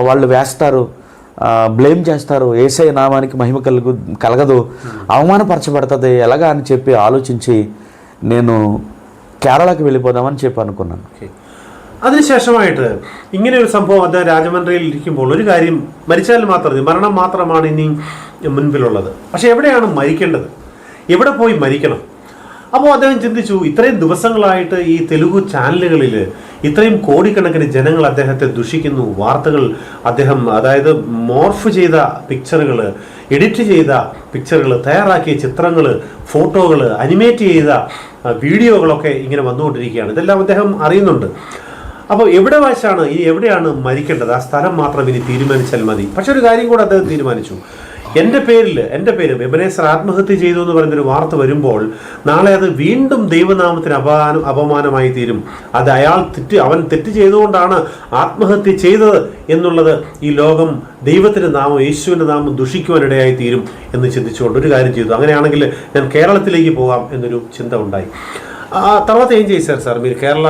వాళ్ళు వేస్తారు, బ్లేమ్ చేస్తారు, యేసయ్య నామానికి మహిమ కలగదు, అవమానపరచబడుతుంది ఎలాగా అని చెప్పి ఆలోచించి నేను കേരളക്ക് വെളിപ്പോതാമെന്ന് చెప్పి అనుకున్నాను. അതിനുശേഷമായിട്ട് ഇങ്ങനെ ഒരു സംഭവം അദ്ദേഹം രാജമന്ത്രിയിൽ ഇരിക്കുമ്പോൾ ഒരു കാര്യം, മരിച്ചാൽ മാത്രം മരണം മാത്രമാണ് ഇനി മുൻപിലുള്ളത്, പക്ഷെ എവിടെയാണ് മരിക്കേണ്ടത്, എവിടെ പോയി മരിക്കണം? അപ്പോൾ അദ്ദേഹം ചിന്തിച്ചു, ഇത്രയും ദിവസങ്ങളായിട്ട് ഈ തെലുഗു ചാനലുകളിൽ ഇത്രയും കോടിക്കണക്കിന് ജനങ്ങൾ അദ്ദേഹത്തെ ദുഷിക്കുന്നു, വാർത്തകൾ അദ്ദേഹം അതായത് മോർഫ് ചെയ്ത പിക്ചറുകൾ, എഡിറ്റ് ചെയ്ത പിക്ചറുകൾ, തയ്യാറാക്കിയ ചിത്രങ്ങൾ, ഫോട്ടോകൾ, അനിമേറ്റ് ചെയ്ത വീഡിയോകളൊക്കെ ഇങ്ങനെ വന്നുകൊണ്ടിരിക്കുകയാണ്. ഇതെല്ലാം അദ്ദേഹം അറിയുന്നുണ്ട്. അപ്പോൾ എവിടെയാണ് മരിക്കേണ്ടത്, ആ സ്ഥലം മാത്രം ഇനി തീരുമാനിച്ചാൽ മതി. പക്ഷെ ഒരു കാര്യം കൂടെ അദ്ദേഹം തീരുമാനിച്ചു, എൻ്റെ പേര് എബനേസർ ആത്മഹത്യ ചെയ്തു എന്ന് പറയുന്നൊരു വാർത്ത വരുമ്പോൾ നാളെ അത് വീണ്ടും ദൈവനാമത്തിന് അപമാനമായി തീരും. അത് അവൻ തെറ്റ് ചെയ്തുകൊണ്ടാണ് ആത്മഹത്യ ചെയ്തത് എന്നുള്ളത് ഈ ലോകം ദൈവത്തിൻ്റെ നാമം, യേശുവിൻ്റെ നാമം ദുഷിക്കുവാനിടയായി തീരും എന്ന് ചിന്തിച്ചുകൊണ്ട് ഒരു കാര്യം ചെയ്തു. അങ്ങനെയാണെങ്കിൽ ഞാൻ కేరళത്തിലേക്ക് పోవాం എന്നൊരു చిന്ത ഉണ്ടായി. తర్వాత ఏం చేశారు సార్ మీరు? కేరళ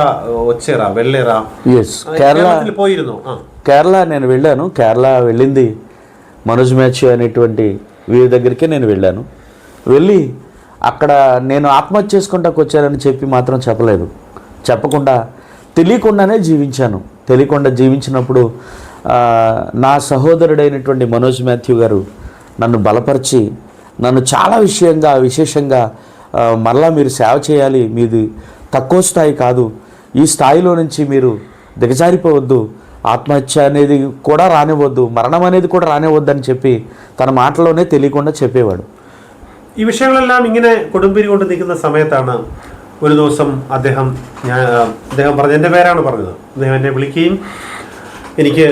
వచ్చారా, వెళ్ళారా? కేరళ పోయిరుന്നു. కేరళ నేను వెళ్ళాను. కేరళ వెళ్ళింది మనోజ్ మ్యాథ్యూ అనేటువంటి వీరి దగ్గరికే నేను వెళ్ళాను. వెళ్ళి అక్కడ నేను ఆత్మహత్య చేసుకుంటాకు వచ్చానని చెప్పి మాత్రం చెప్పలేదు, చెప్పకుండా తెలియకుండానే జీవించాను. తెలియకుండా జీవించినప్పుడు నా సహోదరుడైనటువంటి మనోజ్ మ్యాథ్యూ గారు నన్ను బలపరిచి నన్ను చాలా విశేషంగా మరలా మీరు సేవ చేయాలి, మీది తక్కువ స్థాయి కాదు, ఈ స్థాయిలో నుంచి మీరు దిగజారిపోవద్దు, ఆత్మహత్య అనేది కూడా రానివ్వద్దు, మరణం అనేది కూడా రానివ్వద్దు అని చెప్పి తన మాటలోనే తెలియకుండా చెప్పేవాడు. ഈ വിഷയങ്ങളെല്ലാം ഇങ്ങനെ കൊടുമ്പിരി കൊണ്ട് നിൽക്കുന്ന സമയത്താണ് ഒരു ദിവസം അദ്ദേഹം പറഞ്ഞ, എൻ്റെ പേരാണ് പറഞ്ഞത്, അദ്ദേഹം എന്നെ വിളിക്കുകയും എനിക്ക്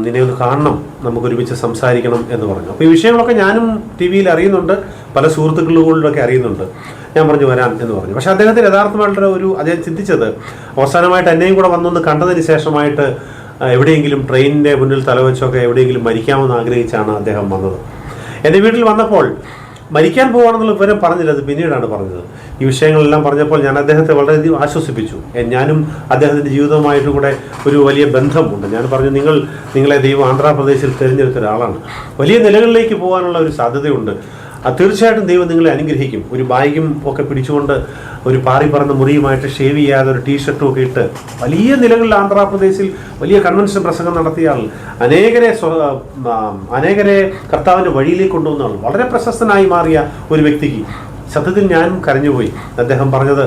നിന്നെ ഒന്ന് കാണണം, നമുക്കൊരുമിച്ച് സംസാരിക്കണം എന്ന് പറഞ്ഞു. അപ്പോൾ ഈ വിഷയങ്ങളൊക്കെ ഞാനും ടി വിയിൽ അറിയുന്നുണ്ട്, പല സുഹൃത്തുക്കളിലൂടെയൊക്കെ അറിയുന്നുണ്ട്. ഞാൻ പറഞ്ഞു വരാം എന്ന് പറഞ്ഞു. പക്ഷെ അദ്ദേഹത്തിന് യഥാർത്ഥമായിട്ടുള്ള അദ്ദേഹം ചിന്തിച്ചത് അവസാനമായിട്ട് എന്നെയും കൂടെ വന്നൊന്ന് കണ്ടതിന് ശേഷമായിട്ട് എവിടെയെങ്കിലും ട്രെയിനിൻ്റെ മുന്നിൽ തലവെച്ചൊക്കെ എവിടെയെങ്കിലും മരിക്കാമെന്ന് ആഗ്രഹിച്ചാണ് അദ്ദേഹം വന്നത്. എൻ്റെ വീട്ടിൽ വന്നപ്പോൾ മരിക്കാൻ പോവാണെന്നുള്ള വിവരം പറഞ്ഞില്ല, അത് പിന്നീടാണ് പറഞ്ഞത്. ഈ വിഷയങ്ങളെല്ലാം പറഞ്ഞപ്പോൾ ഞാൻ അദ്ദേഹത്തെ വളരെയധികം ആശ്വസിപ്പിച്ചു. ഞാനും അദ്ദേഹത്തിൻ്റെ ജീവിതവുമായിട്ട് കൂടെ ഒരു വലിയ ബന്ധമുണ്ട്. ഞാൻ പറഞ്ഞു, നിങ്ങളെ ദൈവം ആന്ധ്രാപ്രദേശിൽ തിരഞ്ഞെടുത്ത ഒരാളാണ്, വലിയ നിലകളിലേക്ക് പോകാനുള്ള ഒരു സാധ്യതയുണ്ട്, തീർച്ചയായിട്ടും ദൈവം നിങ്ങളെ അനുഗ്രഹിക്കും. ഒരു ബാഗും ഒക്കെ പിടിച്ചുകൊണ്ട് ഒരു പാറി പറന്ന മുറിയുമായിട്ട് ഷേവ് ചെയ്യാതെ ഒരു ടീഷർട്ടും ഒക്കെ ഇട്ട് വലിയ നിലകളിൽ ആന്ധ്രാപ്രദേശിൽ വലിയ കൺവെൻഷൻ പ്രസംഗം നടത്തിയ ആൾ, അനേകരെ കർത്താവിൻ്റെ വഴിയിലേക്ക് കൊണ്ടുവന്ന ആൾ, വളരെ പ്രശസ്തനായി മാറിയ ഒരു വ്യക്തിക്ക് സത്യത്തിൽ ഞാനും കരഞ്ഞുപോയി. അദ്ദേഹം പറഞ്ഞത്,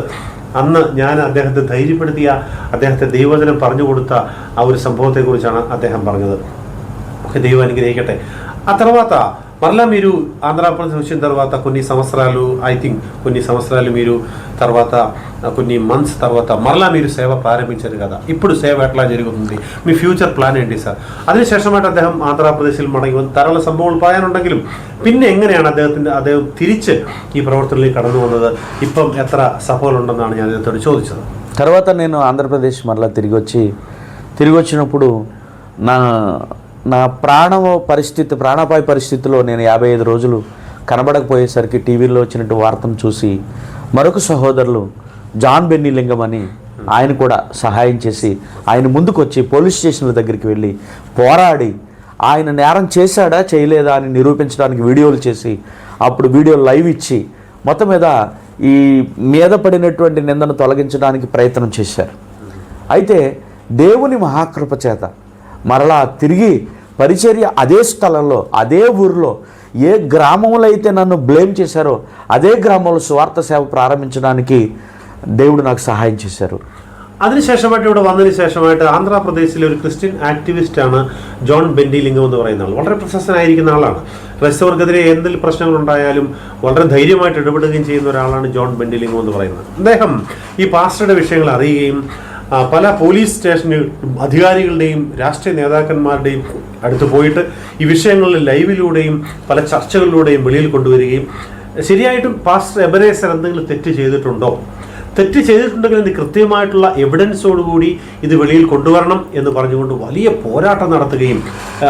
അന്ന് ഞാൻ അദ്ദേഹത്തെ ധൈര്യപ്പെടുത്തിയ, അദ്ദേഹത്തെ ദൈവവചനം പറഞ്ഞു കൊടുത്ത ఆ ഒരു సంభవത്തെക്കുറിച്ചാണ് അദ്ദേഹం പറഞ്ഞത്. ఓకే, దైవం అనుగ్రహించటే. ఆ తర్వాత మరలా మీరు ఆంధ్రప్రదేశ్ వచ్చిన తర్వాత కొన్ని సంవత్సరాలు మీరు తర్వాత కొన్ని మంత్స్ తర్వాత మరలా మీరు సేవ ప్రారంభించారు కదా, ఇప్పుడు సేవ ఎట్లా జరుగుతుంది, మీ ഫ്യൂച്ചർ പ്ലാൻ ఏంటి സാർ? അതിനുശേഷമായിട്ട് അദ്ദേഹം ആന്ധ്രാപ്രദേശിൽ മടങ്ങി വന്ന് ധാരാളം സംഭവങ്ങൾ പറയാനുണ്ടെങ്കിലും പിന്നെ എങ്ങനെയാണ് അദ്ദേഹം തിരിച്ച് ഈ പ്രവർത്തനത്തിലേക്ക് കടന്നു వന്നത്, ఇప్పం ఎత్ర సఫలుండన్నాను నేను അദ്ദേഹത്തോട് ചോദിച്ചത്. తర్వాత నేను ఆంధ్రప్రదేశ్ మరలా తిరిగి వచ్చినప్పుడు నా ప్రాణాపాయ పరిస్థితిలో నేను 55 రోజులు కనబడకపోయేసరికి టీవీలో వచ్చినట్టు వార్తను చూసి మరొక సహోదరులు జాన్ బెన్నీ లింగం అని ఆయన కూడా సహాయం చేసి ఆయన ముందుకు వచ్చి పోలీస్ స్టేషన్ల దగ్గరికి వెళ్ళి పోరాడి ఆయన నేరం చేశాడా చేయలేదా అని నిరూపించడానికి వీడియోలు చేసి అప్పుడు వీడియోలు లైవ్ ఇచ్చి మొత్తం మీద పడినటువంటి నిందను తొలగించడానికి ప్రయత్నం చేశారు. అయితే దేవుని మహాకృప చేత మరలా తిరిగి పరిచర్య అదే స్థలంలో, అదే ఊరిలో, ఏ గ్రామంలో అయితే నన్ను బ్లేమ్ చేశారో అదే గ్రామంలో సువార్త సేవ പ്രാരംഭിంచడానికి దేవుడు నాకు സഹായം చేశారు. അതിനുശേഷമായിട്ട് ഇവിടെ വന്നതിന് ശേഷമായിട്ട് ആന്ധ്രാപ്രദേശിലെ ഒരു ക്രിസ്ത്യൻ ആക്ടിവിസ്റ്റാണ് ജോൺ ബെന്റിലിംഗം എന്ന് പറയുന്ന ആൾ. വളരെ പ്രശസ്തനായിരിക്കുന്ന ആളാണ്. ക്രൈസ്തവർക്കെതിരെ എന്തെങ്കിലും പ്രശ്നങ്ങളുണ്ടായാലും വളരെ ധൈര്യമായിട്ട് ഇടപെടുകയും ചെയ്യുന്ന ഒരാളാണ് ജോൺ ബെന്റിലിംഗം എന്ന് പറയുന്നത്. അദ്ദേഹം ഈ പാസ്റ്ററുടെ വിഷയങ്ങൾ അറിയുകയും പല പോലീസ് സ്റ്റേഷനിൽ അധികാരികളുടെയും രാഷ്ട്രീയ നേതാക്കന്മാരുടെയും അടുത്ത് പോയിട്ട് ഈ വിഷയങ്ങളിൽ ലൈവിലൂടെയും പല ചർച്ചകളിലൂടെയും വെളിയിൽ കൊണ്ടുവരികയും ശരിയായിട്ടും പാസ്റ്റർ എബനേസർ എന്തെങ്കിലും തെറ്റ് ചെയ്തിട്ടുണ്ടോ, തെറ്റ് ചെയ്തിട്ടുണ്ടെങ്കിൽ ഇത് കൃത്യമായിട്ടുള്ള എവിഡൻസോടുകൂടി ഇത് വെളിയിൽ കൊണ്ടുവരണം എന്ന് പറഞ്ഞുകൊണ്ട് വലിയ പോരാട്ടം നടത്തുകയും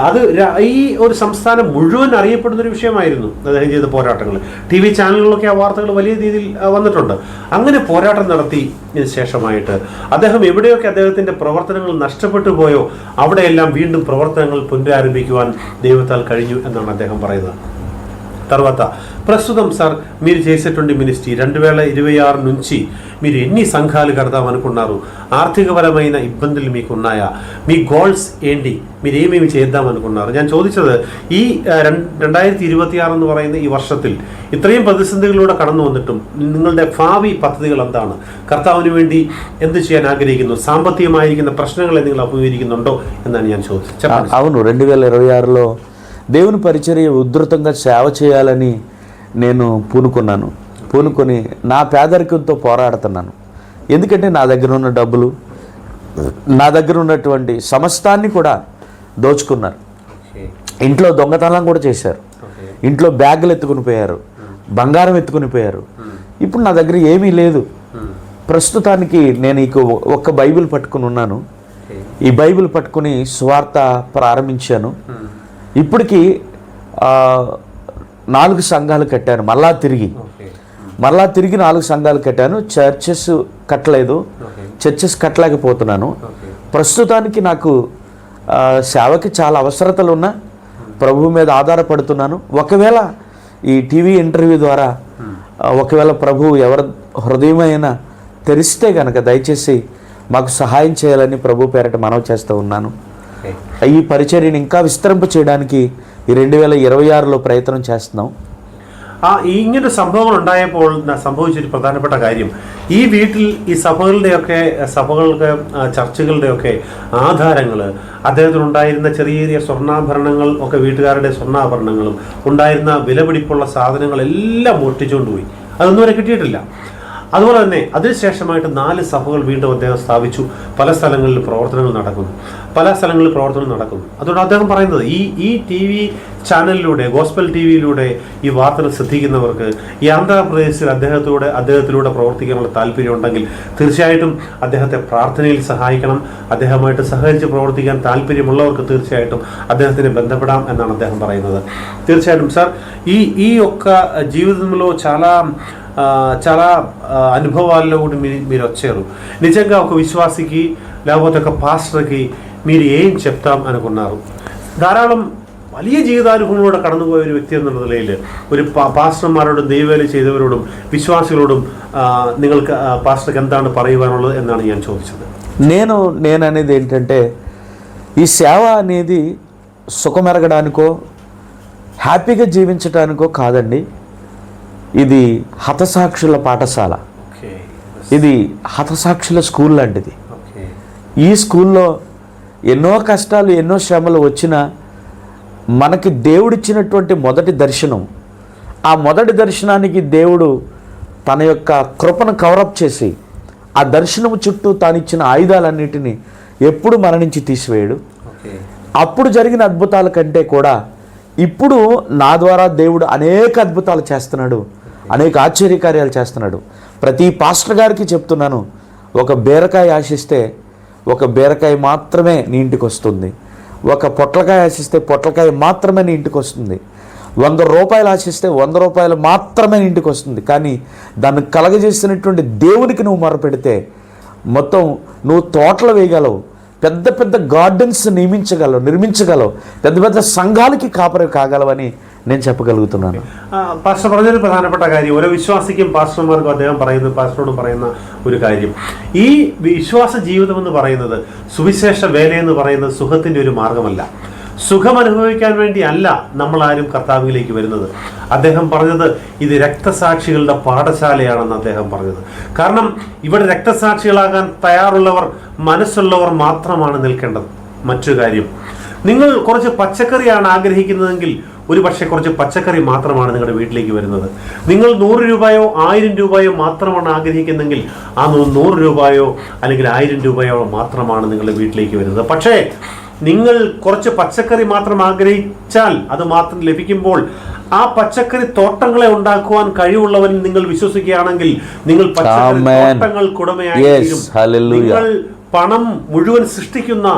അത് ഈ ഒരു സംസ്ഥാനം മുഴുവൻ അറിയപ്പെടുന്നൊരു വിഷയമായിരുന്നു അദ്ദേഹം ചെയ്ത പോരാട്ടങ്ങൾ. TV ചാനലുകളിലൊക്കെ ആ വാർത്തകൾ വലിയ രീതിയിൽ വന്നിട്ടുണ്ട്. അങ്ങനെ പോരാട്ടം നടത്തി ശേഷമായിട്ട് അദ്ദേഹം എവിടെയൊക്കെ അദ്ദേഹത്തിൻ്റെ പ്രവർത്തനങ്ങൾ നഷ്ടപ്പെട്ടു പോയോ അവിടെയെല്ലാം വീണ്ടും പ്രവർത്തനങ്ങൾ പുനരാരംഭിക്കുവാൻ ദൈവത്താൽ കഴിഞ്ഞു എന്നാണ് അദ്ദേഹം പറയുന്നത്. తర్వాత ప్రస్తుతం సార్ మీరు చేసేటువంటి మినిస్ట్రీ 2026 నుంచి మీరు ఎన్ని సంఘాలు కడదామనుకున్నారు? ఆర్థికపరమైన ఇబ్బందులు మీకు ఉన్నాయా? మీ గోల్స్ ఏంటి? మీరు ఏమేమి చేద్దామనుకున్నారు? ഞാൻ ചോദിച്ചത് ഈ 2026 എന്ന് പറയുന്ന ഈ വർഷത്തിൽ ഇത്രയും പ്രതിസന്ധികളിലൂടെ കടന്നു വന്നിട്ടും നിങ്ങളുടെ ഭാവി പദ്ധതികൾ എന്താണ്? കർത്താവിന് വേണ്ടി എന്ത് ചെയ്യാൻ ആഗ്രഹിക്കുന്നു? സാമ്പത്തികമായിരിക്കുന്ന പ്രശ്നങ്ങളെ നിങ്ങൾ അഭിമുഖീകരിക്കുന്നുണ്ടോ എന്നാണ് ഞാൻ ചോദിച്ചത്. అవును, 2026లో దేవుని పరిచర్య ఉధృతంగా సేవ చేయాలని నేను పూనుకొని నా పేదరికంతో పోరాడుతున్నాను. ఎందుకంటే నా దగ్గర ఉన్న డబ్బులు, నా దగ్గర ఉన్నటువంటి సమస్తాన్ని కూడా దోచుకున్నారు. ఇంట్లో దొంగతనం కూడా చేశారు. ఇంట్లో బ్యాగులు ఎత్తుకుని పోయారు, బంగారం ఎత్తుకుని పోయారు. ఇప్పుడు నా దగ్గర ఏమీ లేదు. ప్రస్తుతానికి నేను ఒక్క బైబిల్ పట్టుకుని ఉన్నాను. ఈ బైబిల్ పట్టుకుని సువార్త ప్రారంభించాను. ఇప్పటికి 4 సంఘాలు కట్టాను. మళ్ళా తిరిగి 4 సంఘాలు కట్టాను. చర్చెస్ కట్టలేకపోతున్నాను. ప్రస్తుతానికి నాకు సేవకి చాలా అవసరతలు ఉన్నా ప్రభు మీద ఆధారపడుతున్నాను. ఒకవేళ ఈ టీవీ ఇంటర్వ్యూ ద్వారా ఒకవేళ ప్రభు ఎవరి హృదయమైనా తెరిస్తే కనుక దయచేసి మాకు సహాయం చేయాలని ప్రభు పేరట మనవి చేస్తూ ఉన్నాను. ഈ പരിചര്യని ఇంకా വിസ്തരിంప చేయడానికి ഈ 2026లో പ്രയത്നം చేస్తున్నాం. ഇങ്ങനൊരു സംഭവങ്ങൾ ഉണ്ടായപ്പോൾ സംഭവിച്ചൊരു പ്രധാനപ്പെട്ട കാര്യം, ഈ വീട്ടിൽ ഈ സഭകളുടെ ചർച്ചുകളുടെയൊക്കെ ആധാരങ്ങൾ, അദ്ദേഹത്തിനുണ്ടായിരുന്ന ചെറിയ ചെറിയ സ്വർണ്ണാഭരണങ്ങൾ ഒക്കെ, വീട്ടുകാരുടെ സ്വർണ്ണാഭരണങ്ങളും ഉണ്ടായിരുന്ന വിലപിടിപ്പുള്ള സാധനങ്ങളെല്ലാം മോഷ്ടിച്ചുകൊണ്ടുപോയി. അതൊന്നും വരെ കിട്ടിയിട്ടില്ല. അതുപോലെ തന്നെ അതിനുശേഷമായിട്ട് 4 സഭകൾ വീണ്ടും അദ്ദേഹം സ്ഥാപിച്ചു. പല സ്ഥലങ്ങളിൽ പ്രവർത്തനങ്ങൾ നടക്കുന്നു. അതുകൊണ്ട് അദ്ദേഹം പറയുന്നത് ഈ TV ചാനലിലൂടെ, ഗോസ്പൽ TV-യിലൂടെ ഈ വാർത്തകൾ ശ്രദ്ധിക്കുന്നവർക്ക് ഈ ആന്ധ്രാപ്രദേശിൽ അദ്ദേഹത്തിലൂടെ പ്രവർത്തിക്കാനുള്ള താല്പര്യമുണ്ടെങ്കിൽ തീർച്ചയായിട്ടും അദ്ദേഹത്തെ പ്രാർത്ഥനയിൽ സഹായിക്കണം. അദ്ദേഹമായിട്ട് സഹകരിച്ച് പ്രവർത്തിക്കാൻ താല്പര്യമുള്ളവർക്ക് തീർച്ചയായിട്ടും അദ്ദേഹത്തിന് బന്ധപ്പെടാം എന്നാണ് അദ്ദേഹం പറയുന്നത്. తీర్చయాയിട്ടുం సార్ ఈ యొక్క జీవితంలో చాలా అనుభవాల్లో కూడా మీరు వచ్చారు. నిజంగా ఒక విశ్వాసికి లేకపోతే ఒక పాస్టర్కి మీరు ఏం చెప్తాం అనుకున్నారు? ധാരാളം വലിയ ജീവിതാനുഭവങ്ങളോടെ കടന്നുപോയ ഒരു వ్యక్తి എന്നുള്ള നിലയിൽ ഒരു പാസ്റ്റർമാരോടും ദൈവവേല ചെയ്തവരോടും വിശ്വാസികളോടും നിങ്ങൾക്ക് పాస్టర్కి എന്താണ് പറയുവാനുള്ളത് എന്നാണ് ഞാൻ ചോദിച്ചത്. నేను అనేది ఏంటంటే, ఈ సేవ అనేది సుఖమెరగడానికో హ్యాపీగా జీవించడానికో కాదండి. ఇది హతసాక్షుల పాఠశాల, ఇది హతసాక్షుల స్కూల్ లాంటిది. ఈ స్కూల్లో ఎన్నో కష్టాలు, ఎన్నో శ్రమలు వచ్చినా మనకి దేవుడిచ్చినటువంటి మొదటి దర్శనం, ఆ మొదటి దర్శనానికి దేవుడు తన యొక్క కృపను కవరప్ చేసి ఆ దర్శనము చుట్టూ తానిచ్చిన ఆయుధాలన్నిటినీ ఎప్పుడు మన నుంచి తీసివేయడు. అప్పుడు జరిగిన అద్భుతాల కంటే కూడా ఇప్పుడు నా ద్వారా దేవుడు అనేక అద్భుతాలు చేస్తున్నాడు, అనేక ఆశ్చర్యకార్యాలు చేస్తున్నాడు. ప్రతి పాస్టర్ గారికి చెప్తున్నాను, ఒక బీరకాయ ఆశిస్తే ఒక బీరకాయ మాత్రమే నీ ఇంటికి వస్తుంది. ఒక పొట్లకాయ ఆశిస్తే పొట్లకాయ మాత్రమే నీ ఇంటికి వస్తుంది. 100 రూపాయలు ఆశిస్తే 100 రూపాయలు మాత్రమే నీ ఇంటికి వస్తుంది. కానీ దాన్ని కలగజేసినటువంటి దేవునికి నువ్వు మొరపెడితే మొత్తం నువ్వు తోటలు వేయగలవు, పెద్ద పెద్ద గార్డెన్స్ నిర్మించగలవు, పెద్ద పెద్ద సంఘాలకి కాపరి కాగలవని నేను చెప్పగలుగుతున్నాను. പാസ്റ്റർ പറഞ്ഞൊരു പ്രധാനപ്പെട്ട കാര്യം, ഓരോ വിശ്വാസിക്കും പാസ്റ്റർമാർക്കും പാസ്റ്ററോടും പറയുന്ന ഒരു കാര്യം, ഈ വിശ്വാസ ജീവിതം എന്ന് പറയുന്നത്, സുവിശേഷ വേല എന്ന് പറയുന്നത് സുഖത്തിന്റെ ഒരു മാർഗമല്ല. സുഖം അനുഭവിക്കാൻ വേണ്ടി അല്ല നമ്മളാരും കർത്താവിലേക്ക് വരുന്നത്. അദ്ദേഹം പറഞ്ഞത് ഇത് രക്തസാക്ഷികളുടെ പാഠശാലയാണെന്ന് അദ്ദേഹം പറഞ്ഞത്. കാരണം ഇവിടെ രക്തസാക്ഷികളാകാൻ തയ്യാറുള്ളവർ, മനസ്സുള്ളവർ മാത്രമാണ് നിൽക്കേണ്ടത്. മറ്റൊരു കാര്യം, നിങ്ങൾ കുറച്ച് പച്ചക്കറിയാണ് ആഗ്രഹിക്കുന്നതെങ്കിൽ ഒരു പക്ഷേ കുറച്ച് പച്ചക്കറി മാത്രമാണ് നിങ്ങളുടെ വീട്ടിലേക്ക് വരുന്നത്. നിങ്ങൾ 100 രൂപയോ 1000 രൂപയോ മാത്രമാണ് ആഗ്രഹിക്കുന്നെങ്കിൽ ആ 100 രൂപയോ അല്ലെങ്കിൽ 1000 രൂപയോ മാത്രമാണ് നിങ്ങളുടെ വീട്ടിലേക്ക് വരുന്നത്. പക്ഷേ നിങ്ങൾ കുറച്ച് പച്ചക്കറി മാത്രം ആഗ്രഹിച്ചാൽ അത് മാത്രം ലഭിക്കുമ്പോൾ ആ പച്ചക്കറി തോട്ടങ്ങളെ ഉണ്ടാക്കുവാൻ കഴിവുള്ളവൻ നിങ്ങൾ വിശ്വസിക്കുകയാണെങ്കിൽ നിങ്ങൾ പച്ചക്കറി തോട്ടങ്ങൾക്കുടമയായിരിക്കും. നിങ്ങൾ പണം മുഴുവൻ സൃഷ്ടിക്കുന്ന,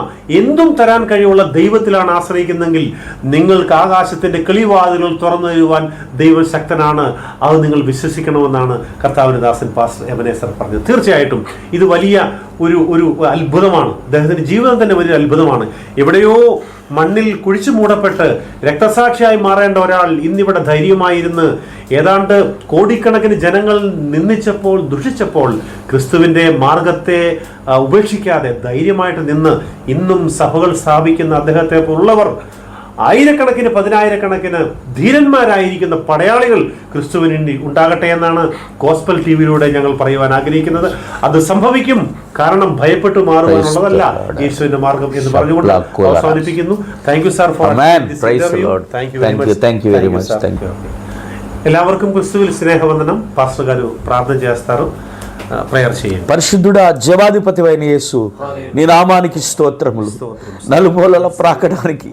എന്തും തരാൻ കഴിവുള്ള ദൈവത്തിലാണ് ആശ്രയിക്കുന്നെങ്കിൽ നിങ്ങൾക്ക് ആകാശത്തിന്റെ കിളിവാതിലുകൾ തുറന്നു തരുവാൻ ദൈവം ശക്തനാണ്. അത് നിങ്ങൾ വിശ്വസിക്കണമെന്നാണ് കർത്താവിന്റെ ദാസൻ പാസ്റ്റർ എബനേസർ പറഞ്ഞത്. തീർച്ചയായിട്ടും ഇത് വലിയ ഒരു അത്ഭുതമാണ്. അദ്ദേഹത്തിന്റെ ജീവിതം തന്നെ വലിയ അത്ഭുതമാണ്. എവിടെയോ മണ്ണിൽ കുഴിച്ചു മൂടപ്പെട്ട് രക്തസാക്ഷിയായി മാറേണ്ട ഒരാൾ ഇന്നിവിടെ ധൈര്യമായിരുന്ന് ഏതാണ്ട് കോടിക്കണക്കിന് ജനങ്ങൾ നിന്ദിച്ചപ്പോൾ, ദുഷിച്ചപ്പോൾ ക്രിസ്തുവിന്റെ മാർഗത്തെ ഉപേക്ഷിക്കാതെ ധൈര്യമായിട്ട് നിന്ന് ഇന്നും സഭകൾ സ്ഥാപിക്കുന്ന അദ്ദേഹത്തെ പോലുള്ളവർ, ആയിരക്കണക്കിന് 10,000-കണക്കിന് ധീരന്മാരായിരിക്കുന്ന പടയാളികൾ ക്രിസ്തുവിന് ഉണ്ടാകട്ടെ എന്നാണ് ഗോസ്പൽ ടിവിയിലൂടെ ഞങ്ങൾ പറയുവാൻ ആഗ്രഹിക്കുന്നത്. അത് സംഭവിക്കും. കാരണം ഭയപ്പെട്ടു മാറുവാനുള്ളതല്ല യേശുവിന്റെ മാർഗം എന്ന് പറഞ്ഞുകൊണ്ട് അവസാനിപ്പിക്കുന്നു. താങ്ക് യു സാർ ഫോർ എല്ലാവർക്കും ക്രിസ്തുവിൽ സ്നേഹവന്ദനം. పాస్టర్ గారు ప్రార్థన చేస్తారు, ప్రేయర్ చేయండి. పరిశుద్ధుడా, జవాధిపతివైన యేసు, నీ నామానికి స్తోత్రములు. నలుమూలల ప్రాకడానికి,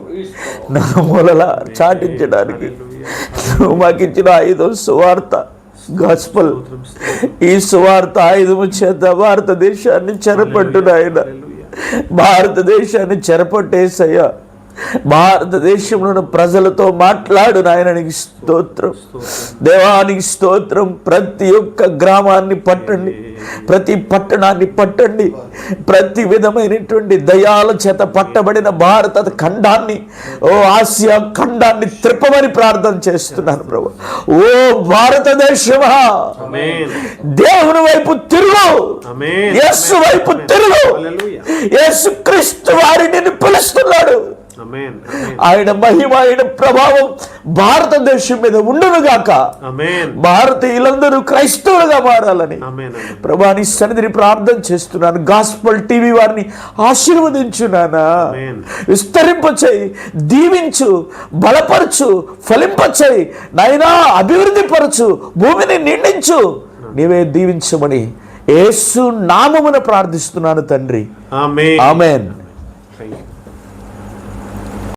నలుమూలల చాటించడానికి నువ్వు మాకిచ్చిన ఆయుధం సువార్త, గాస్పల్. ఈ సువార్త ఆయుధము చేత భారతదేశాన్ని చెరపట్టును ఆయన. భారతదేశాన్ని చెరపట్టేసయ్యా. భారతదేశంలో ప్రజలతో మాట్లాడు నాయననికి స్తోత్రం, దేవానికి స్తోత్రం. ప్రతి ఒక్క గ్రామాన్ని పట్టండి, ప్రతి పట్టణాన్ని పట్టండి. ప్రతి విధమైనటువంటి దయాల చేత పట్టబడిన భారత ఖండాన్ని, ఓ ఆసియా ఖండాన్ని త్రిప్పమని ప్రార్థన చేస్తున్నాను ప్రభు. ఓ భారతదేశమా, దేవుని వైపు తిరుగు, యేసు వైపు తిరుగు. యేసు క్రీస్తు వారిని పిలుస్తున్నాడు. ఆయన మహిమ, ఆయన ప్రభావం భారతదేశం మీద ఉండునుగాక. భారతీయులందరూ క్రైస్తవులుగా మారాలని ప్రభా నీ సన్నిధిని ప్రార్థన చేస్తున్నాను. గాస్పల్ టీవీ వారిని ఆశీర్వదించున్నానా, విస్తరింపచేయి, దీవించు, బలపరచు, ఫలింపచేయి నాయనా, అభివృద్ధి పరచు, భూమిని నిండించు. నీవే దీవించమని యేసు నామమున ప్రార్థిస్తున్నాను తండ్రి. ఆమేన్.